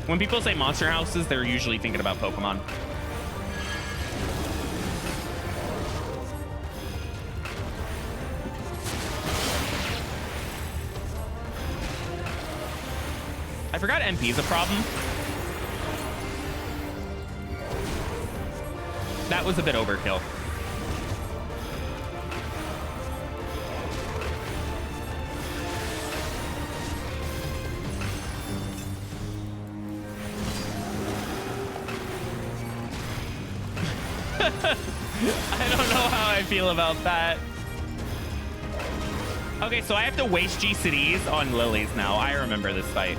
when people say monster houses, they're usually thinking about Pokemon. I forgot MP is a problem. That was a bit overkill. I don't know how I feel about that. Okay, so I have to waste GCDs on lilies now. I remember this fight.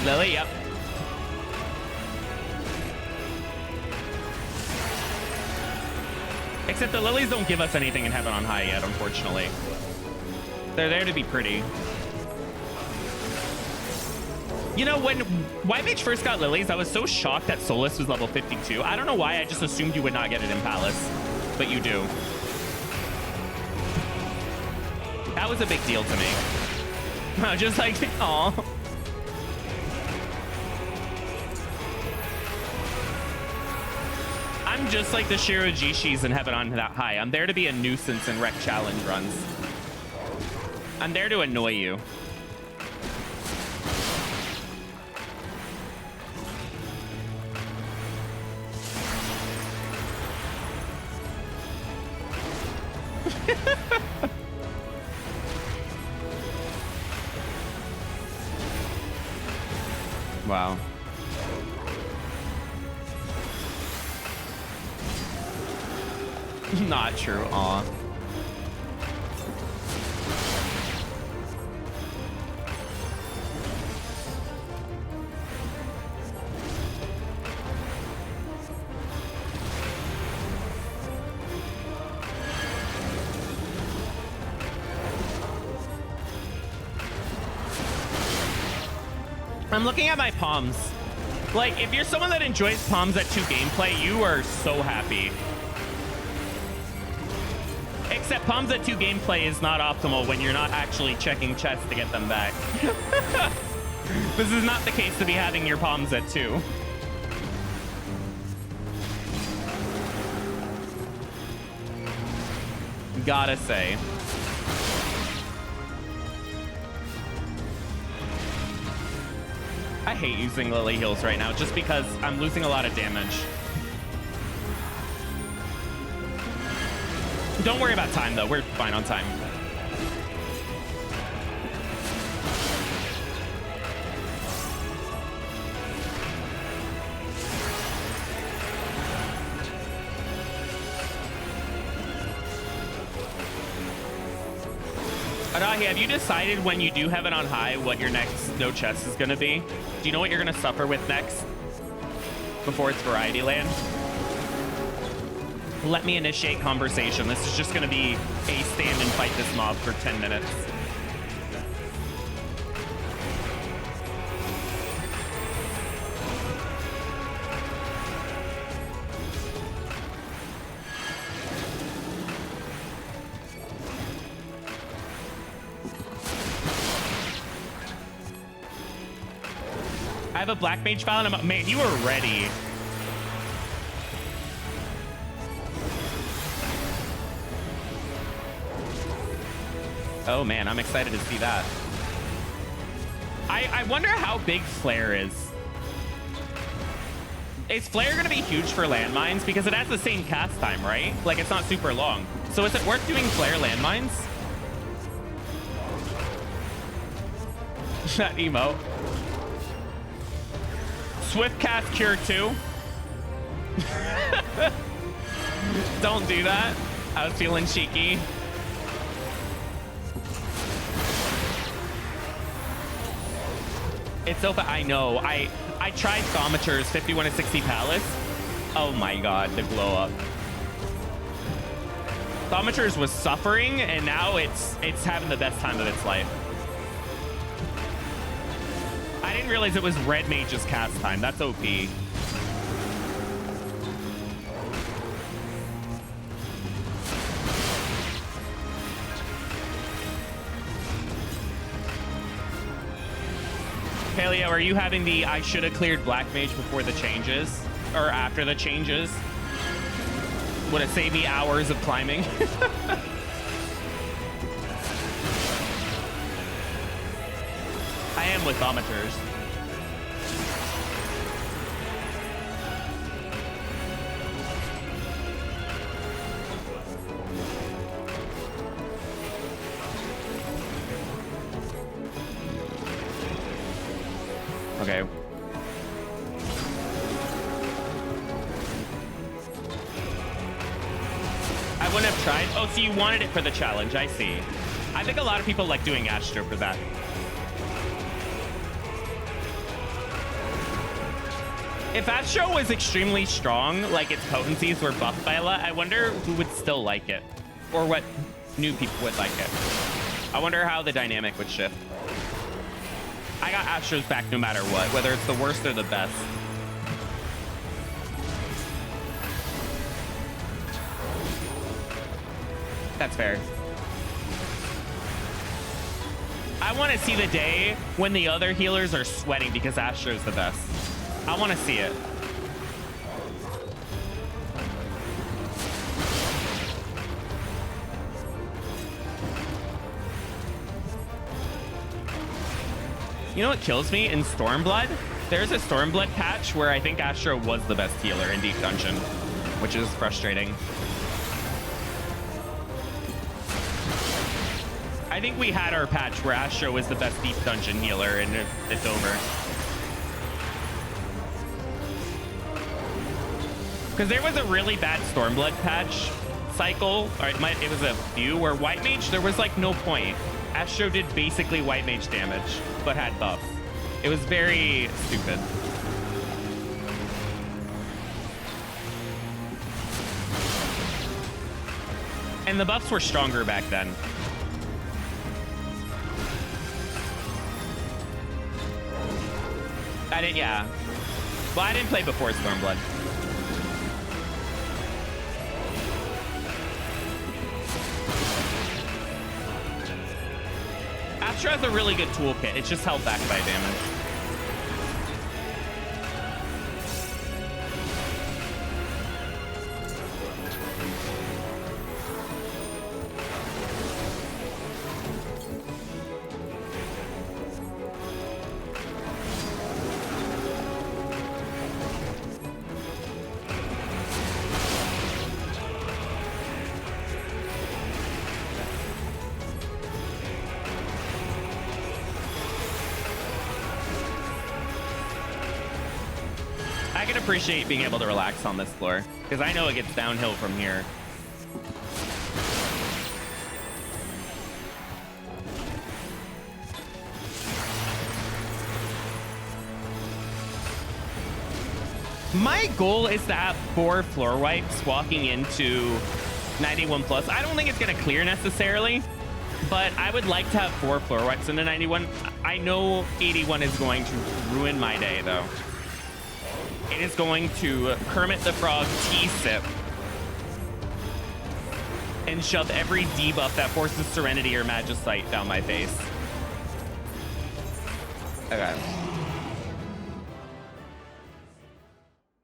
Lily, yep. Except the lilies don't give us anything in Heaven on High yet, unfortunately. They're there to be pretty. You know, when White Mage first got lilies, I was so shocked that Solus was level 52. I don't know why, I just assumed you would not get it in Palace, but you do. That was a big deal to me. I was just like, aw. I'm just like the Shirojishis in Heaven on High. I'm there to be a nuisance in rec challenge runs. I'm there to annoy you. Wow. Not true. Aw. I'm looking at my palms. Like, if you're someone that enjoys palms at 2 gameplay, you are so happy. Except palms at 2 gameplay is not optimal when you're not actually checking chests to get them back. This is not the case to be having your palms at 2. Gotta say. I hate using Lily heals right now just because I'm losing a lot of damage. Don't worry about time, though. We're fine on time. Adahi, have you decided when you do have it on high what your next no chest is going to be? Do you know what you're going to suffer with next? Before it's Variety Land? Let me initiate conversation. This is just going to be a stand and fight this mob for 10 minutes. I have a Black Mage file and man, you are ready. Oh man, I'm excited to see that. I wonder how big Flare is. Is Flare gonna be huge for landmines? Because it has the same cast time, right? Like it's not super long. So is it worth doing Flare landmines? That emote. Swift cast cure 2. Don't do that. I was feeling cheeky. It's so I know. I tried Thaumatur's 51 to 60 Palace. Oh my god, the glow up. Thaumatur's was suffering, and now it's having the best time of its life. I didn't realize it was Red Mage's cast time. That's OP. Paleo, are you having the I should have cleared Black Mage before the changes? Or after the changes? Would it save me hours of climbing? I am with Thaumatur's. Okay. I wouldn't have tried. Oh, so you wanted it for the challenge. I see. I think a lot of people like doing Astro for that. If Astro was extremely strong, like its potencies were buffed by a lot, I wonder who would still like it. Or what new people would like it. I wonder how the dynamic would shift. I got Astro's back no matter what, whether it's the worst or the best. That's fair. I want to see the day when the other healers are sweating because Astro's the best. I want to see it. You know what kills me in Stormblood? There's a Stormblood patch where I think Astro was the best healer in Deep Dungeon, which is frustrating. I think we had our patch where Astro was the best Deep Dungeon healer, and it's over. Because there was a really bad Stormblood patch cycle, or it was a few, where White Mage, there was like no point. Astro did basically White Mage damage, but had buffs. It was very stupid. And the buffs were stronger back then. Yeah. Well, I didn't play before Stormblood. Astro has a really good toolkit. It's just held back by damage. appreciate being able to relax on this floor because I know it gets downhill from here. My goal is to have 4 floor wipes walking into 91 plus. I don't think it's going to clear necessarily, but I would like to have 4 floor wipes into 91. I know 81 is going to ruin my day, though. It is going to Kermit the Frog T-sip and shove every debuff that forces Serenity or Magicite down my face. Okay.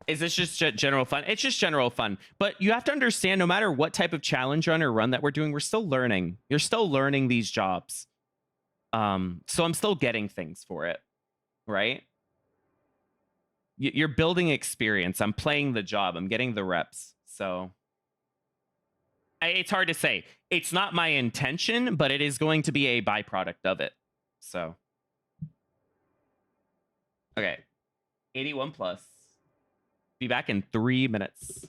Is this just general fun? It's just general fun. But you have to understand, no matter what type of challenge run or run that we're doing, we're still learning. You're still learning these jobs. So I'm still getting things for it, right? You're building experience. I'm playing the job. I'm getting the reps. So it's hard to say. It's not my intention, but it is going to be a byproduct of it. So, okay. 81 plus. Be back in 3 minutes.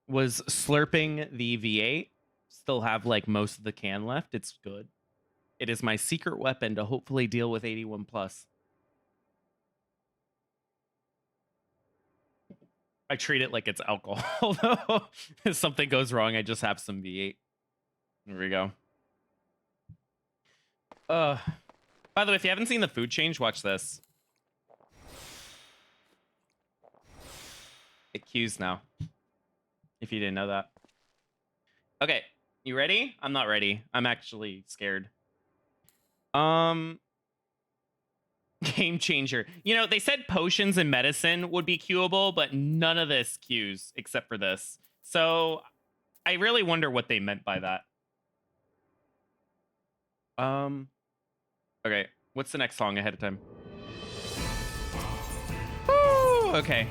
Was slurping the V8. Still have like most of the can left. It's good. It is my secret weapon to hopefully deal with 81 plus. I treat it like it's alcohol, though. If something goes wrong, I just have some V8. There we go. By the way, if you haven't seen the food change, watch this. It queues now. If you didn't know that. Okay, you ready? I'm not ready. I'm actually scared. Game changer. You know, they said potions and medicine would be queuable, but none of this queues except for this. So I really wonder what they meant by that. Okay, what's the next song ahead of time? Woo, okay.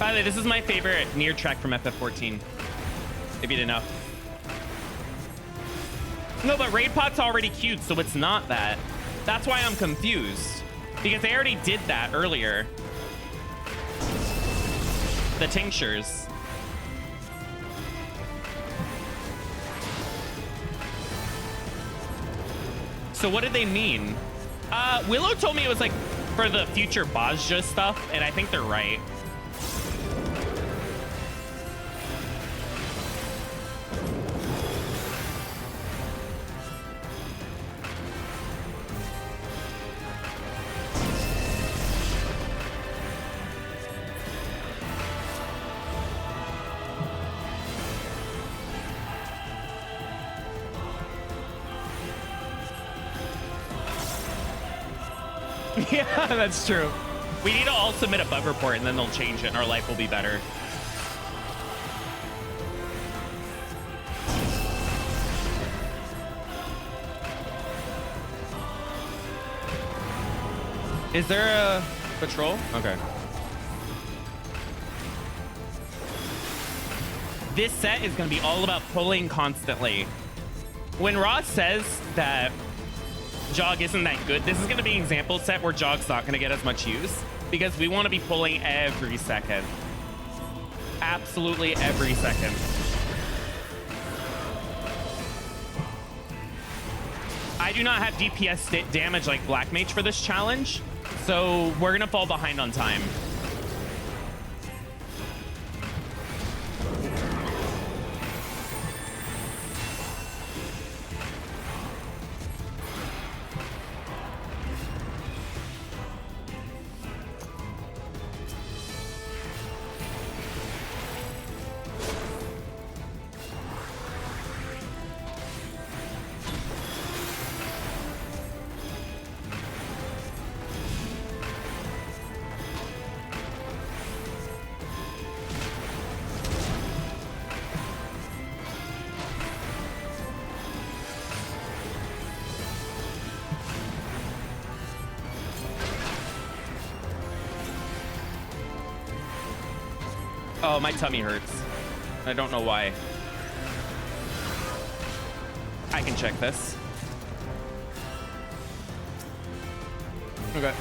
By the way, this is my favorite near track from FF14. If you didn't know. No, but Raid Pot's already queued, so it's not that. That's why I'm confused. Because they already did that earlier. The tinctures. So what did they mean? Willow told me it was like for the future Bozja stuff, and I think they're right. Yeah, that's true. We need to all submit a bug report and then they'll change it and our life will be better. Is there a patrol? Okay. This set is going to be all about pulling constantly. When Ross says that Jog isn't that good, this is going to be an example set where Jog's not going to get as much use because we want to be pulling every second. Absolutely every second. I do not have DPS damage like Black Mage for this challenge, so we're going to fall behind on time. Oh, my tummy hurts. I don't know why. I can check this. Okay.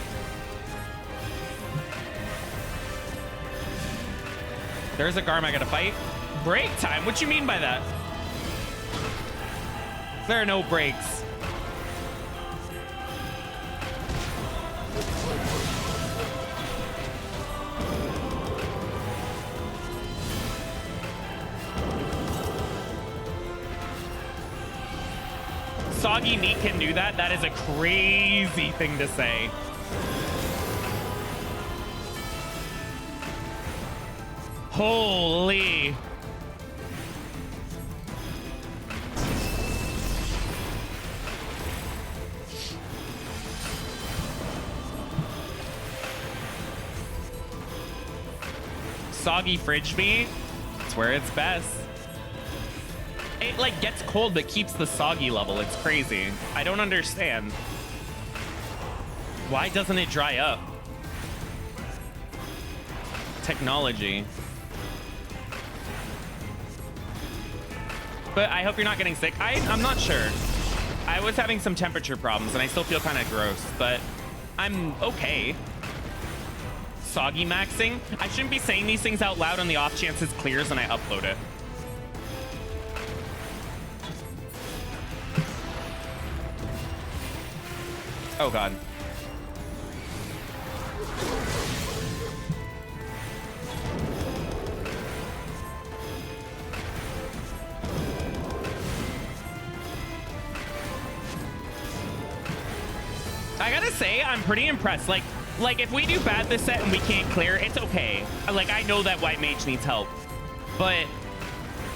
There's a Garm I gotta fight. Break time? What you mean by that? There are no breaks. Soggy Neat can do that. That is a crazy thing to say. Holy. Soggy Fridge Me. It's where it's best. It like gets cold but keeps the soggy level. It's crazy. I don't understand. Why doesn't it dry up? Technology. But I hope you're not getting sick. I'm not sure. I was having some temperature problems and I still feel kind of gross, but I'm okay. Soggy maxing. I shouldn't be saying these things out loud on the off chance it clears and I upload it. Oh God. I gotta say, I'm pretty impressed. Like if we do bad this set and we can't clear, it's okay. Like, I know that White Mage needs help, but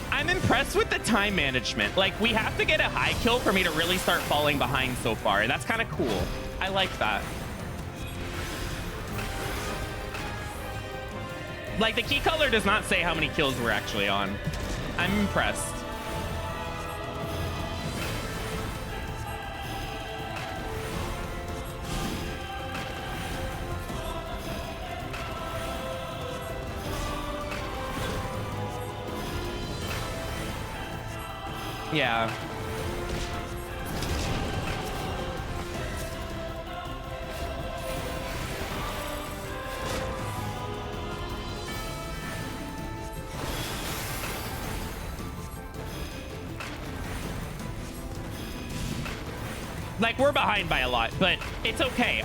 I'm impressed with the time management. Like, we have to get a high kill for me to really start falling behind so far. That's kind of cool. I like that. Like, the key color does not say how many kills we're actually on. I'm impressed. Yeah. Like, we're behind by a lot, but it's okay.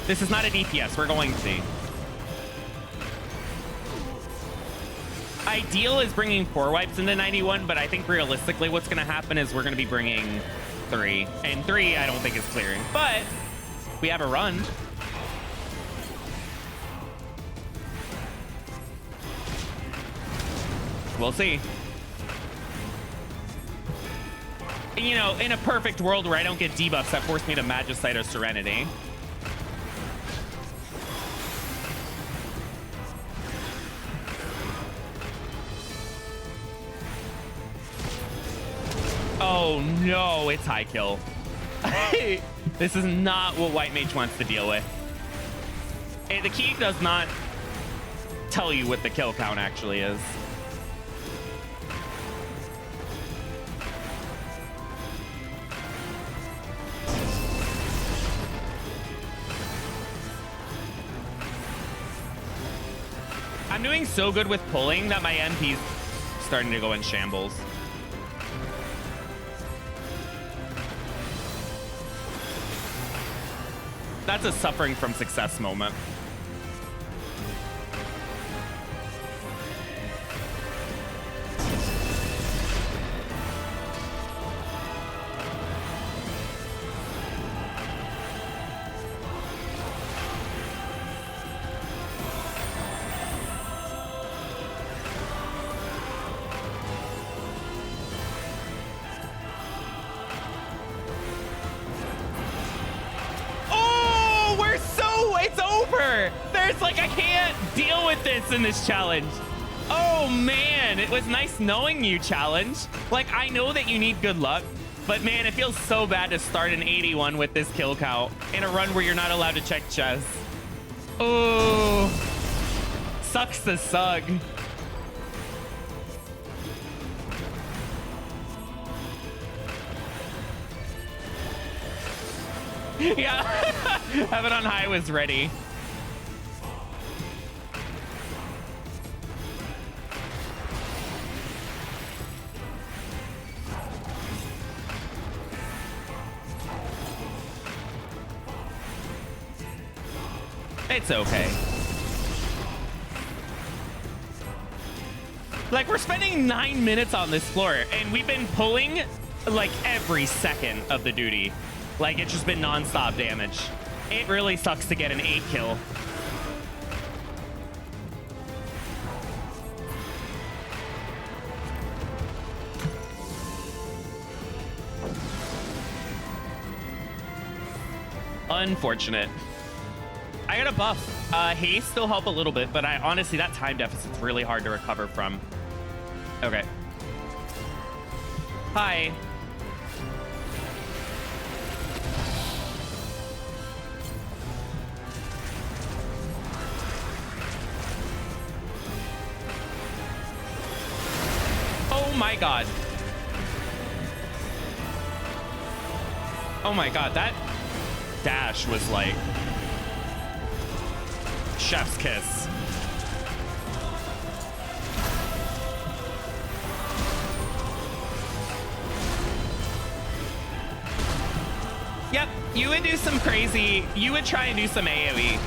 This is not a DPS. We're going to see. Ideal is bringing 4 wipes into 91, but I think realistically what's going to happen is we're going to be bringing 3. And 3 I don't think is clearing, but we have a run. We'll see. You know, in a perfect world where I don't get debuffs that force me to Magicite or Serenity. Oh no, it's high kill. This is not what White Mage wants to deal with. Hey, the key does not tell you what the kill count actually is. I'm doing so good with pulling that my MP's starting to go in shambles. That's a suffering from success moment. There's like, I can't deal with this in this challenge. Oh man, it was nice knowing you, challenge. Like, I know that you need good luck, but man, it feels so bad to start an 81 with this kill count in a run where you're not allowed to check chess. Oh, sucks to suck. Yeah, Heaven on High was ready. It's okay. Like, we're spending 9 minutes on this floor, and we've been pulling like every second of the duty. Like, it's just been non-stop damage. It really sucks to get an 8 kill. Unfortunate. I got a buff. Haste still help a little bit, but honestly, that time deficit's really hard to recover from. Okay. Hi. Oh my god. Oh my god, that dash was like chef's kiss. Yep, you would do some crazy, you would try and do some AoE.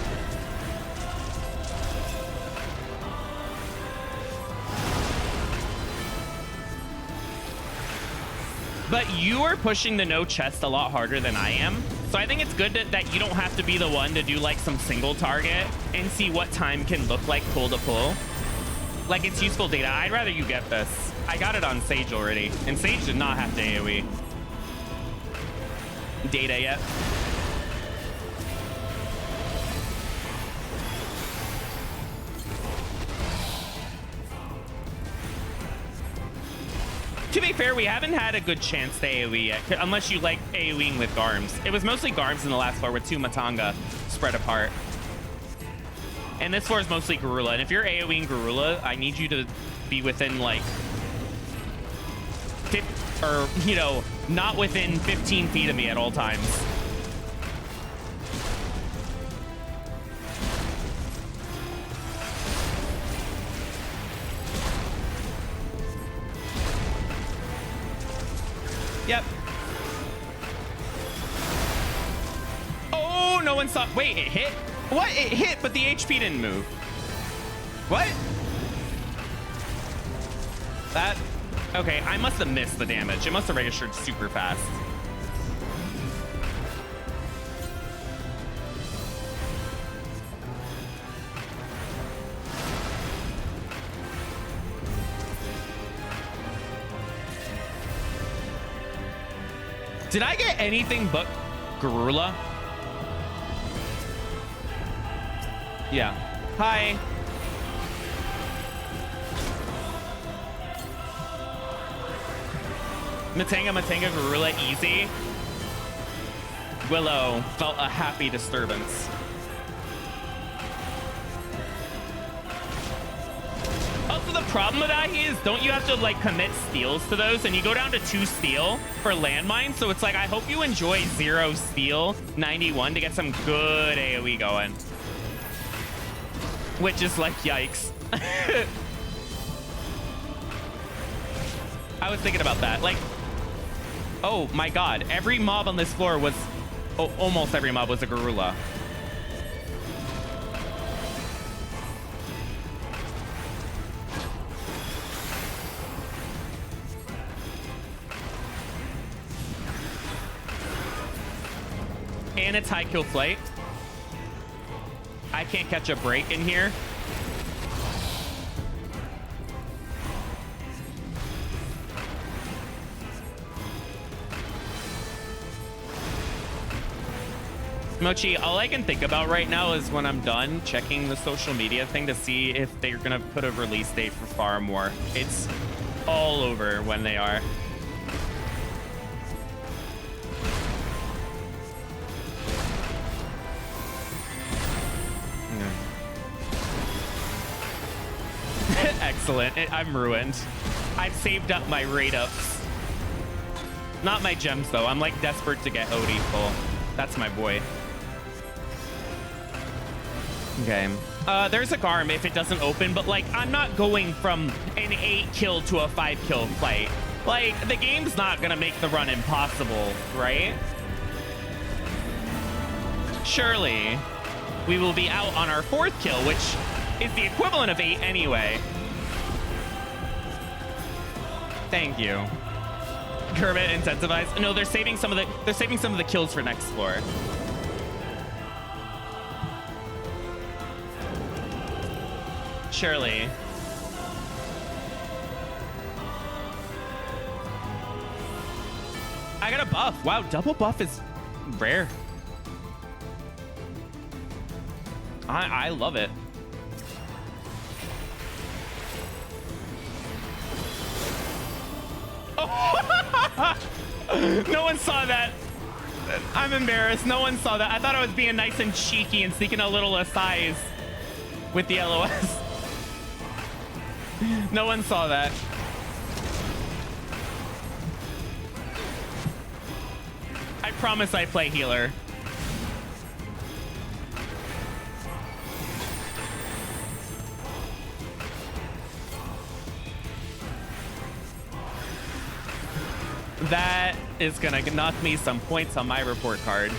But you are pushing the no chest a lot harder than I am. So I think it's good that you don't have to be the one to do like some single target and see what time can look like pull to pull. Like, it's useful data. I'd rather you get this. I got it on Sage already, and Sage did not have to AoE data yet. To be fair, we haven't had a good chance to AoE yet, unless you like AoEing with Garms. It was mostly Garms in the last floor with 2 Matanga spread apart. And this floor is mostly Garula. And if you're AoEing Garula, I need you to be within like or, you know, not within 15 feet of me at all times. Yep. Oh, no one saw. Wait, it hit? What? It hit, but the HP didn't move. What? That. Okay, I must have missed the damage. It must have registered super fast. Did I get anything but Garula? Yeah. Hi. Matanga, Garula, easy. Willow felt a happy disturbance. Also, the problem with that is, don't you have to like commit steals to those, and you go down to 2 steel for landmines, so it's like, I hope you enjoy 0 steel 91 to get some good AoE going. Which is like, yikes. I was thinking about that. Like, oh my god, every mob on this floor was, oh, almost every mob was a Garula. And it's high kill flight. I can't catch a break in here. Mochi, all I can think about right now is when I'm done checking the social media thing to see if they're gonna put a release date for Far More. It's all over when they are. Excellent. I'm ruined. I've saved up my rate ups. Not my gems though. I'm like desperate to get Odie full. That's my boy. Okay. There's a Garm if it doesn't open, but like I'm not going from an 8 kill to a 5 kill fight. Like the game's not gonna make the run impossible, right? Surely we will be out on our 4th kill, which is the equivalent of 8 anyway. Thank you. Kermit incentivized. No, they're saving some of the kills for next floor. Surely. I got a buff. Wow, double buff is rare. I love it. Oh. No one saw that. I'm embarrassed. No one saw that. I thought I was being nice and cheeky and sneaking a little asides with the LOS. No one saw that. I promise I play healer. That is gonna knock me some points on my report card.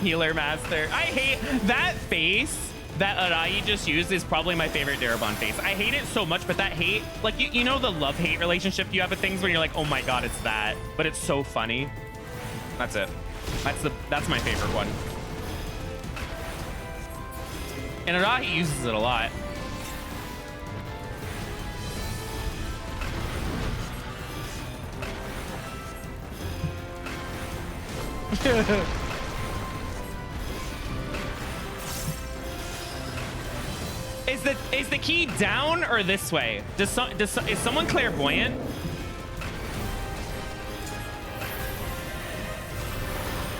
Healer master. I hate that face that Arai just used. Is probably my favorite Darabon face. I hate it so much, but that hate, like you know the love-hate relationship you have with things when you're like, oh my god, it's that, but it's so funny. That's it. That's my favorite one. And Arai uses it a lot. Is the key down or this way? Is someone clairvoyant?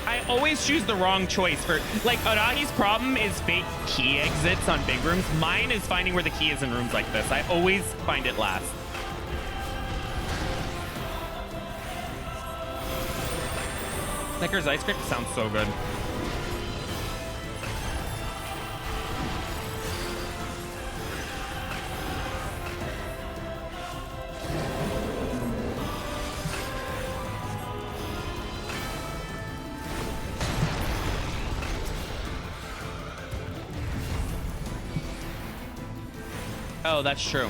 I always choose the wrong choice for, like, Arahi's problem is fake key exits on big rooms. Mine is finding where the key is in rooms like this. I always find it last. Snickers ice cream sounds so good. Oh, that's true.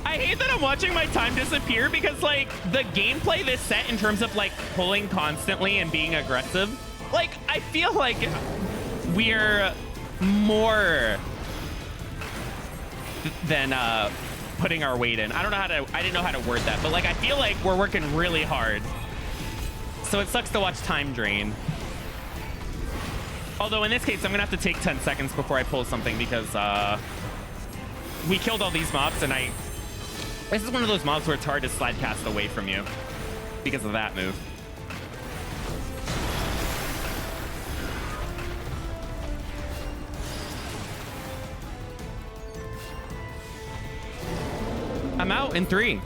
I hate that I'm watching my time disappear because like the gameplay this set in terms of like pulling constantly and being aggressive, like I feel like we're more than putting our weight in. I didn't know how to word that, but like I feel like we're working really hard. So it sucks to watch time drain. Although in this case, I'm gonna have to take 10 seconds before I pull something because we killed all these mobs and this is one of those mobs where it's hard to slide cast away from you because of that move. I'm out in 3.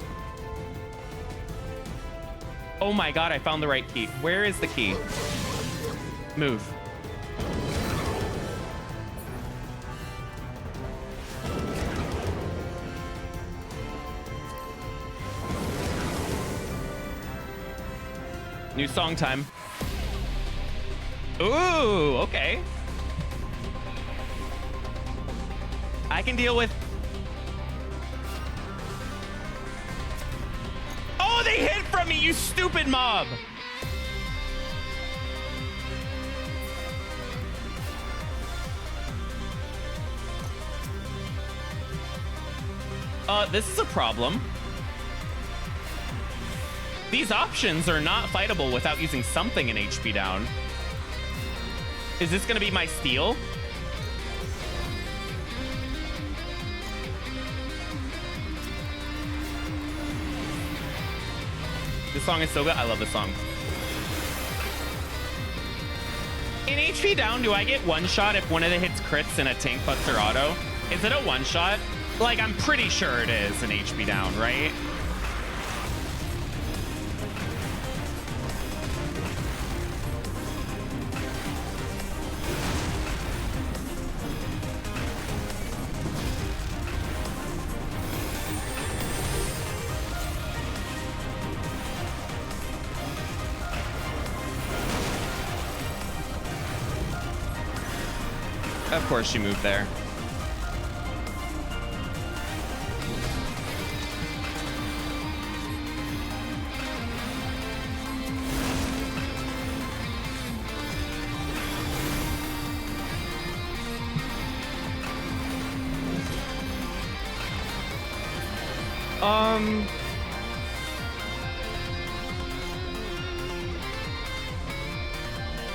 Oh my god, I found the right key. Where is the key? Move. New song time. Ooh, okay. I can deal with... Oh, they hid from me, you stupid mob! This is a problem. These options are not fightable without using something in HP down. Is this gonna be my steal? This song is so good. I love this song. In HP down, do I get one shot if one of the hits crits in a tank buster auto? Is it a one shot? Like, I'm pretty sure it is in HP down, right? Of course she moved there.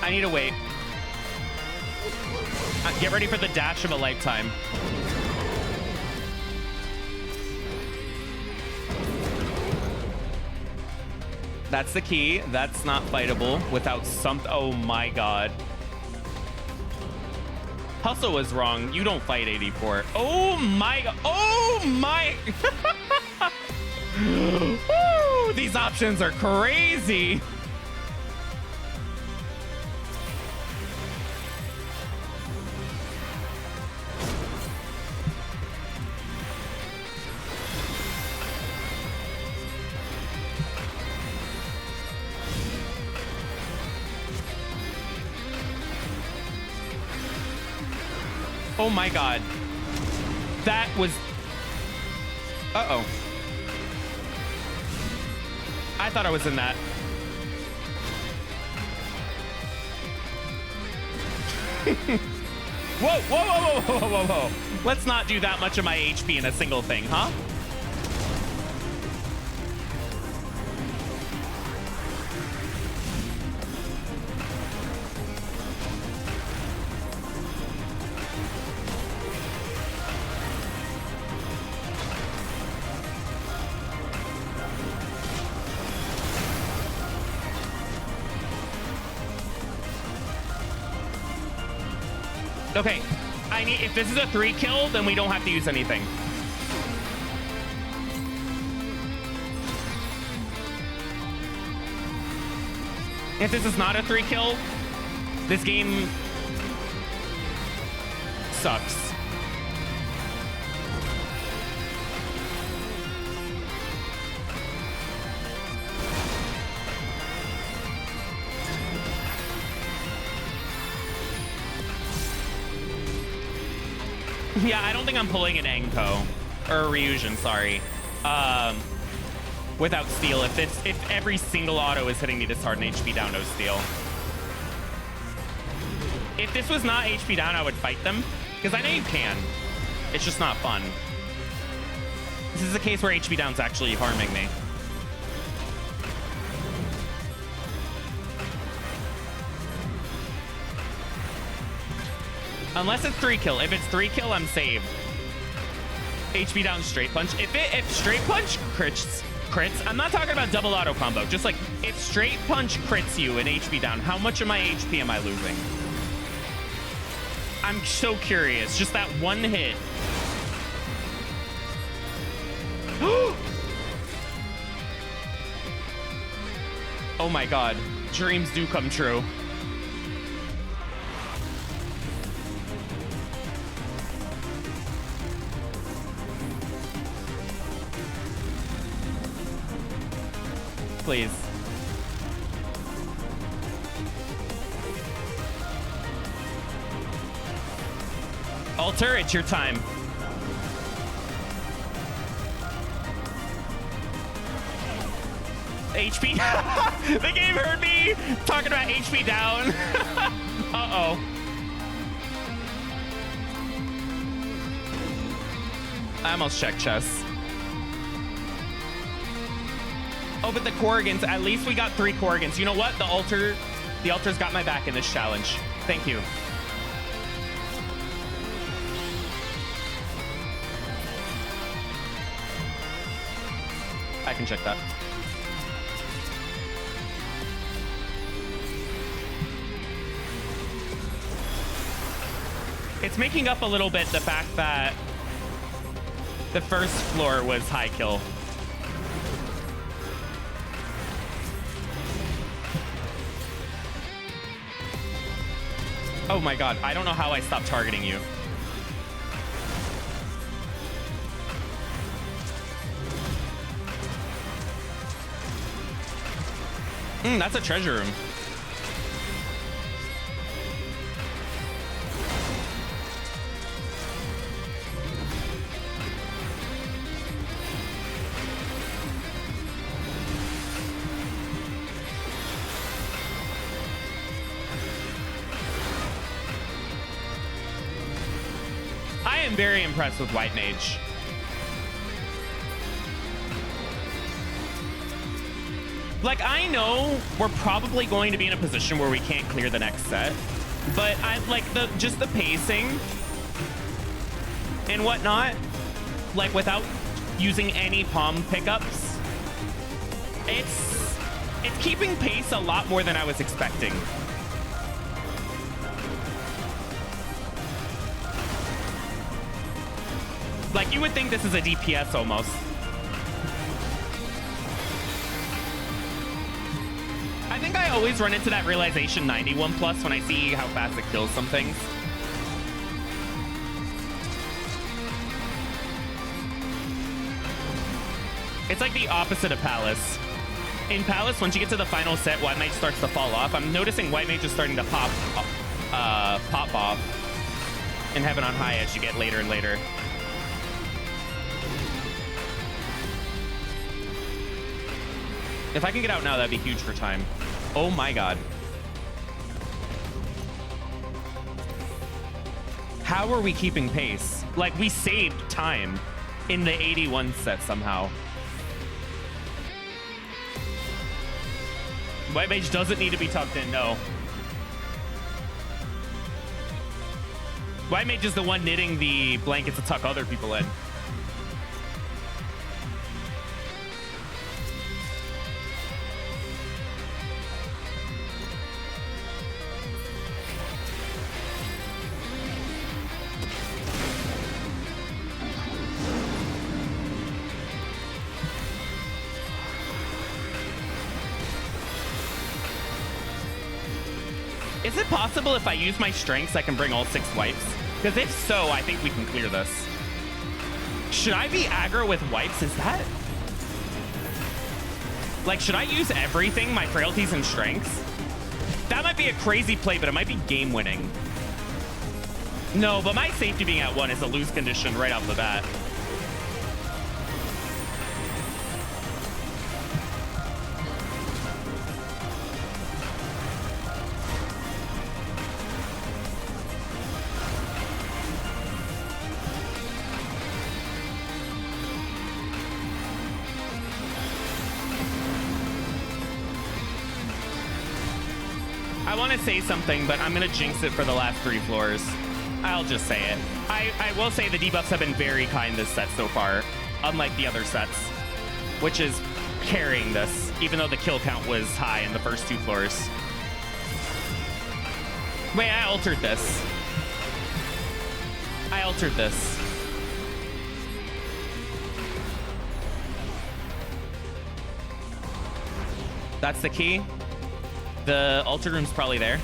I need to wait. Get ready for the dash of a lifetime. That's the key. That's not fightable without some... Oh my god. Hustle was wrong. You don't fight 84. Oh my... Oh my... Woo, these options are crazy. Oh my god. That was... Uh-oh. I thought I was in that. Whoa, whoa, whoa, whoa, whoa, whoa, whoa. Let's not do that much of my HP in a single thing, huh? Okay, if this is a 3 kill, then we don't have to use anything. If this is not a 3 kill, this game sucks. Yeah, I don't think I'm pulling an Enko or a Ryujin, sorry. Without steal, if every single auto is hitting me this hard and HP down, no steal. If this was not HP down, I would fight them because I know you can. It's just not fun. This is a case where HP down's actually harming me. Unless it's 3 kill. If it's 3 kill, I'm saved. HP down straight punch. If straight punch crits, I'm not talking about double auto combo. Just like if straight punch crits you in HP down, how much of my HP am I losing? I'm so curious. Just that one hit. Oh my god. Dreams do come true. Please. Alter, it's your time. HP. The game heard me talking about HP down. Uh-oh. I almost checked chess. Oh, but the Korrigans, at least we got 3 Korrigans. You know what? The Altar's got my back in this challenge. Thank you. I can check that. It's making up a little bit the fact that the first floor was high kill. Oh my god, I don't know how I stopped targeting you. That's a treasure room. I am very impressed with White Mage. Like, I know we're probably going to be in a position where we can't clear the next set, but I like just the pacing and whatnot, like without using any palm pickups, it's keeping pace a lot more than I was expecting. Like, you would think this is a DPS almost. I think I always run into that realization 91+ when I see how fast it kills some things. It's like the opposite of Palace. In Palace, once you get to the final set, White Mage starts to fall off. I'm noticing White Mage is starting to pop off in Heaven on High as you get later and later. If I can get out now, that'd be huge for time. Oh my god. How are we keeping pace? Like, we saved time in the 81 set somehow. White Mage doesn't need to be tucked in, no. White Mage is the one knitting the blankets to tuck other people in. Is it possible if I use my strengths, I can bring all 6 wipes? Because if so, I think we can clear this. Should I be aggro with wipes? Is that... Like, should I use everything, my frailties and strengths? That might be a crazy play, but it might be game-winning. No, but my safety being at 1 is a lose condition right off the bat. I want to say something, but I'm going to jinx it for the last 3 floors. I'll just say it. I will say the debuffs have been very kind this set so far, unlike the other sets, which is carrying this, even though the kill count was high in the first 2 floors. Wait, I altered this. I altered this. That's the key. The altered room's probably there.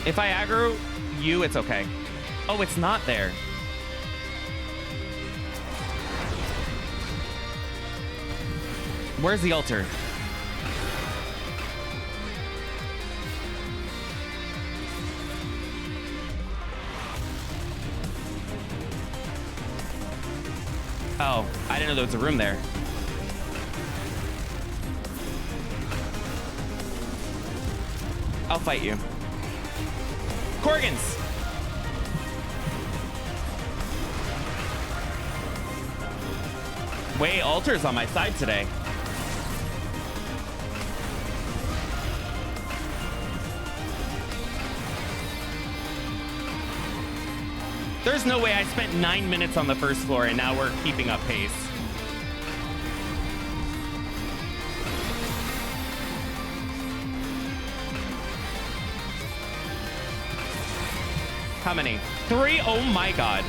If I aggro you, it's okay. Oh, it's not there. Where's the altar? Oh, I didn't know there was a room there. I'll fight you. Corgans! Wait, Alter's on my side today. There's no way I spent 9 minutes on the first floor and now we're keeping up pace. How many? 3? Oh my god.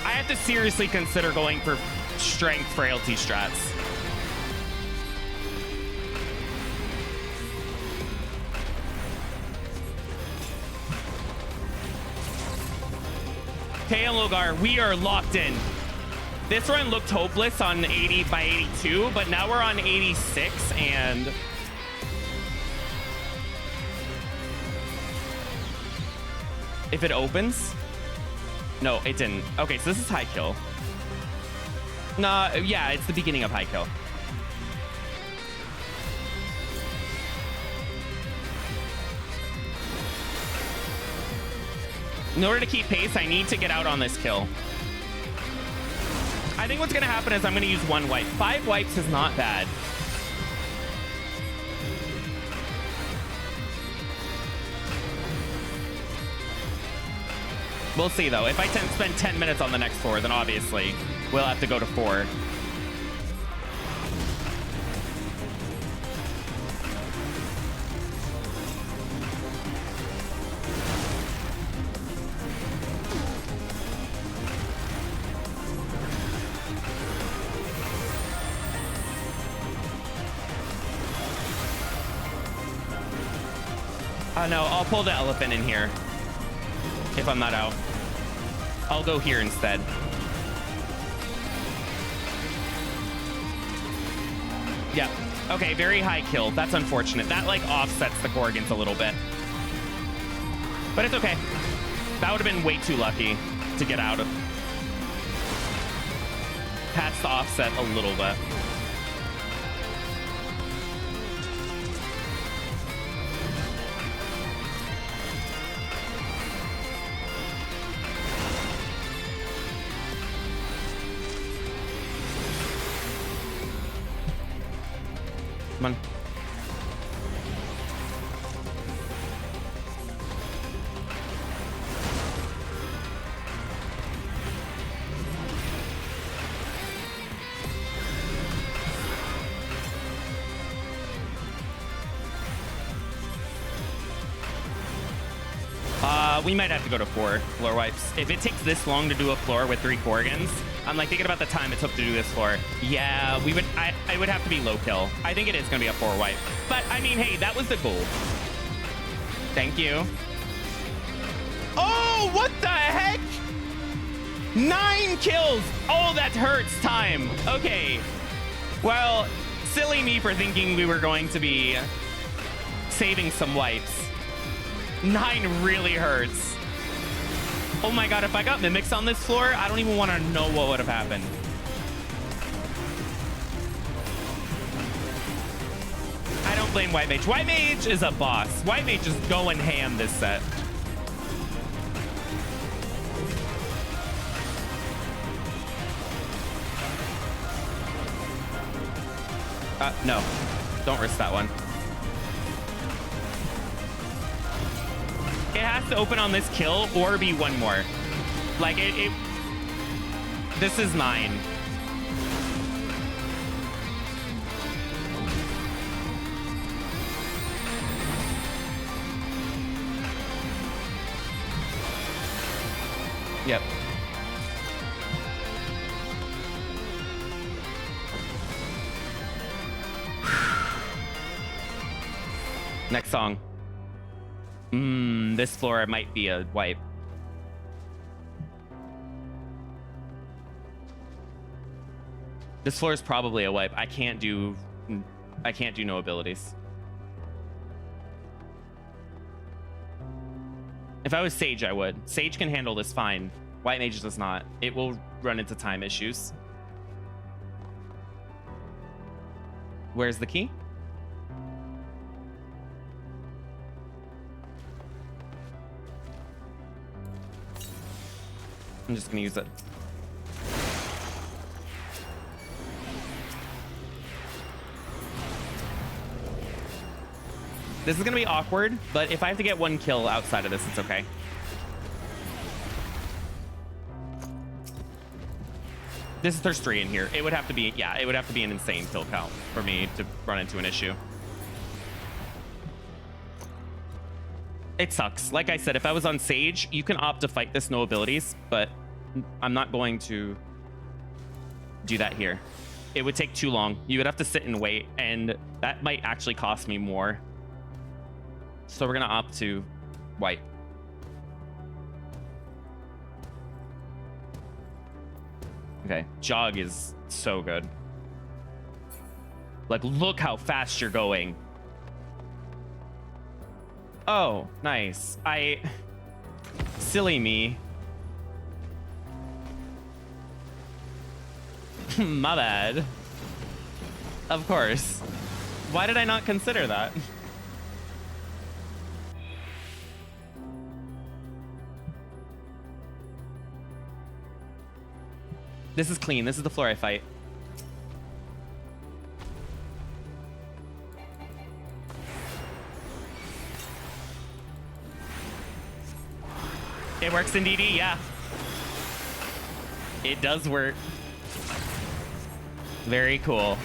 I have to seriously consider going for strength frailty strats. Okay, and Logar, we are locked in. This run looked hopeless on 80 by 82, but now we're on 86 and... If it opens? No, it didn't. Okay, so this is high kill. Nah, yeah, it's the beginning of high kill. In order to keep pace, I need to get out on this kill. I think what's going to happen is I'm going to use 1 wipe. 5 wipes is not bad. We'll see, though. If I spend 10 minutes on the next floor, then obviously we'll have to go to 4. No, I'll pull the elephant in here if I'm not out. I'll go here instead. Yeah. Okay, very high kill. That's unfortunate. That, like, offsets the Corgans a little bit. But it's okay. That would have been way too lucky to get out of. Patch the offset a little bit. We might have to go to 4 floor wipes. If it takes this long to do a floor with 3 Korrigans, I'm like thinking about the time it took to do this floor. Yeah, we would. I would have to be low kill. I think it is going to be a 4 wipe. But I mean, hey, that was the goal. Thank you. Oh, what the heck? 9 kills. Oh, that hurts time. Okay. Well, silly me for thinking we were going to be saving some wipes. 9 really hurts. Oh my god, if I got mimics on this floor, I don't even want to know what would have happened. I don't blame White Mage. White Mage is a boss. White Mage is going ham this set. No. Don't risk that one. It has to open on this kill or be one more. Like, this is 9. Yep. Next song. This floor might be a wipe. This floor is probably a wipe. I can't do no abilities. If I was Sage, I would. Sage can handle this fine. White Mage does not. It will run into time issues. Where's the key? I'm just gonna use it. This is gonna be awkward, but if I have to get 1 kill outside of this, it's okay. There's 3 in here. It would have to be, yeah, it would have to be an insane kill count for me to run into an issue. It sucks. Like I said, if I was on Sage, you can opt to fight this no abilities, but I'm not going to do that here. It would take too long. You would have to sit and wait, and that might actually cost me more. So we're gonna opt to white. Okay, jog is so good. Like, look how fast you're going. Oh, nice. Silly me. My bad. Of course. Why did I not consider that? This is clean. This is the floor I fight. It works in DD, yeah. It does work. Very cool.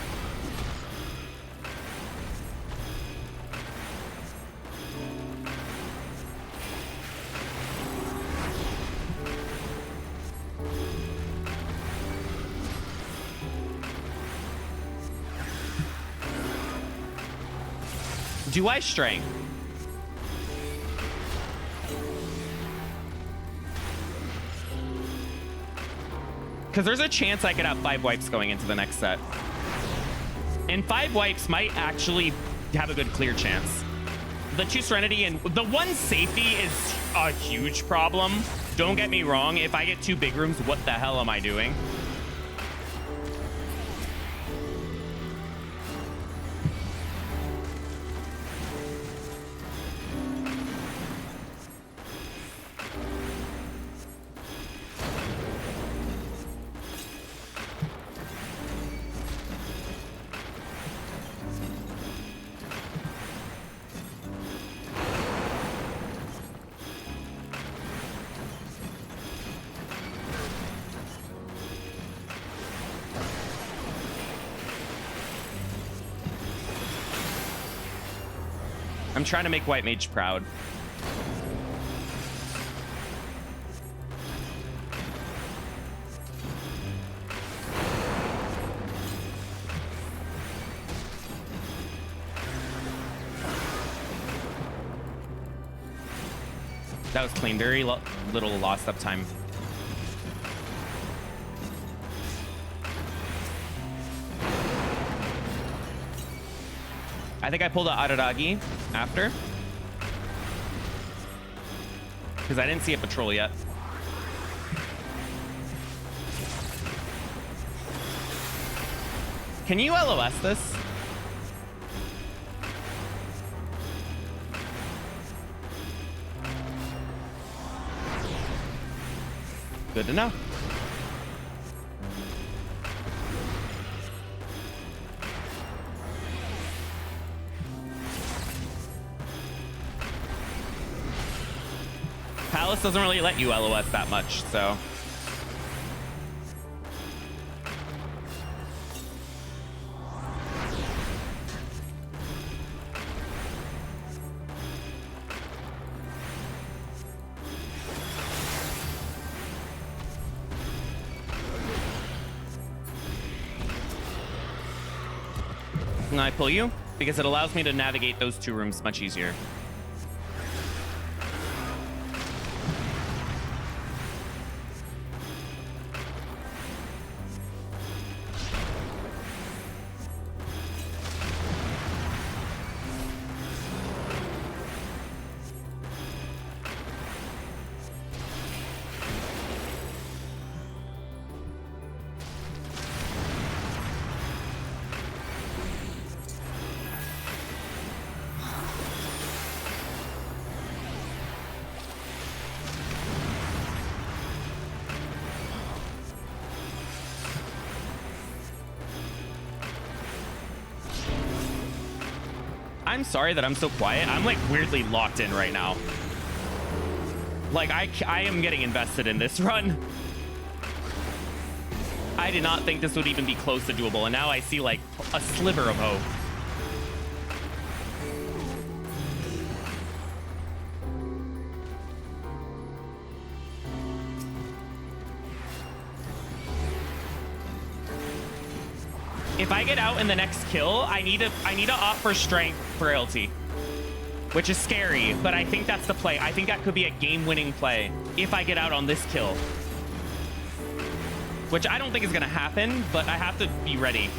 Do I strength? Because there's a chance I could have 5 wipes going into the next set. And 5 wipes might actually have a good clear chance. The 2 Serenity and the 1 safety is a huge problem. Don't get me wrong. If I get 2 big rooms, what the hell am I doing? I'm trying to make White Mage proud. That was clean. Very little lost up time. I think I pulled a Araragi after. Because I didn't see a patrol yet. Can you LOS this? Good to know. Palace doesn't really let you LOS that much, so. And I pull you because it allows me to navigate those two rooms much easier. I'm sorry that I'm so quiet. I'm like weirdly locked in right now. Like I am getting invested in this run. I did not think this would even be close to doable, and now I see like a sliver of hope. If I get out in the next kill, I need to opt for strength frailty, which is scary, but I think that's the play. I think that could be a game-winning play if I get out on this kill, which I don't think is gonna happen, but I have to be ready.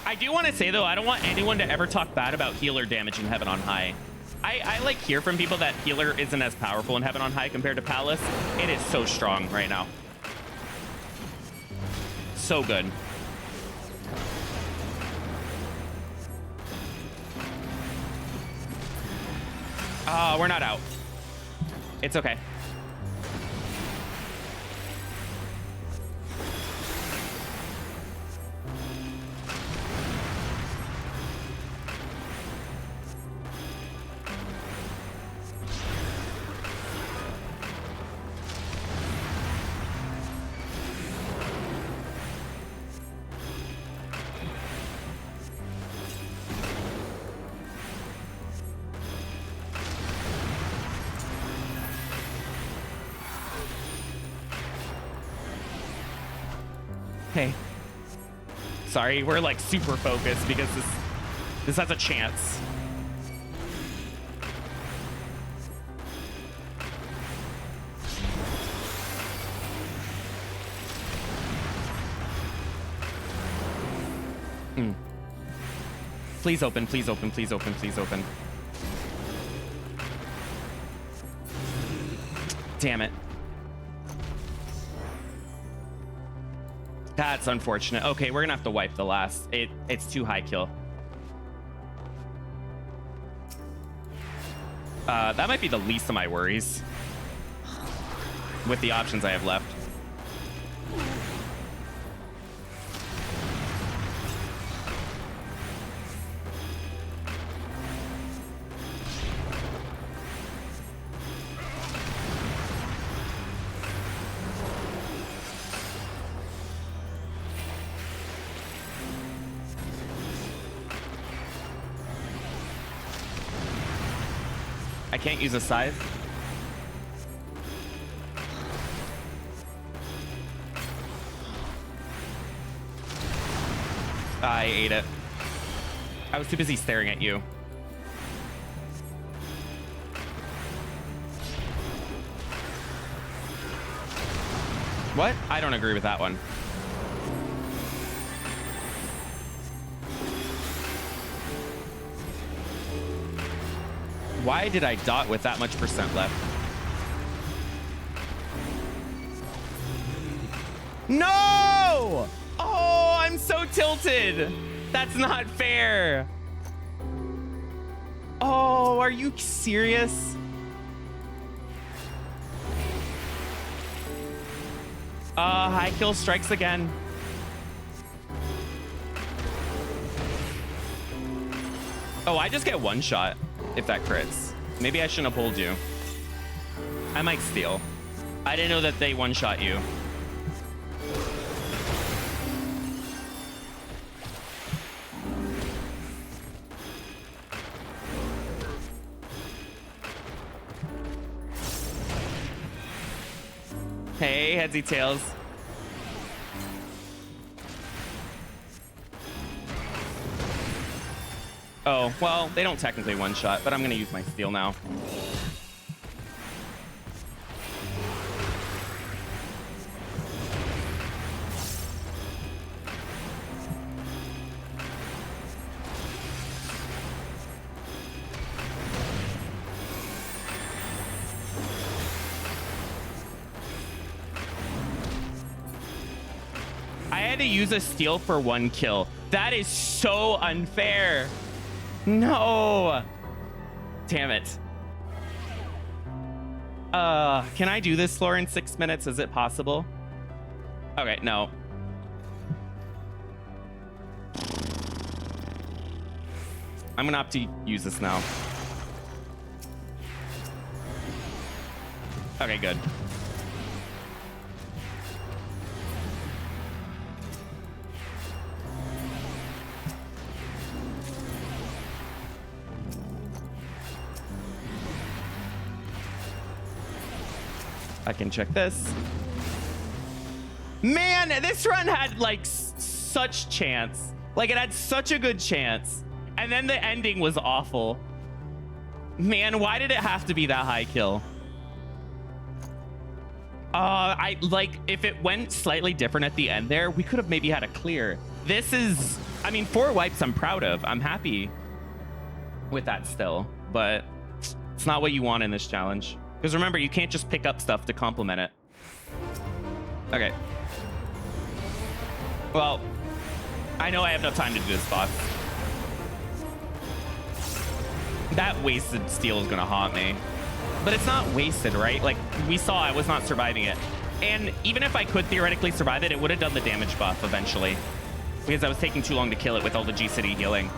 I do want to say, though, I don't want anyone to ever talk bad about healer damage in Heaven on High. I like hear from people that healer isn't as powerful in Heaven on High compared to Palace. It is so strong right now. So good. We're not out. It's okay. Hey, sorry, we're like super focused because this has a chance. Please open, please open, please open, please open. Damn it. That's unfortunate. Okay, we're gonna have to wipe the last. It's too high kill. That might be the least of my worries with the options I have left. I can't use a scythe. I ate it. I was too busy staring at you. What? I don't agree with that one. Why did I dot with that much percent left? No! Oh, I'm so tilted. That's not fair. Oh, are you serious? High kill strikes again. Oh, I just get one shot if that crits. Maybe I shouldn't have pulled you. I might steal. I didn't know that they one-shot you. Hey, headsy tails. Oh, well, they don't technically one-shot, but I'm going to use my steal now. I had to use a steal for 1 kill. That is so unfair. No. Damn it. Can I do this floor in 6 minutes? Is it possible? Okay, no. I'm gonna opt to use this now. Okay, good. I can check this. Man, this run had like such chance. Like it had such a good chance. And then the ending was awful. Man, why did it have to be that high kill? I like if it went slightly different at the end there, we could have maybe had a clear. This is, I mean, 4 wipes I'm proud of. I'm happy with that still, but it's not what you want in this challenge. Because remember, you can't just pick up stuff to complement it. Okay. Well, I know I have no time to do this boss. That wasted steal is going to haunt me. But it's not wasted, right? Like, we saw I was not surviving it. And even if I could theoretically survive it, it would have done the damage buff eventually. Because I was taking too long to kill it with all the G-City healing.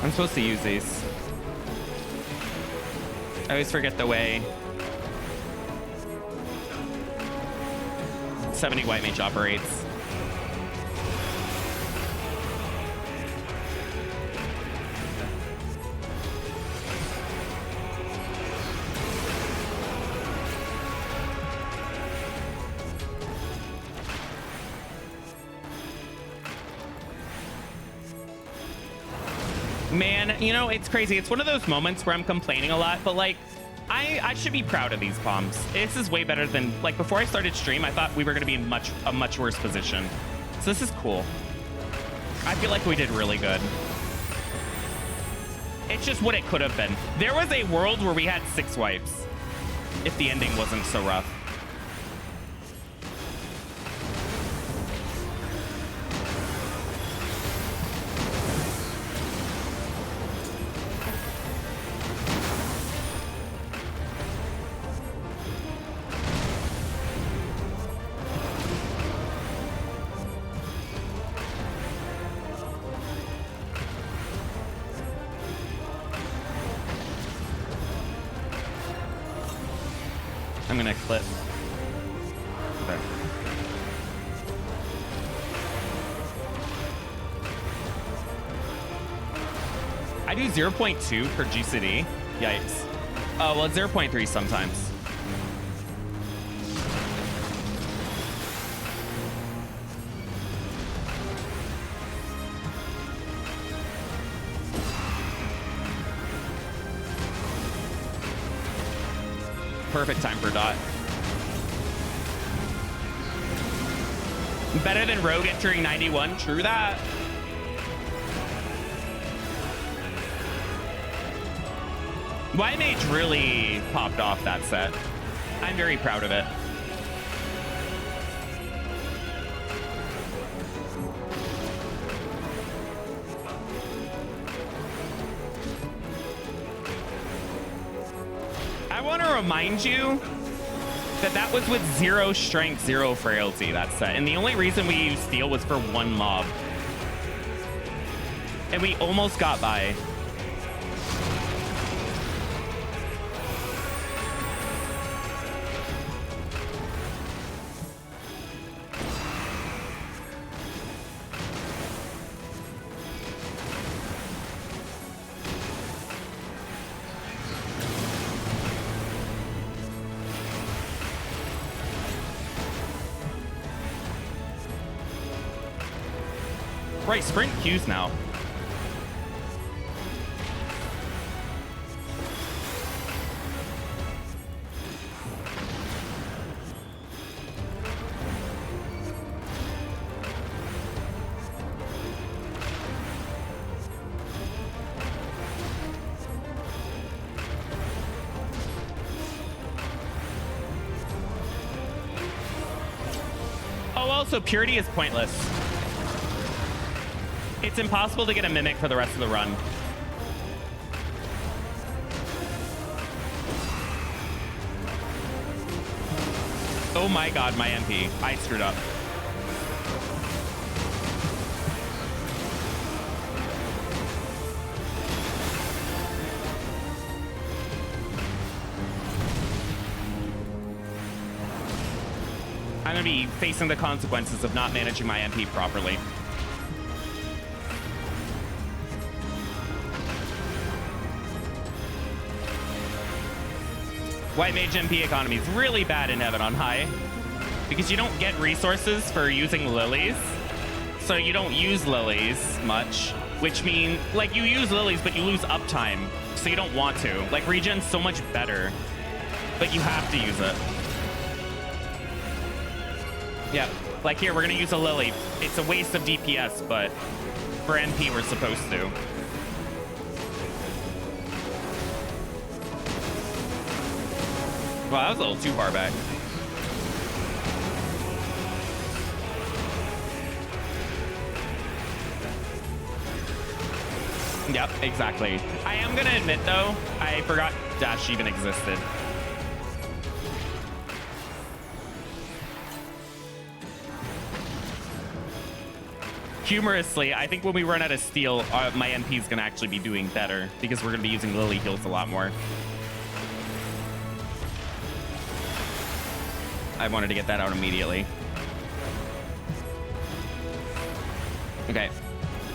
I'm supposed to use these. I always forget the way 70 White Mage operates. Man, you know, it's crazy. It's one of those moments where I'm complaining a lot, but like, I should be proud of these bombs. This is way better than, like, before I started stream, I thought we were going to be in a much worse position. So this is cool. I feel like we did really good. It's just what it could have been. There was a world where we had 6 wipes. if the ending wasn't so rough. I'm gonna clip. Okay. I do 0.2 per GCD. Yikes. Oh, well, it's 0.3 sometimes. Perfect time for dot. Better than Rogue entering 91. True that. White Mage really popped off that set. I'm very proud of it. I want to remind you that that was with 0 strength, 0 frailty, that set. And the only reason we used steel was for 1 mob. And we almost got by. Right, sprint Qs now. Oh, also, purity is pointless. It's impossible to get a mimic for the rest of the run. Oh my god, my MP. I screwed up. I'm gonna be facing the consequences of not managing my MP properly. White Mage MP economy is really bad in Heaven on High because you don't get resources for using lilies. So you don't use lilies much, which means, like, you use lilies, but you lose uptime. So you don't want to. Like, regen's so much better, but you have to use it. Yeah, like here, we're gonna use a lily. It's a waste of DPS, but for NP, we're supposed to. Wow, that was a little too far back. Yep, exactly. I am gonna admit, though, I forgot Dash even existed. Humorously, I think when we run out of steel, my MP is gonna actually be doing better because we're gonna be using Lily heals a lot more. I wanted to get that out immediately. Okay.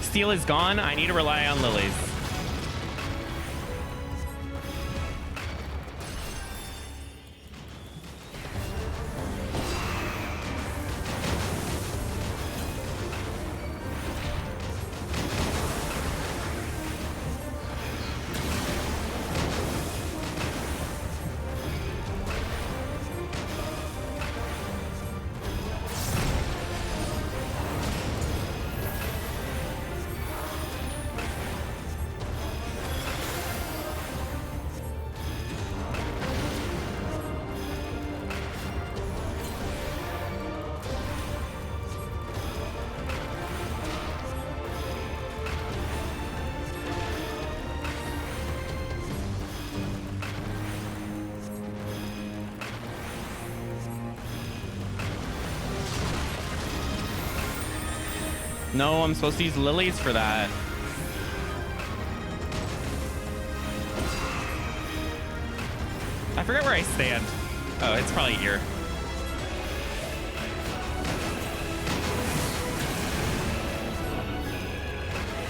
Steel is gone. I need to rely on lilies. No, I'm supposed to use lilies for that. I forget where I stand. Oh, it's probably here.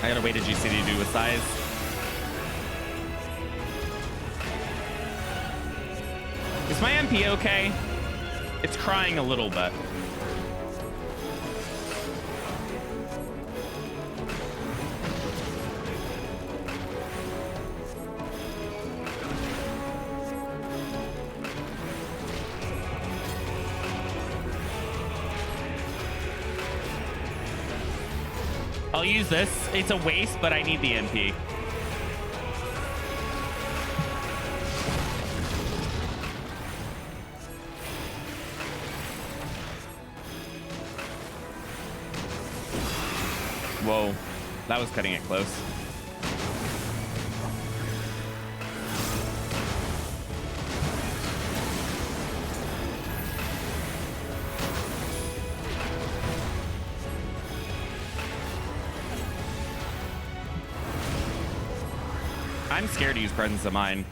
I gotta wait a GC to do with size. Is my MP okay? It's crying a little bit. I'll use this. It's a waste, but I need the MP. Whoa, that was cutting it close. I'm scared to use Presence of Mind.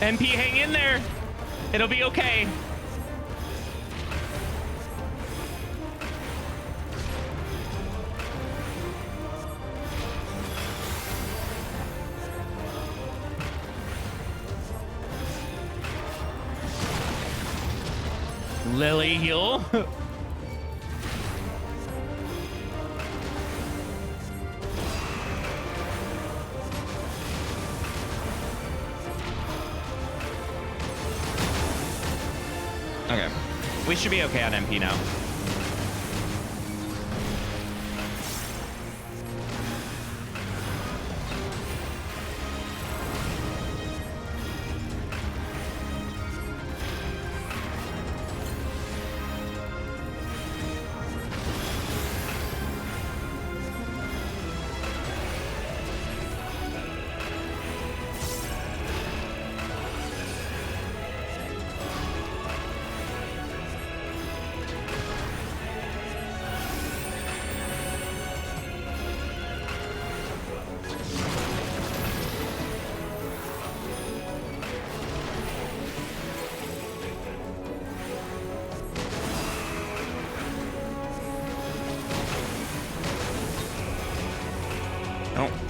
MP, hang in there. It'll be okay. Lily heal. Okay, we should be okay on MP now.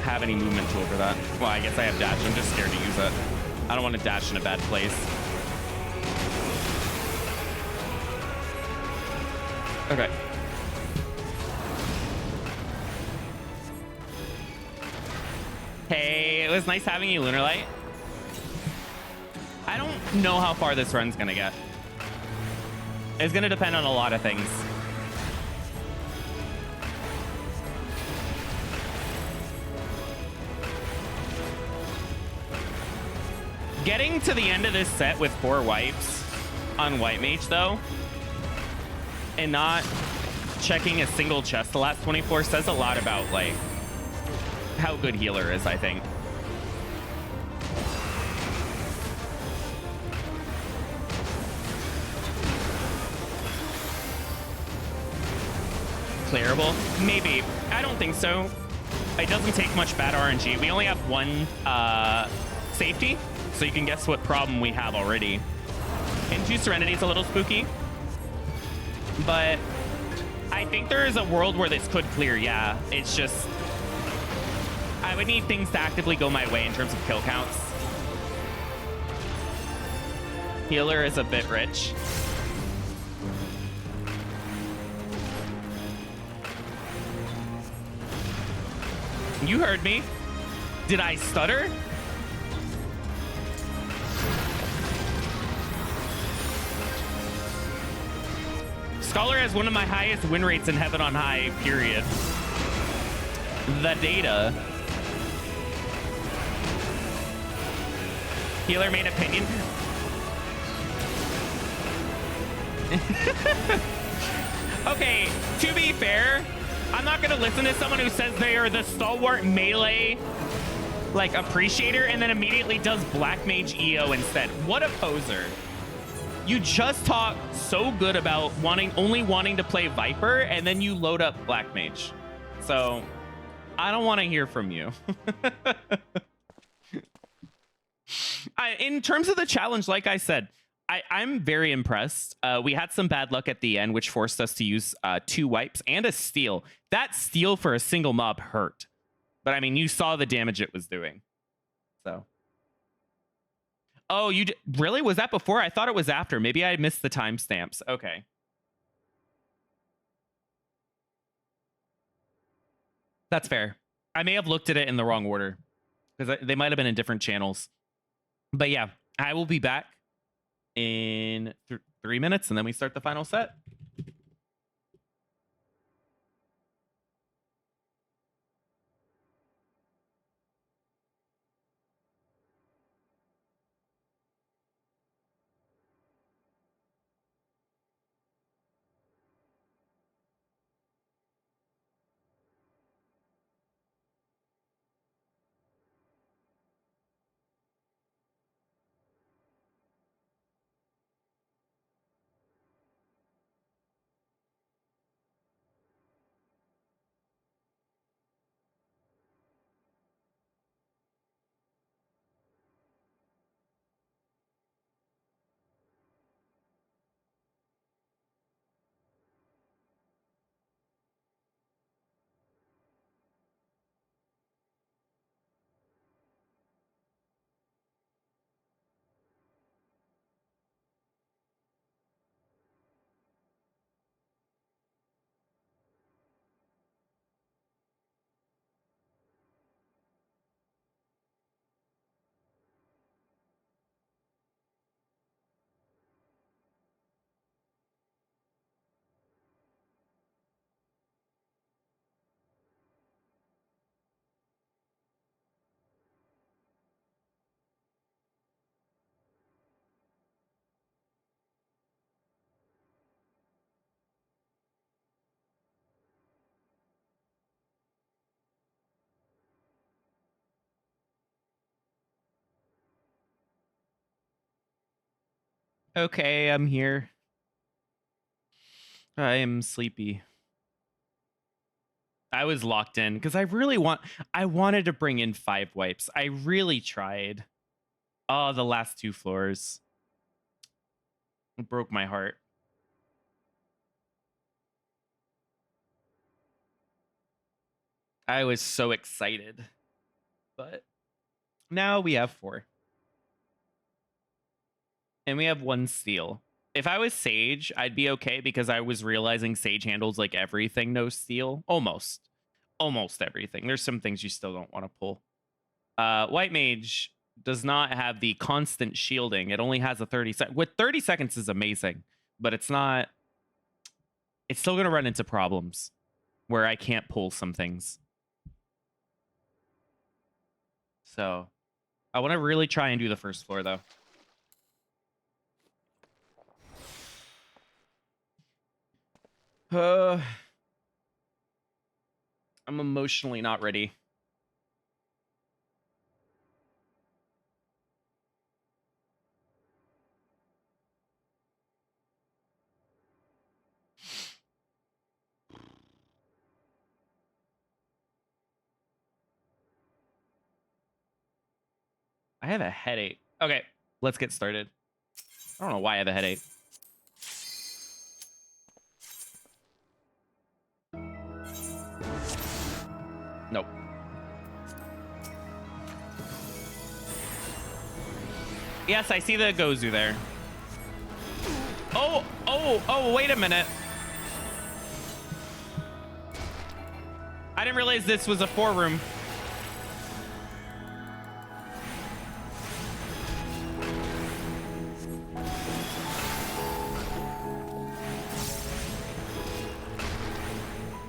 Have any movement tool for that. Well, I guess I have dash. I'm just scared to use it. I don't want to dash in a bad place. Okay. Hey, it was nice having you, Lunarlight. I don't know how far this run's gonna get. It's gonna depend on a lot of things. Getting to the end of this set with 4 wipes on White Mage, though, and not checking a single chest the last 24 says a lot about, like, how good healer is, I think. Clearable? Maybe. I don't think so. It doesn't take much bad RNG. We only have 1 safety. So you can guess what problem we have already. Into Serenity is a little spooky. But I think there is a world where this could clear, yeah. It's just... I would need things to actively go my way in terms of kill counts. Healer is a bit rich. You heard me. Did I stutter? Scholar has one of my highest win rates in Heaven on High, period. The data. Healer main opinion. Okay, to be fair, I'm not going to listen to someone who says they are the stalwart melee like Appreciator and then immediately does Black Mage EO instead. What a poser. You just talk so good about only wanting to play Viper, and then you load up Black Mage. So I don't want to hear from you. In terms of the challenge, like I said, I'm very impressed. We had some bad luck at the end, which forced us to use 2 wipes and a steal. That steal for a single mob hurt. But I mean, you saw the damage it was doing. So. Oh, really? Was that before? I thought it was after. Maybe I missed the timestamps. Okay. That's fair. I may have looked at it in the wrong order because they might have been in different channels. But yeah, I will be back in 3 minutes and then we start the final set. Okay, I'm here. I am sleepy. I was locked in because I wanted to bring in 5 wipes. I really tried. Oh, the last 2 floors. It broke my heart. I was so excited. But now we have 4. And we have 1 steal. If I was Sage, I'd be okay because I was realizing Sage handles like everything no steal. Almost everything. There's some things you still don't want to pull. White Mage does not have the constant shielding. It only has a 30 seconds. With 30 seconds is amazing, but it's not. It's still going to run into problems where I can't pull some things. So I want to really try and do the first floor though. I'm emotionally not ready. I have a headache. Okay, let's get started. I don't know why I have a headache. Nope. Yes, I see the Gozu there. Oh, wait a minute. I didn't realize this was a 4-room.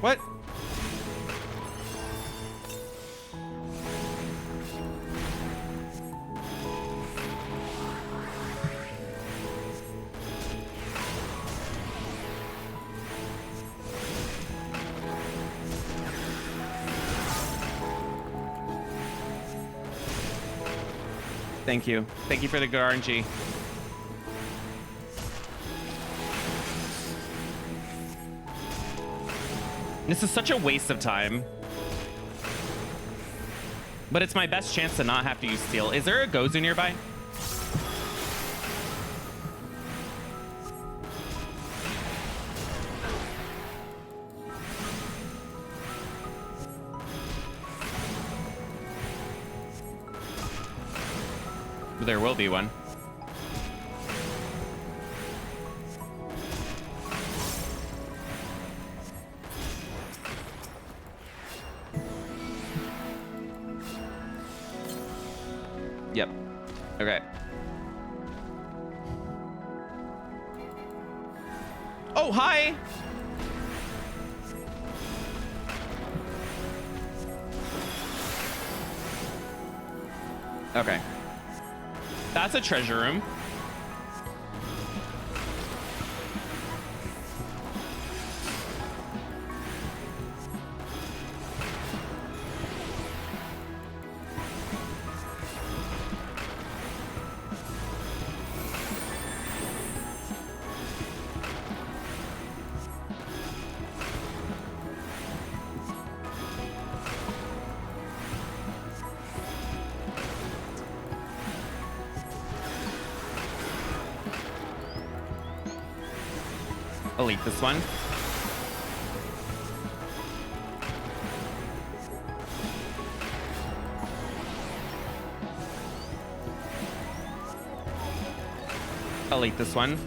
What? Thank you. Thank you for the good RNG. This is such a waste of time. But it's my best chance to not have to use steel. Is there a Gozu nearby? There will be one. Yep. Okay. Oh, hi. Okay. That's a treasure room. I'll eat this one. I'll eat this one.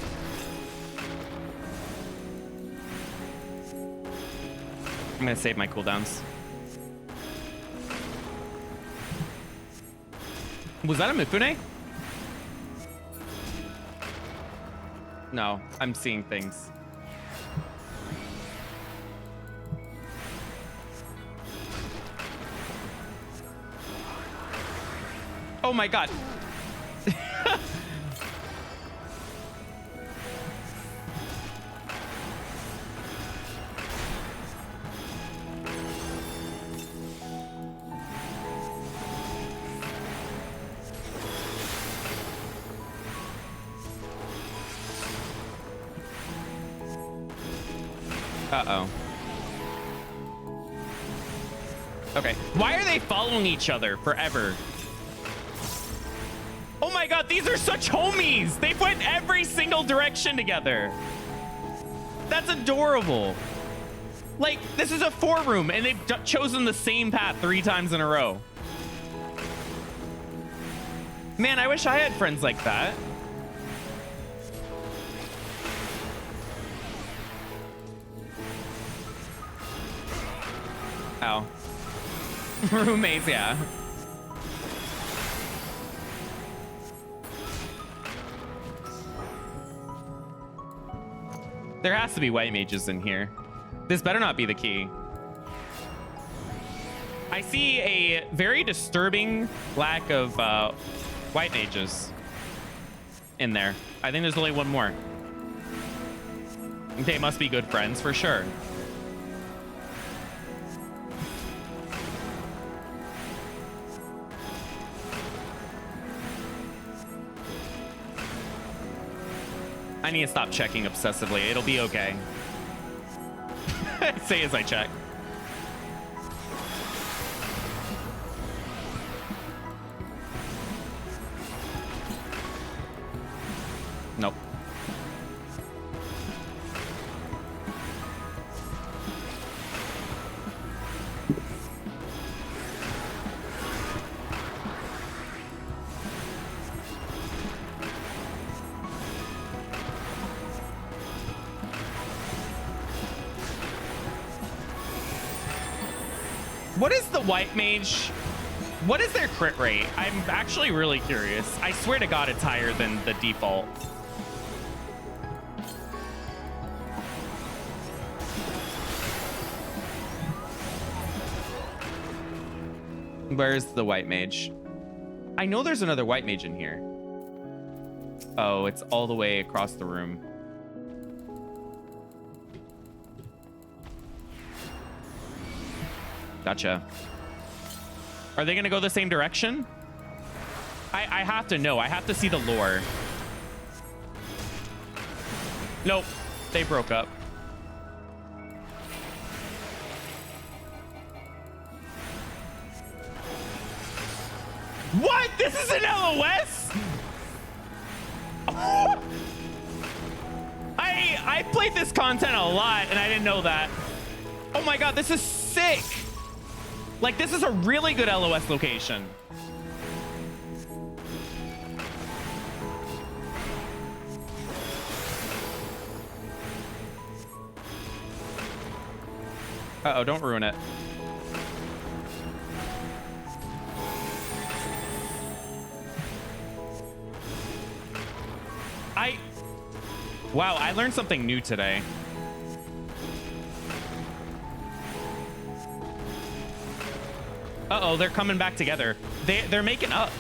I'm gonna save my cooldowns. Was that a Mifune? No, I'm seeing things. Oh my god. Uh-oh. Okay. Why are they following each other forever? Oh my god, these are such homies! They went every single direction together. That's adorable. Like, this is a 4-room, and they've chosen the same path 3 times in a row. Man, I wish I had friends like that. Ow. Roommates, yeah. There has to be white mages in here. This better not be the key. I see a very disturbing lack of white mages in there. I think there's only one more. They must be good friends for sure. I need to stop checking obsessively. It'll be okay. Say as I check. Nope. What is the white mage? What is their crit rate? I'm actually really curious. I swear to God it's higher than the default. Where's the white mage? I know there's another white mage in here. Oh, it's all the way across the room. Gotcha. Are they gonna go the same direction? I have to know. I have to see the lore. Nope. They broke up. What? This is an LOS? I played this content a lot and I didn't know that. Oh my god, this is sick. Like, this is a really good LOS location. Uh-oh, don't ruin it. Wow, I learned something new today. Uh-oh, they're coming back together. They're making up.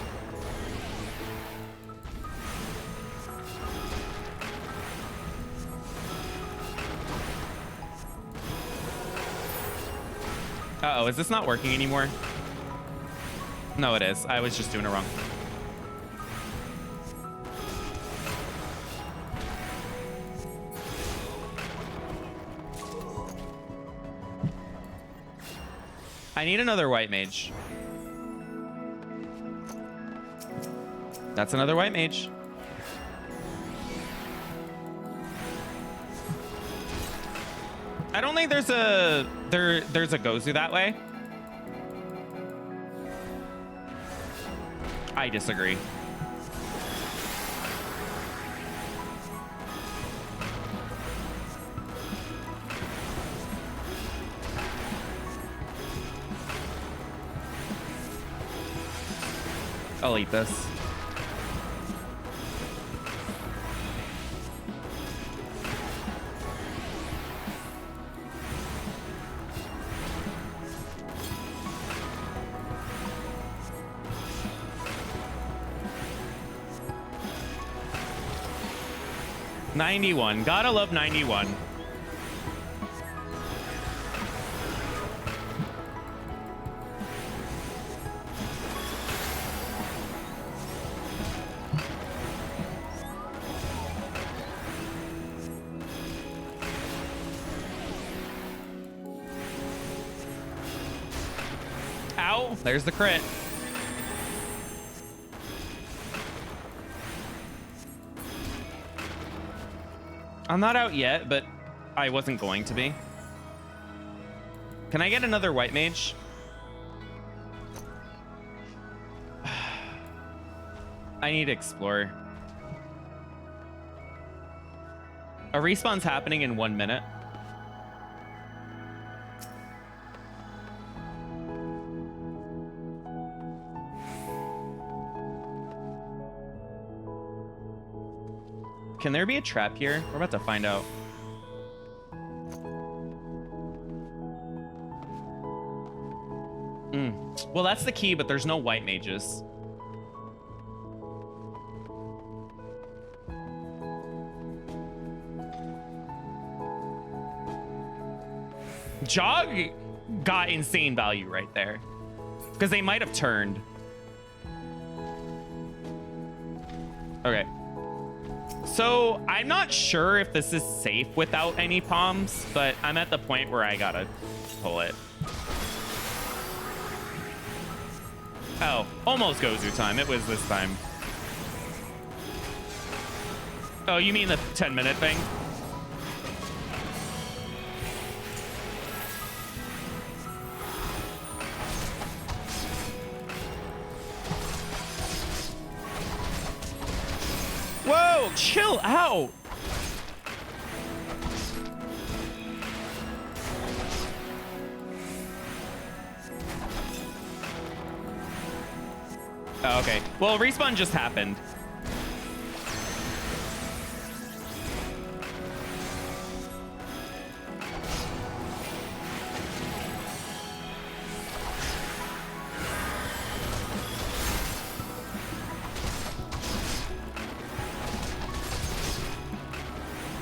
Uh-oh, is this not working anymore? No, it is. I was just doing it wrong. I need another White Mage. That's another White Mage. I don't think there's a Gozu that way. I disagree. I'll eat this. $91. Gotta love $91. Ow, there's the crit. I'm not out yet, but I wasn't going to be. Can I get another White Mage? I need to explore. A respawn's happening in 1 minute. Can there be a trap here? We're about to find out. Well, that's the key, but there's no White Mages. Jog got insane value right there. Because they might have turned. Okay. So I'm not sure if this is safe without any palms, but I'm at the point where I gotta pull it. Oh, almost Gozu time. It was this time. Oh, you mean the 10-minute thing? Whoa, chill out. Oh, okay. Well, respawn just happened.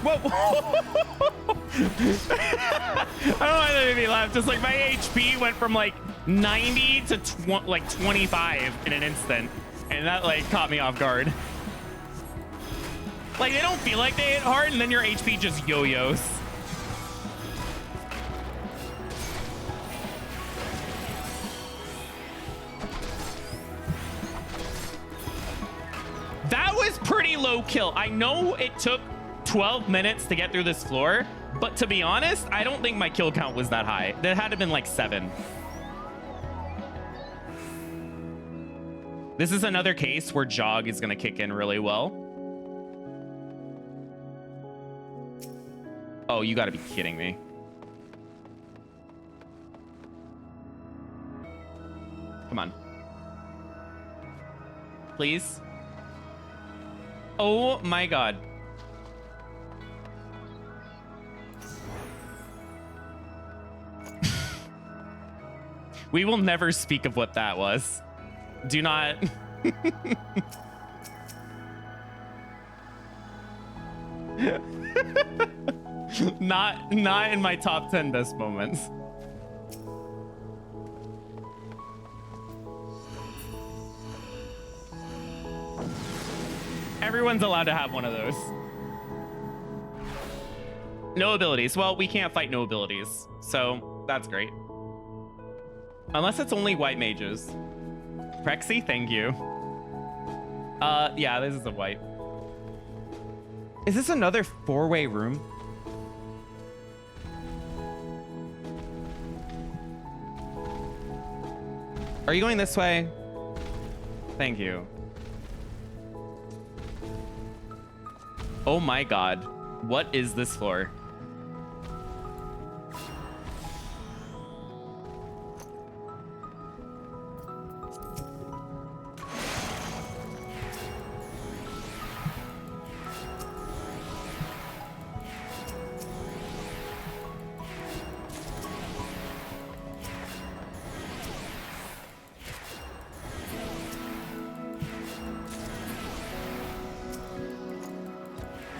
Whoa! I don't know why that made me laugh. Just like my HP went from like 90 to like 25 in an instant. and that like caught me off guard. Like they don't feel like they hit hard, and then your HP just yo-yos. That was pretty low kill. I know it took 12 minutes to get through this floor, but to be honest, I don't think my kill count was that high. That had to have been like 7. This is another case where jog is going to kick in really well. Oh, you got to be kidding me. Come on. Please. Oh my God. We will never speak of what that was. Do not. Not in my top 10 best moments. Everyone's allowed to have one of those. No abilities. Well, we can't fight no abilities, so that's great. Unless it's only white mages. Prexy, thank you. Yeah, this is a white. Is this another 4-way room? Are you going this way? Thank you. Oh my God. What is this floor?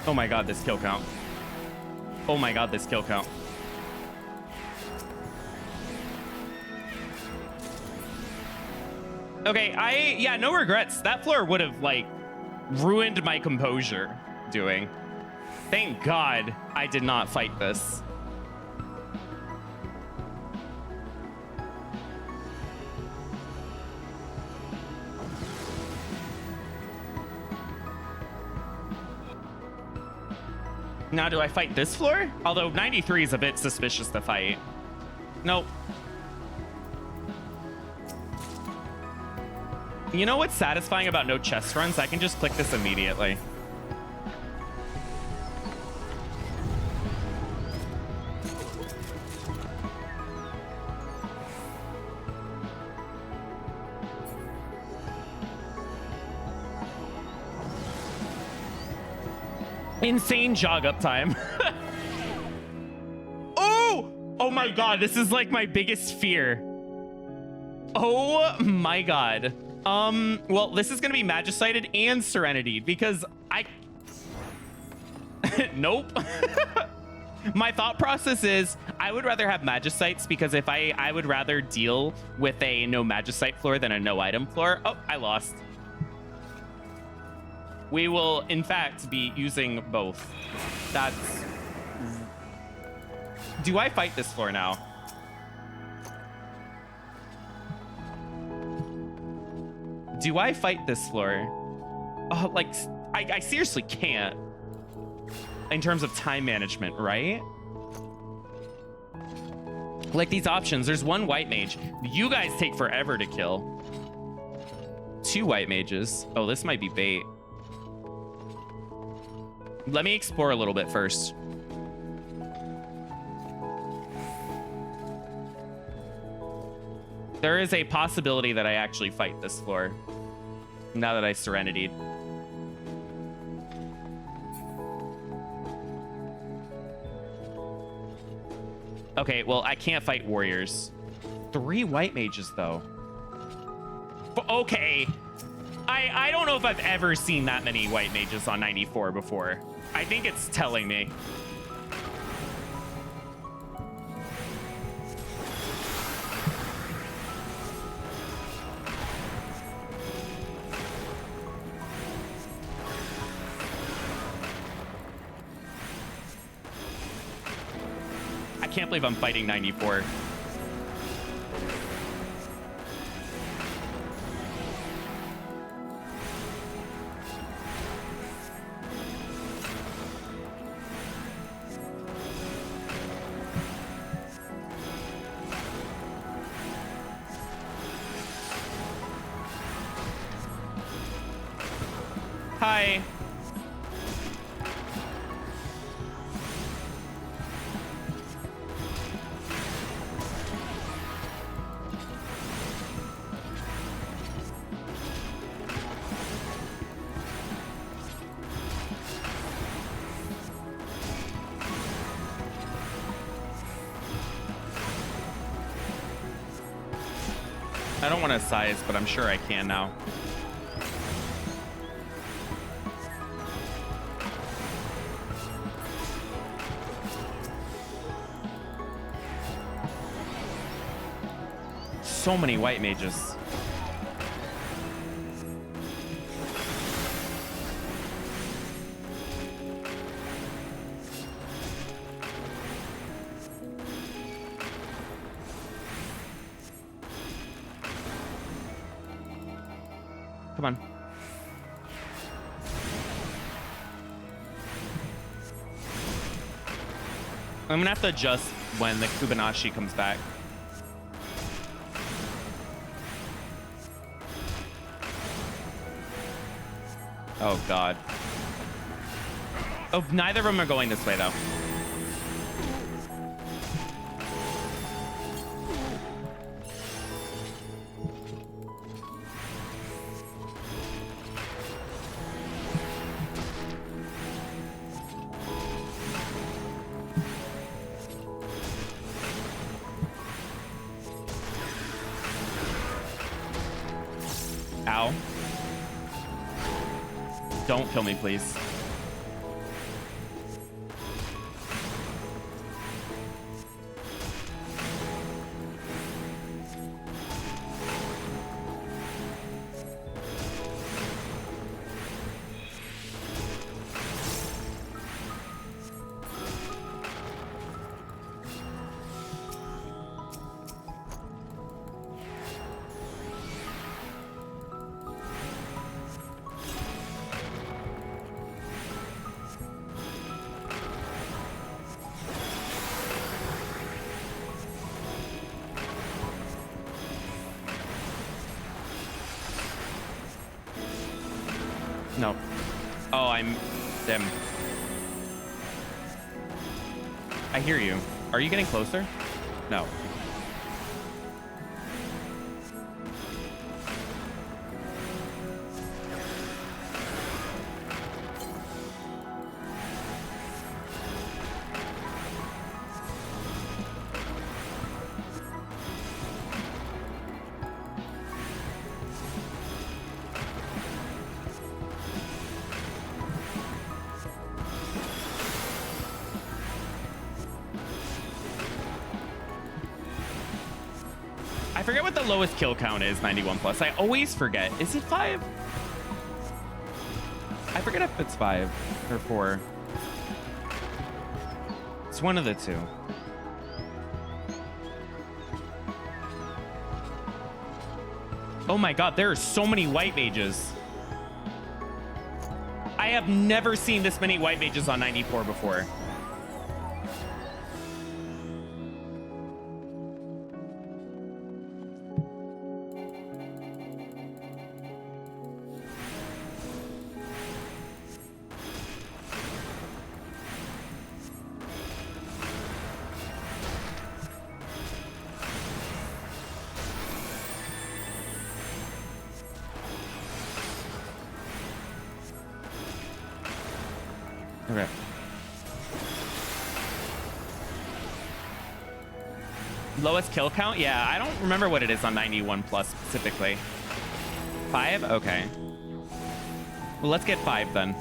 Oh my God, this kill count. Oh my God, this kill count. Okay, yeah, no regrets. That floor would have like ruined my composure doing. Thank God I did not fight this. Now, do I fight this floor? Although 93 is a bit suspicious to fight. Nope. You know what's satisfying about no chest runs? I can just click this immediately. Insane jog up time. Oh my God, this is like my biggest fear. Oh my God. Well, this is gonna be Magicited and Serenity because I nope. My thought process is I would rather have Magicites because if I would rather deal with a no Magicite floor than a no item floor. Oh, I lost. We will, in fact, be using both. That's... Do I fight this floor now? Do I fight this floor? Oh, like, I seriously can't. In terms of time management, right? Like, these options, there's one white mage. You guys take forever to kill. 2 white mages. Oh, this might be bait. Let me explore a little bit first. There is a possibility that I actually fight this floor now that I Serenity'd. Okay, well, I can't fight warriors. 3 white mages, though. Okay. I don't know if I've ever seen that many white mages on 94 before. I think it's telling me. can't believe I'm fighting 94. Hi. I don't want to size, but I'm sure I can now. So many white mages. Come on. I'm gonna have to adjust when the Kubanashi comes back. Oh, God. Oh, neither of them are going this way, though. Ow. Don't kill me, please. No. Oh, I'm dim. I hear you. Are you getting closer? No. I forget what the lowest kill count is, 91 plus. I always forget. Is it 5? I forget if it's 5 or 4. It's one of the two. Oh my God, there are so many white mages. I have never seen this many white mages on 94 before. Okay. Lowest kill count? Yeah, I don't remember what it is on 91 plus specifically. 5? Okay. Well, let's get 5 then.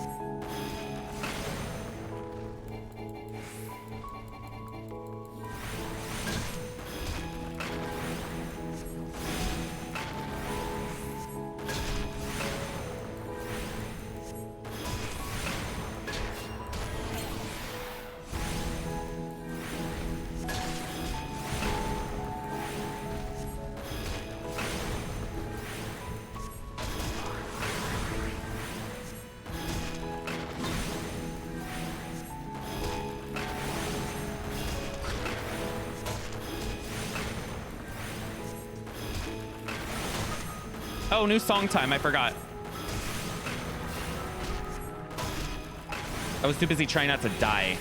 Oh, new song time. I forgot. I was too busy trying not to die.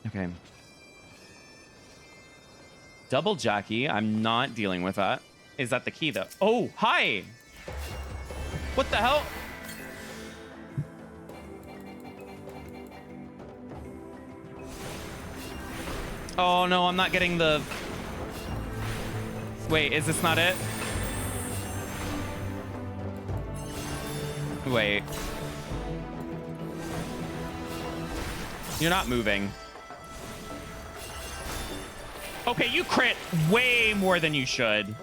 Okay. Double jockey. I'm not dealing with that. Is that the key, though? Oh, hi. What the hell? Oh, no, I'm not getting the... Wait, is this not it? Wait. You're not moving. Okay, you crit way more than you should.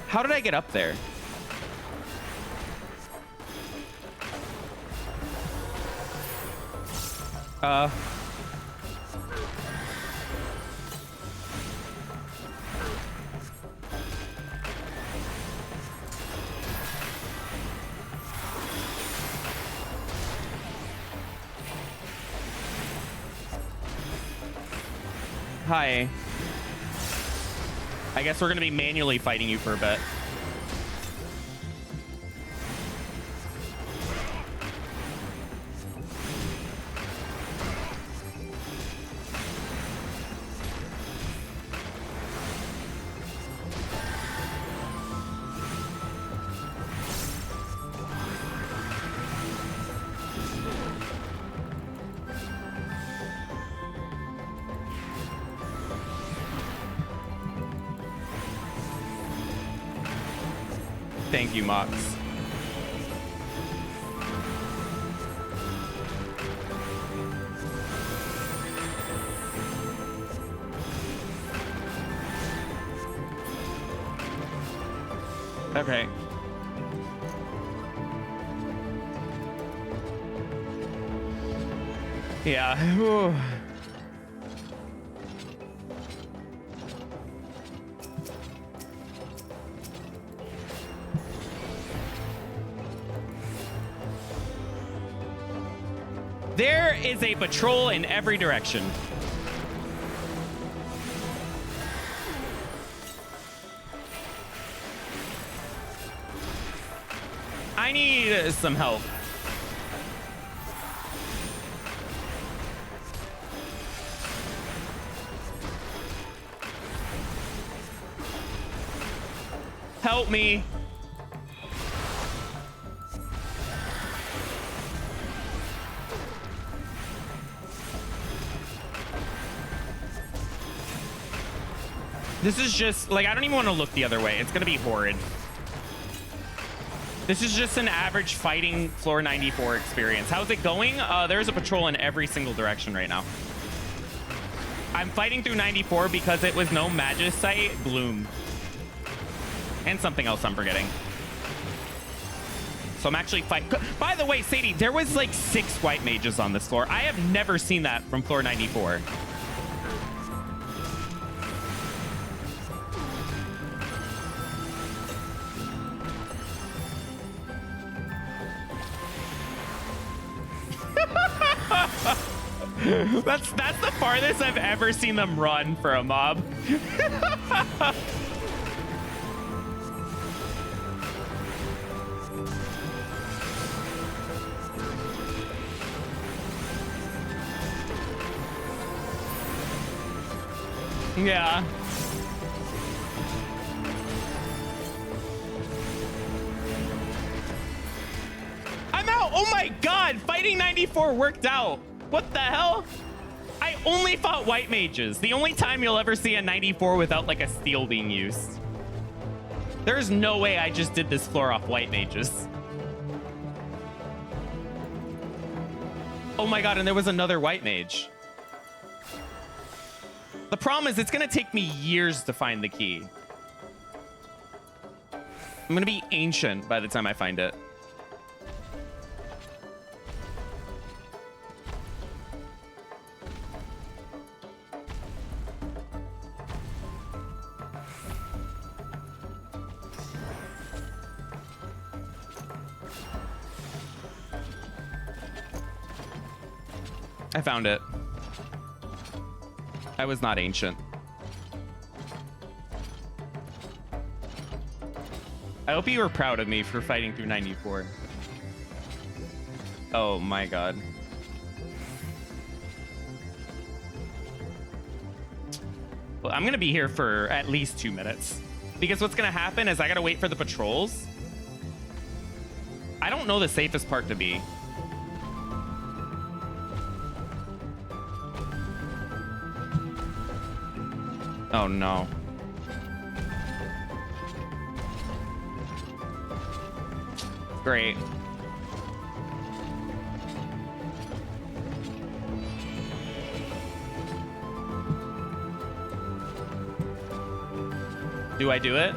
How did I get up there? Hi. I guess we're gonna be manually fighting you for a bit. Thank you, Mox. Okay. Yeah. Whew. There is a patrol in every direction. I need some help. Help me. This is just, like, I don't even want to look the other way. It's going to be horrid. This is just an average fighting floor 94 experience. How's it going? There's a patrol in every single direction right now. I'm fighting through 94 because it was no Magicite Bloom. And something else I'm forgetting. So I'm actually fighting. By the way, Sadie, there was like 6 White Mages on this floor. I have never seen that from floor 94. That's the farthest I've ever seen them run for a mob. Yeah. I'm out. Oh my God. Fighting 94 worked out. What the hell? I only fought White Mages. The only time you'll ever see a 94 without like a steal being used. There's no way I just did this floor off White Mages. Oh my God, and there was another White Mage. The problem is it's gonna take me years to find the key. I'm gonna be ancient by the time I find it. I found it. I was not ancient. I hope you were proud of me for fighting through 94. Oh my god. Well, I'm gonna be here for at least 2 minutes. Because what's gonna happen is I gotta wait for the patrols. I don't know the safest part to be. Oh no. Great. Do I do it?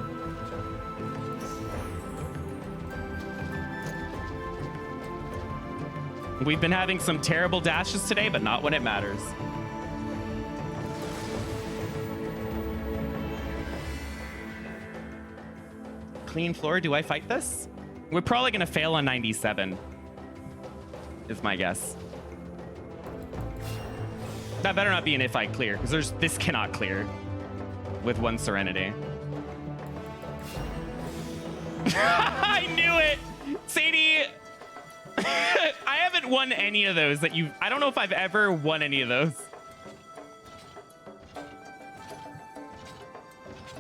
We've been having some terrible dashes today, but not when it matters. Clean floor, do I fight this? We're probably gonna fail on 97, is my guess. That better not be an if I clear, because this cannot clear with 1 Serenity. I knew it! Sadie! I haven't won any of those that you... I don't know if I've ever won any of those.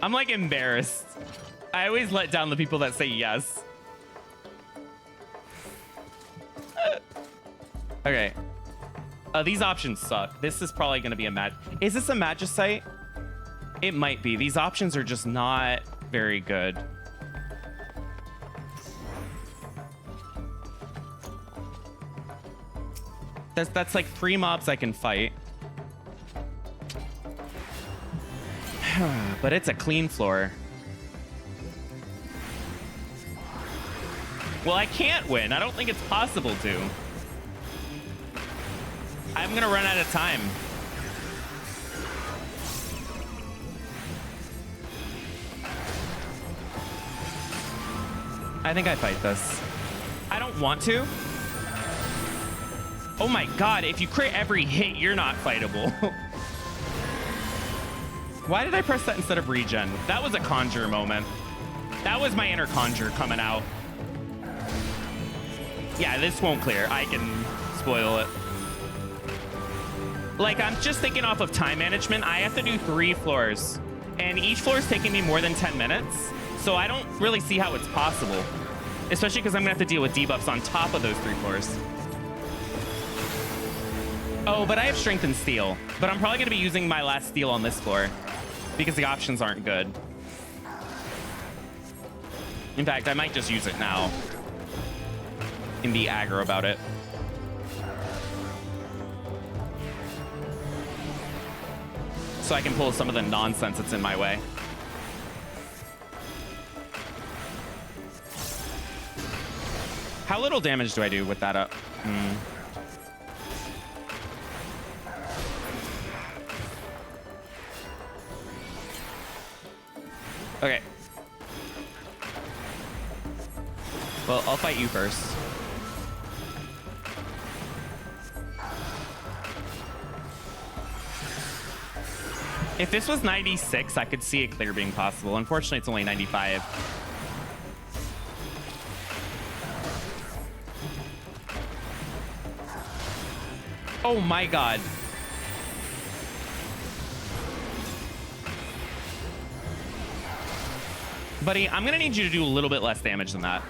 I'm like embarrassed. I always let down the people that say yes. Okay. These options suck. This is probably going to be a Is this a Magicite? It might be. These options are just not very good. That's like 3 mobs I can fight. But it's a clean floor. Well, I can't win. I don't think it's possible to. I'm gonna run out of time. I think I fight this. I don't want to. Oh my god, if you crit every hit, you're not fightable. Why did I press that instead of regen? That was a conjure moment. That was my inner conjure coming out. Yeah, this won't clear. I can spoil it. Like, I'm just thinking off of time management. I have to do 3 floors. And each floor is taking me more than 10 minutes. So I don't really see how it's possible. Especially because I'm going to have to deal with debuffs on top of those 3 floors. Oh, but I have Strength and Steel. But I'm probably going to be using my last Steel on this floor. Because the options aren't good. In fact, I might just use it now. And be aggro about it. So I can pull some of the nonsense that's in my way. How little damage do I do with that up? Okay. Well, I'll fight you first. If this was 96, I could see a clear being possible. Unfortunately, it's only 95. Oh my god. Buddy, I'm gonna need you to do a little bit less damage than that.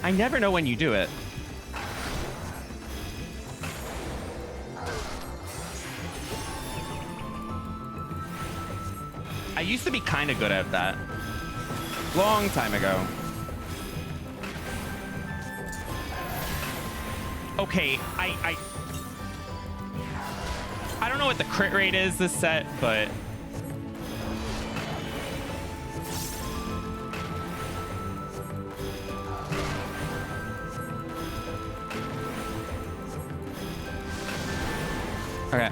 I never know when you do it. I used to be kind of good at that. Long time ago. Okay, I don't know what the crit rate is this set, but... Okay.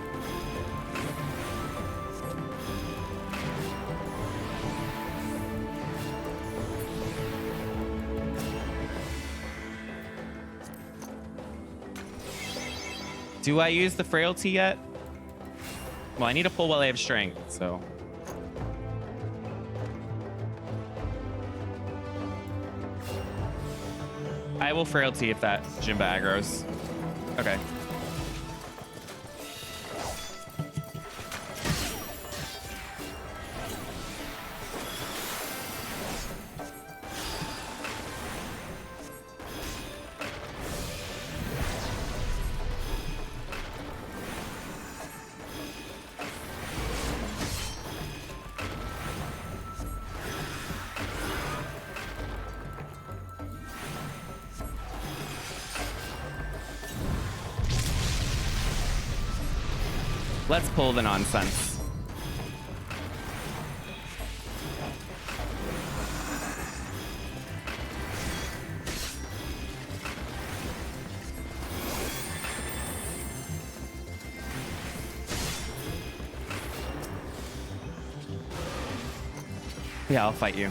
Do I use the frailty yet? Well, I need to pull while I have strength, so. I will frailty if that Jimba aggroes. Okay. Let's pull the nonsense. Yeah, I'll fight you.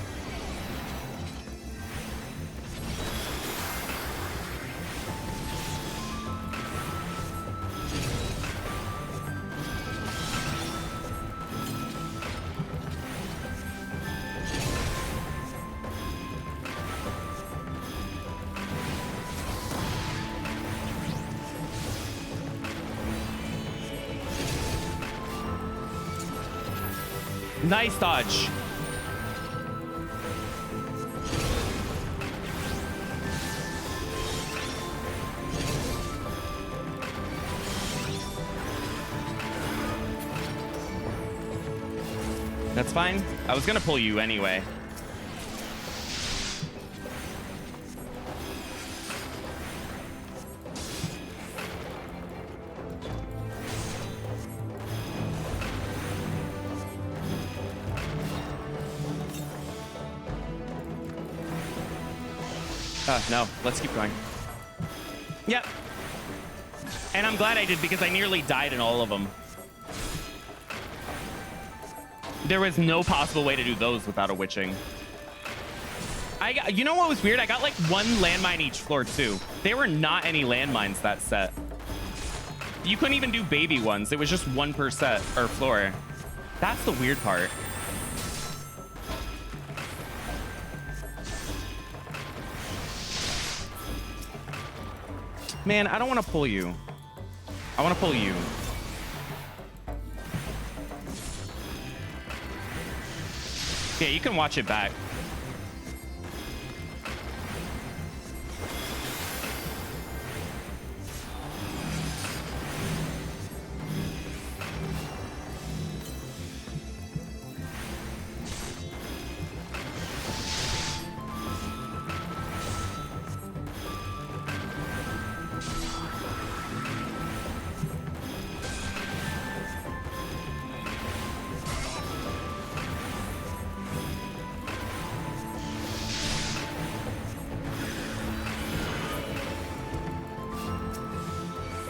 Nice dodge. That's fine. I was gonna pull you anyway. No, let's keep going. Yep. And I'm glad I did because I nearly died in all of them. There was no possible way to do those without a witching. You know what was weird? I got like one landmine each floor too. There were not any landmines that set. You couldn't even do baby ones. It was just one per set or floor. That's the weird part. Man, I don't want to pull you. I want to pull you. Yeah, you can watch it back.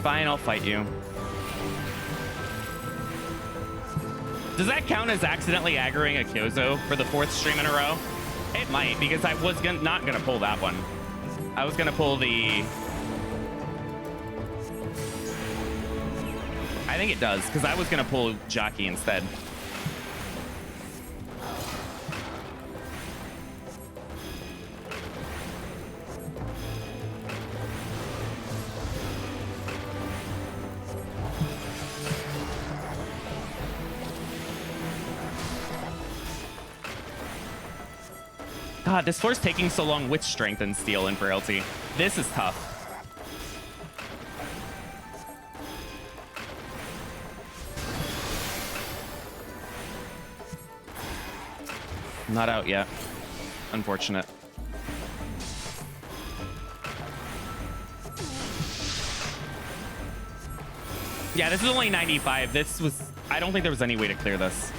Fine, I'll fight you. Does that count as accidentally aggroing a Kyozo for the 4th stream in a row? It might, because I was not gonna pull that one. I was gonna pull the... I think it does, because I was gonna pull Jockey instead. God, this floor's taking so long with strength and steel and frailty. This is tough. Not out yet. Unfortunate. Yeah, this is only 95. This was... I don't think there was any way to clear this.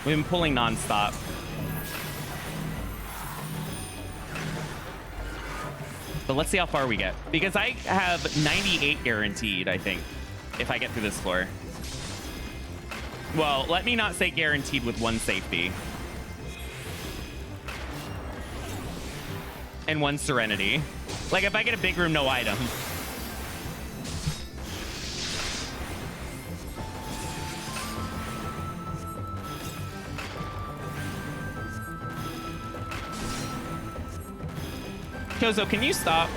We've been pulling non-stop. But let's see how far we get. Because I have 98 guaranteed, I think, if I get through this floor. Well, let me not say guaranteed with 1 safety. And 1 serenity. Like, if I get a big room, no item. Kyozo, can you stop?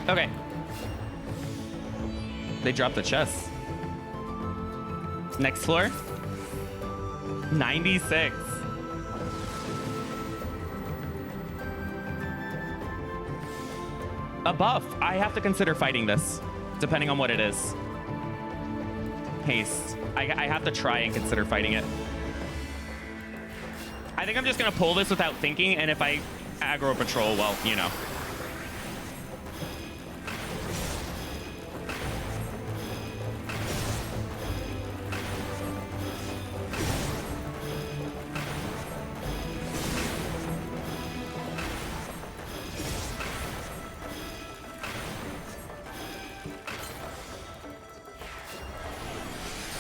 Okay. They dropped the chest. Next floor. 96. A buff. I have to consider fighting this, depending on what it is. Haste. I have to try and consider fighting it. I think I'm just going to pull this without thinking, and if I aggro patrol, well, you know.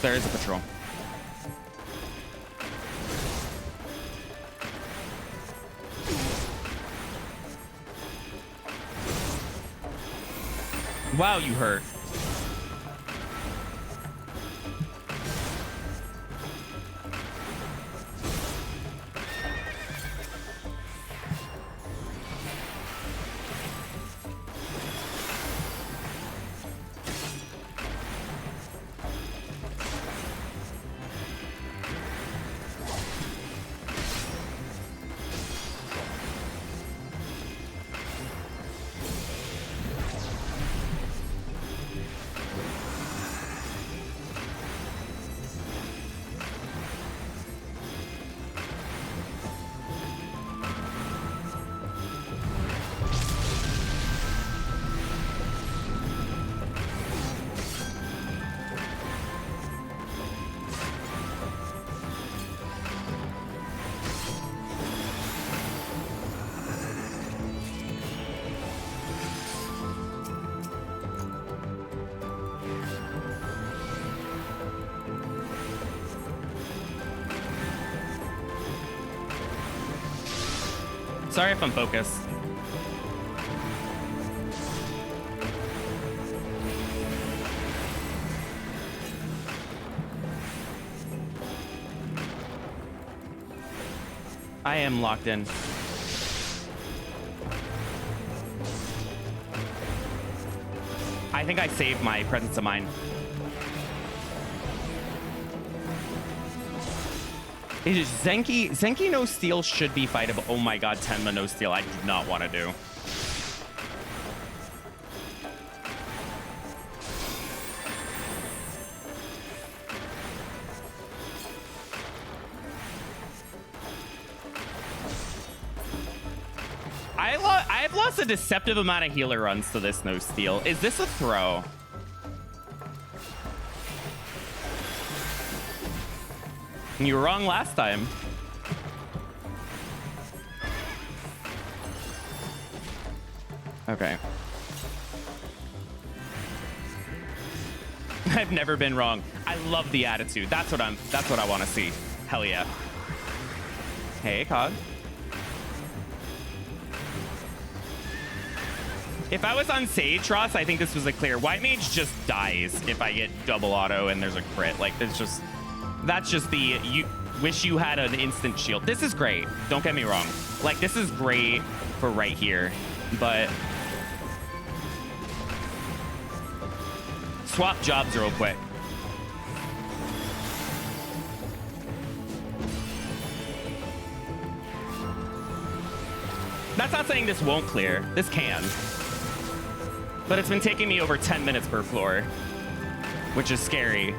There is a patrol. Wow, you hurt. Sorry if I'm focused. I am locked in. I think I saved my presence of mind. Is Zenki no steal should be fightable. Oh my god, Tenma no steal. I do not want to do. I've lost a deceptive amount of healer runs to this no steal. Is this a throw? You were wrong last time. Okay. I've never been wrong. I love the attitude. That's what I want to see. Hell yeah. Hey, Cog. If I was on Sage Ross, I think this was a clear. White Mage just dies if I get double auto and there's a crit. Like, there's just... That's just the, you wish you had an instant shield. This is great. Don't get me wrong. Like, this is great for right here. But swap jobs real quick. That's not saying this won't clear. This can. But it's been taking me over 10 minutes per floor, which is scary.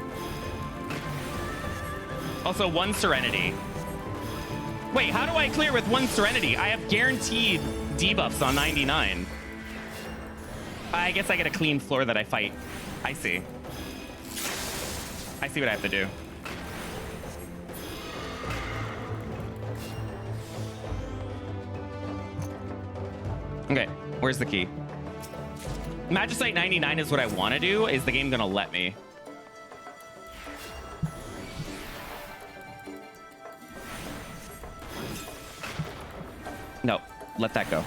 Also, 1 Serenity. Wait, how do I clear with 1 Serenity? I have guaranteed debuffs on 99. I guess I get a clean floor that I fight. I see. I see what I have to do. Okay, where's the key? Magicite 99 is what I want to do. Is the game gonna let me? No, let that go.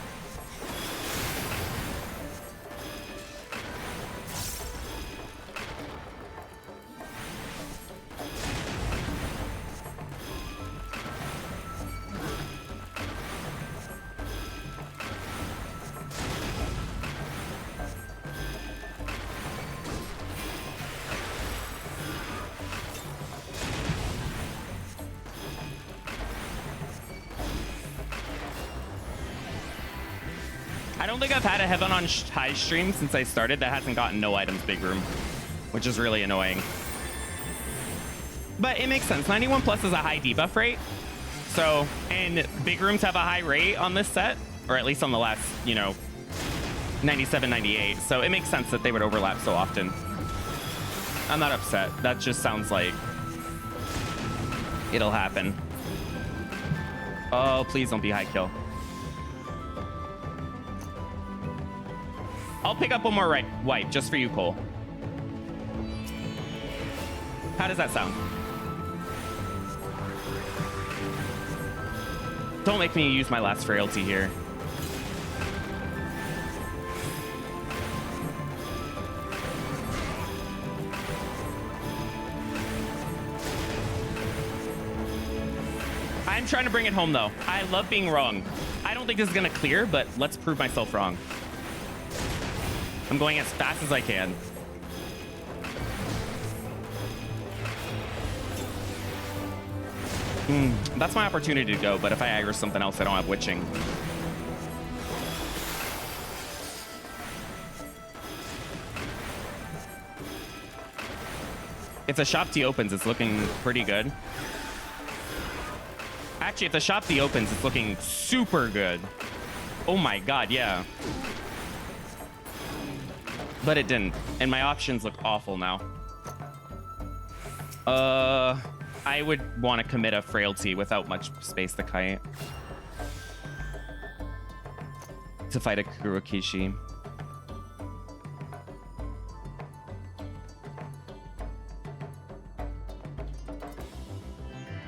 I don't think I've had a Heaven on High stream since I started that hasn't gotten no items big room, which is really annoying. But it makes sense. 91 plus is a high debuff rate. So, and big rooms have a high rate on this set, or at least on the last, you know, 97, 98. So it makes sense that they would overlap so often. I'm not upset. That just sounds like it'll happen. Oh, please don't be high kill. I'll pick up one more wipe just for you, Cole. How does that sound? Don't make me use my last frailty here. I'm trying to bring it home, though. I love being wrong. I don't think this is going to clear, but let's prove myself wrong. I'm going as fast as I can. That's my opportunity to go, but if I aggro something else, I don't have witching. If the shop T opens, it's looking pretty good. Actually, if the shop T opens, it's looking super good. Oh my god, yeah. But it didn't, and my options look awful now. I would want to commit a frailty without much space to kite. To fight a Kurokishi.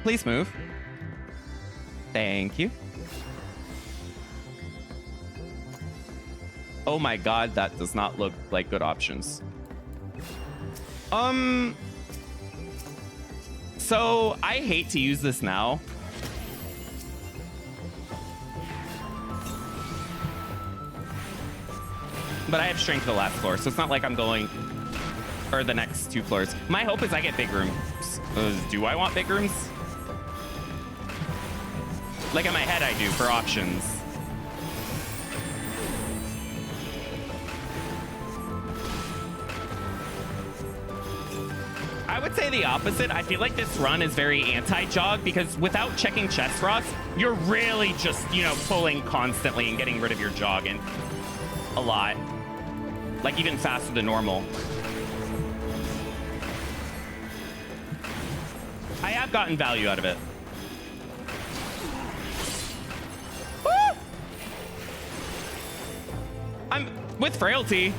Please move. Thank you. Oh my god, that does not look like good options. So I hate to use this now. But I have strength to the last floor, so it's not like I'm going, or the next 2 floors. My hope is I get big rooms. Do I want big rooms? Like in my head I do for options. I would say the opposite. I feel like this run is very anti-jog because without checking chest rocks, you're really just, you know, pulling constantly and getting rid of your jog and a lot. Like even faster than normal. I have gotten value out of it. Woo! I'm with frailty.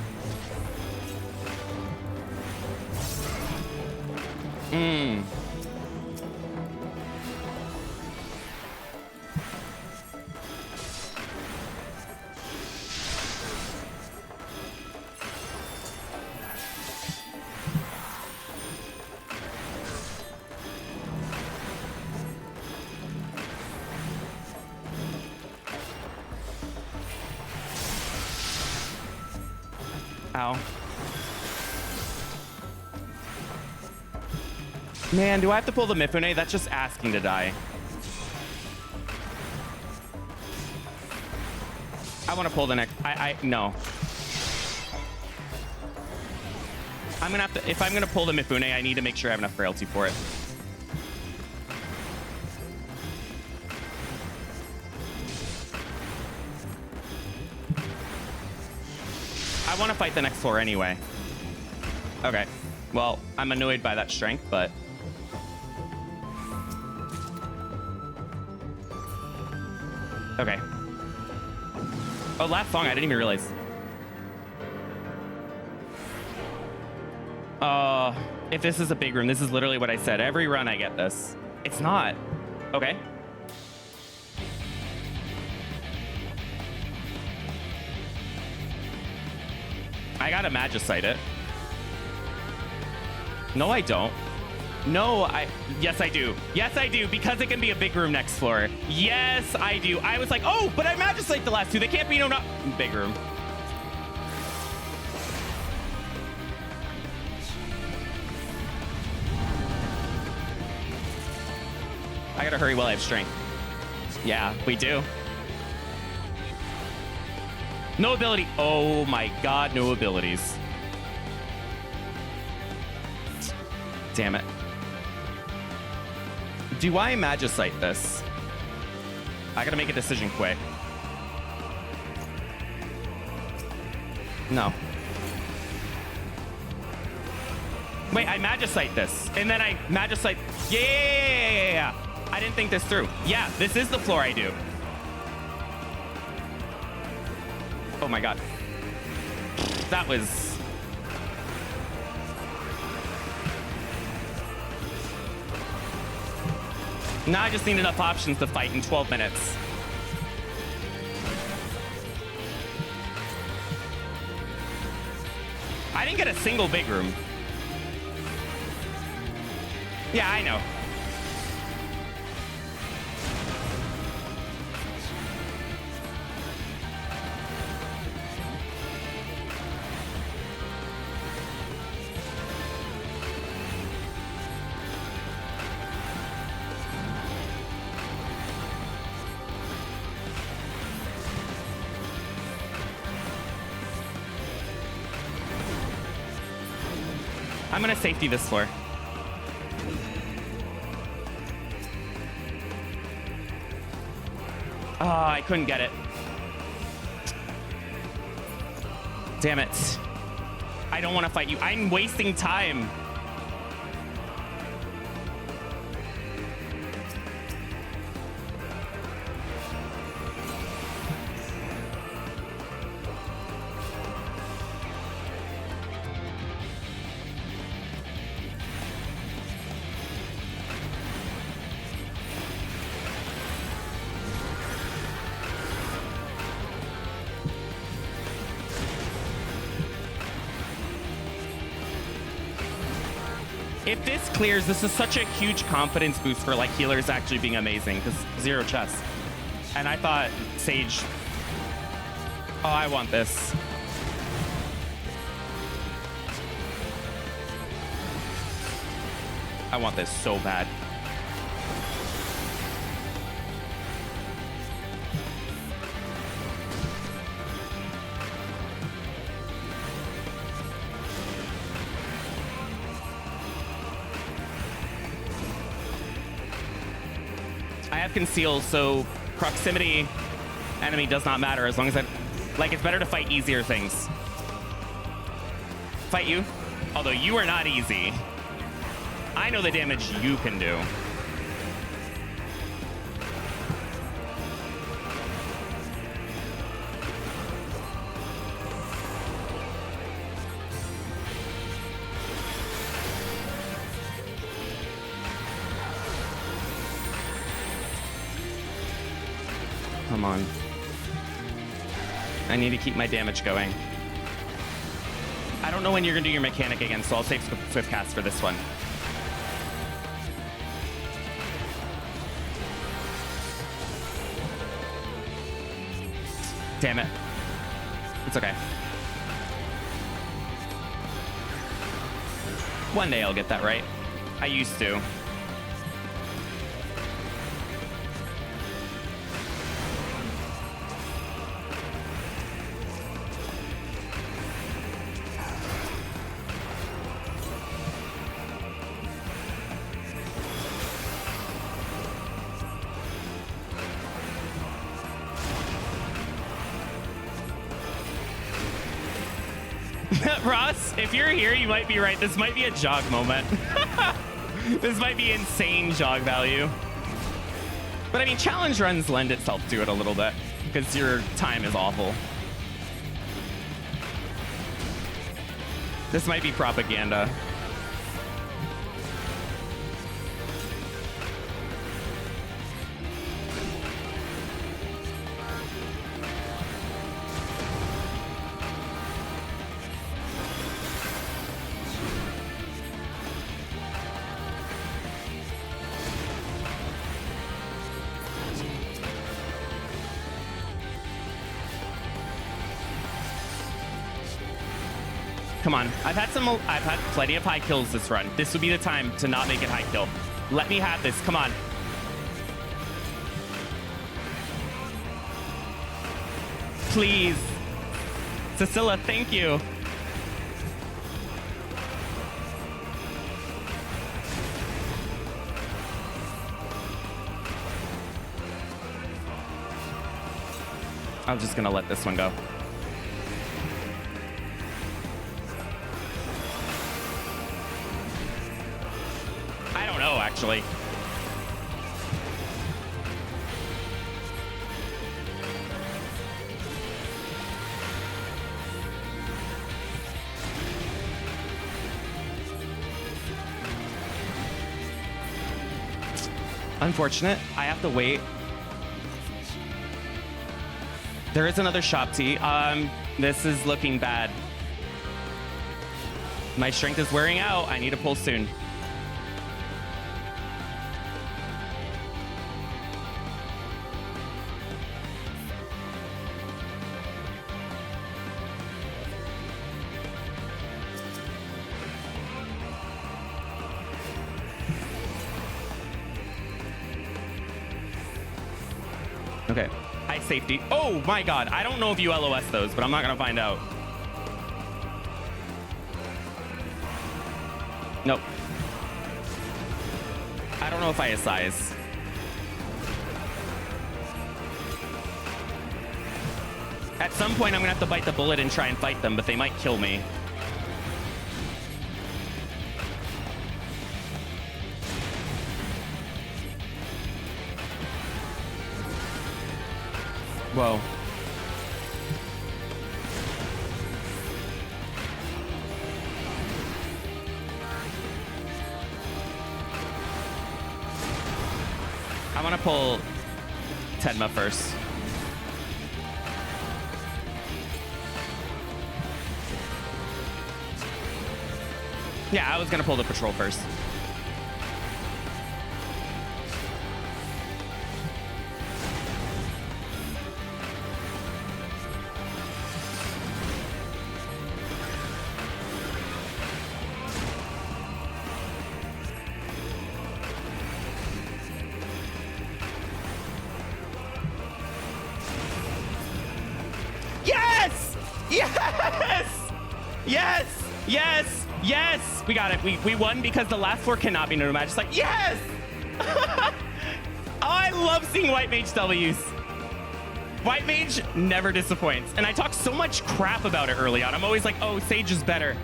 Ow. Man, do I have to pull the Mifune? That's just asking to die. I want to pull the next. No. I'm gonna have to. If I'm gonna pull the Mifune, I need to make sure I have enough frailty for it. I want to fight the next floor anyway. Okay. Well, I'm annoyed by that strength, but. Okay. Oh, last song, I didn't even realize. If this is a big room, this is literally what I said. Every run I get this. It's not. Okay. I gotta Magicite it. No, I don't. No, yes, I do. Yes, I do, because it can be a big room next floor. Yes, I do. I was like, oh, but I Magicite the last 2. They can't be no big room. I gotta hurry while I have strength. Yeah, we do. No ability. Oh my god, no abilities. Damn it. Do I Magicite this? I gotta make a decision quick. No. Wait, I Magicite this. And then I Magicite. Yeah. I didn't think this through. Yeah, this is the floor I do. Oh my god. That was... Now I just need enough options to fight in 12 minutes. I didn't get a single big room. Yeah, I know. I'm gonna safety this floor. Oh, I couldn't get it. Damn it. I don't want to fight you. I'm wasting time. If this clears, this is such a huge confidence boost for like healers actually being amazing because 0 chess. And I thought Sage. Oh, I want this. I want this so bad. I have conceal, so proximity enemy does not matter as long as I... Like, it's better to fight easier things. Fight you. Although you are not easy. I know the damage you can do. Come on. I need to keep my damage going. I don't know when you're gonna do your mechanic again, so I'll save Swift Cast for this one. Damn it. It's okay. One day I'll get that right. I used to. Ross, if you're here, you might be right. This might be a jog moment. This might be insane jog value. But I mean, challenge runs lend itself to it a little bit because your time is awful. This might be propaganda. Come on. I've had plenty of high kills this run. This would be the time to not make it high kill. Let me have this. Come on. Please. Cecilia, thank you. I'm just gonna let this one go. I don't know, actually. Unfortunate. I have to wait. There is another shop tee. This is looking bad. My strength is wearing out. I need to pull soon. Okay. High safety. Oh my god. I don't know if you LOS those, but I'm not gonna find out. Nope. I don't know if I have size. At some point, I'm gonna have to bite the bullet and try and fight them, but they might kill me. Whoa. I want to pull Tenma first. Yeah, I was going to pull the patrol first. Yes! We got it. We won because the last four cannot be no match. It's like, yes! Oh, I love seeing White Mage W's. White Mage never disappoints. And I talk so much crap about it early on. I'm always like, oh, Sage is better.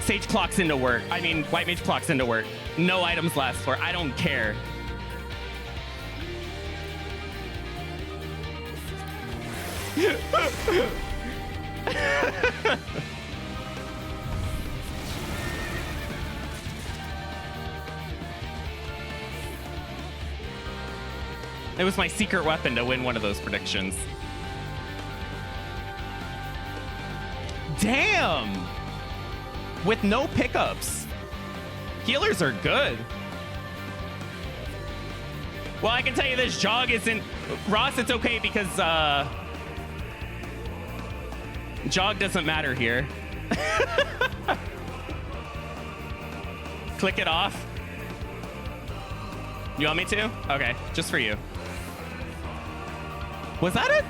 Sage clocks into work. I mean, White Mage clocks into work. No items last four. I don't care. It was my secret weapon to win one of those predictions. Damn! With no pickups. Healers are good. Well, I can tell you this, Jog isn't... Ross, it's okay because Jog doesn't matter here. Click it off. You want me to? Okay, just for you. Was that it?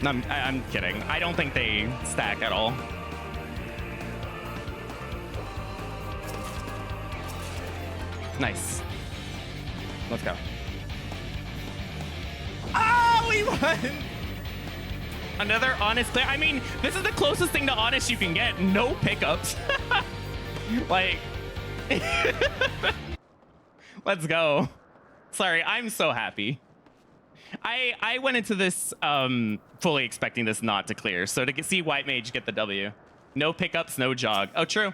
No, I'm kidding. I don't think they stack at all. Nice. Let's go. Oh, we won! Another honest clear. I mean, this is the closest thing to honest you can get. No pickups. Like... Let's go. Sorry, I'm so happy. I went into this fully expecting this not to clear. So to see White Mage get the W. No pickups, no Jog. Oh, true.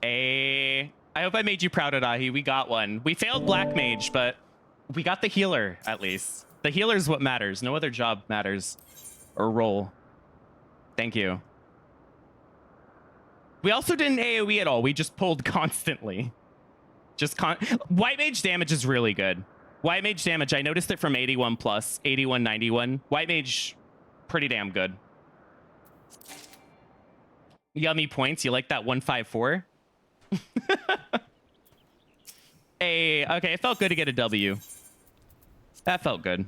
I hope I made you proud, Adahi. We got one. We failed Black Mage, but we got the healer, at least. The healer is what matters. No other job matters. Or role. Thank you. We also didn't AoE at all. We just pulled constantly. White Mage damage is really good. White Mage damage, I noticed it from 81 plus, 81, 91. White Mage, pretty damn good. Yummy points. You like that 154? Hey, okay, it felt good to get a W. That felt good.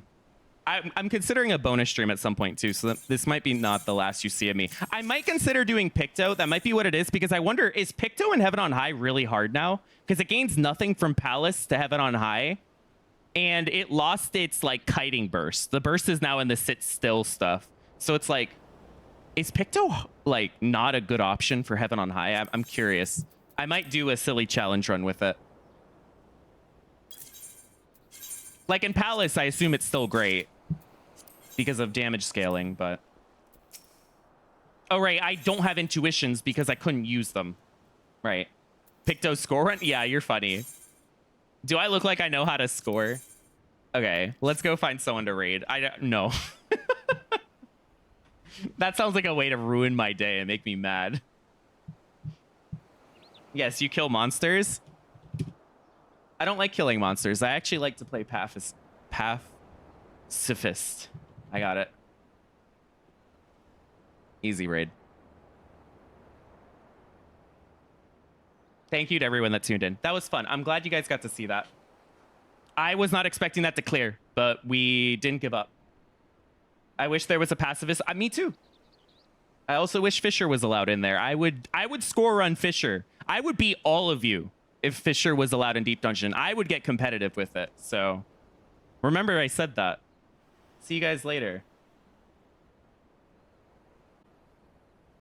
I'm considering a bonus stream at some point too, so this might be not the last you see of me. I might consider doing Picto. That might be what it is, because I wonder, is Picto in Heaven on High really hard now? Because it gains nothing from Palace to Heaven on High, and it lost its like kiting burst. The burst is now in the sit still stuff. So it's like, is Picto like not a good option for Heaven on High? I'm curious. I might do a silly challenge run with it. Like in Palace, I assume it's still great because of damage scaling, but... Oh, right, I don't have intuitions because I couldn't use them. Right. Picto score run? Yeah, you're funny. Do I look like I know how to score? Okay, let's go find someone to raid. No. That sounds like a way to ruin my day and make me mad. Yes, you kill monsters. I don't like killing monsters. I actually like to play pacifist. I got it. Easy raid. Thank you to everyone that tuned in. That was fun. I'm glad you guys got to see that. I was not expecting that to clear, but we didn't give up. I wish there was a pacifist. Me too. I also wish Fisher was allowed in there. I would score run Fisher. I would beat all of you if Fisher was allowed in Deep Dungeon. I would get competitive with it. So remember I said that. See you guys later.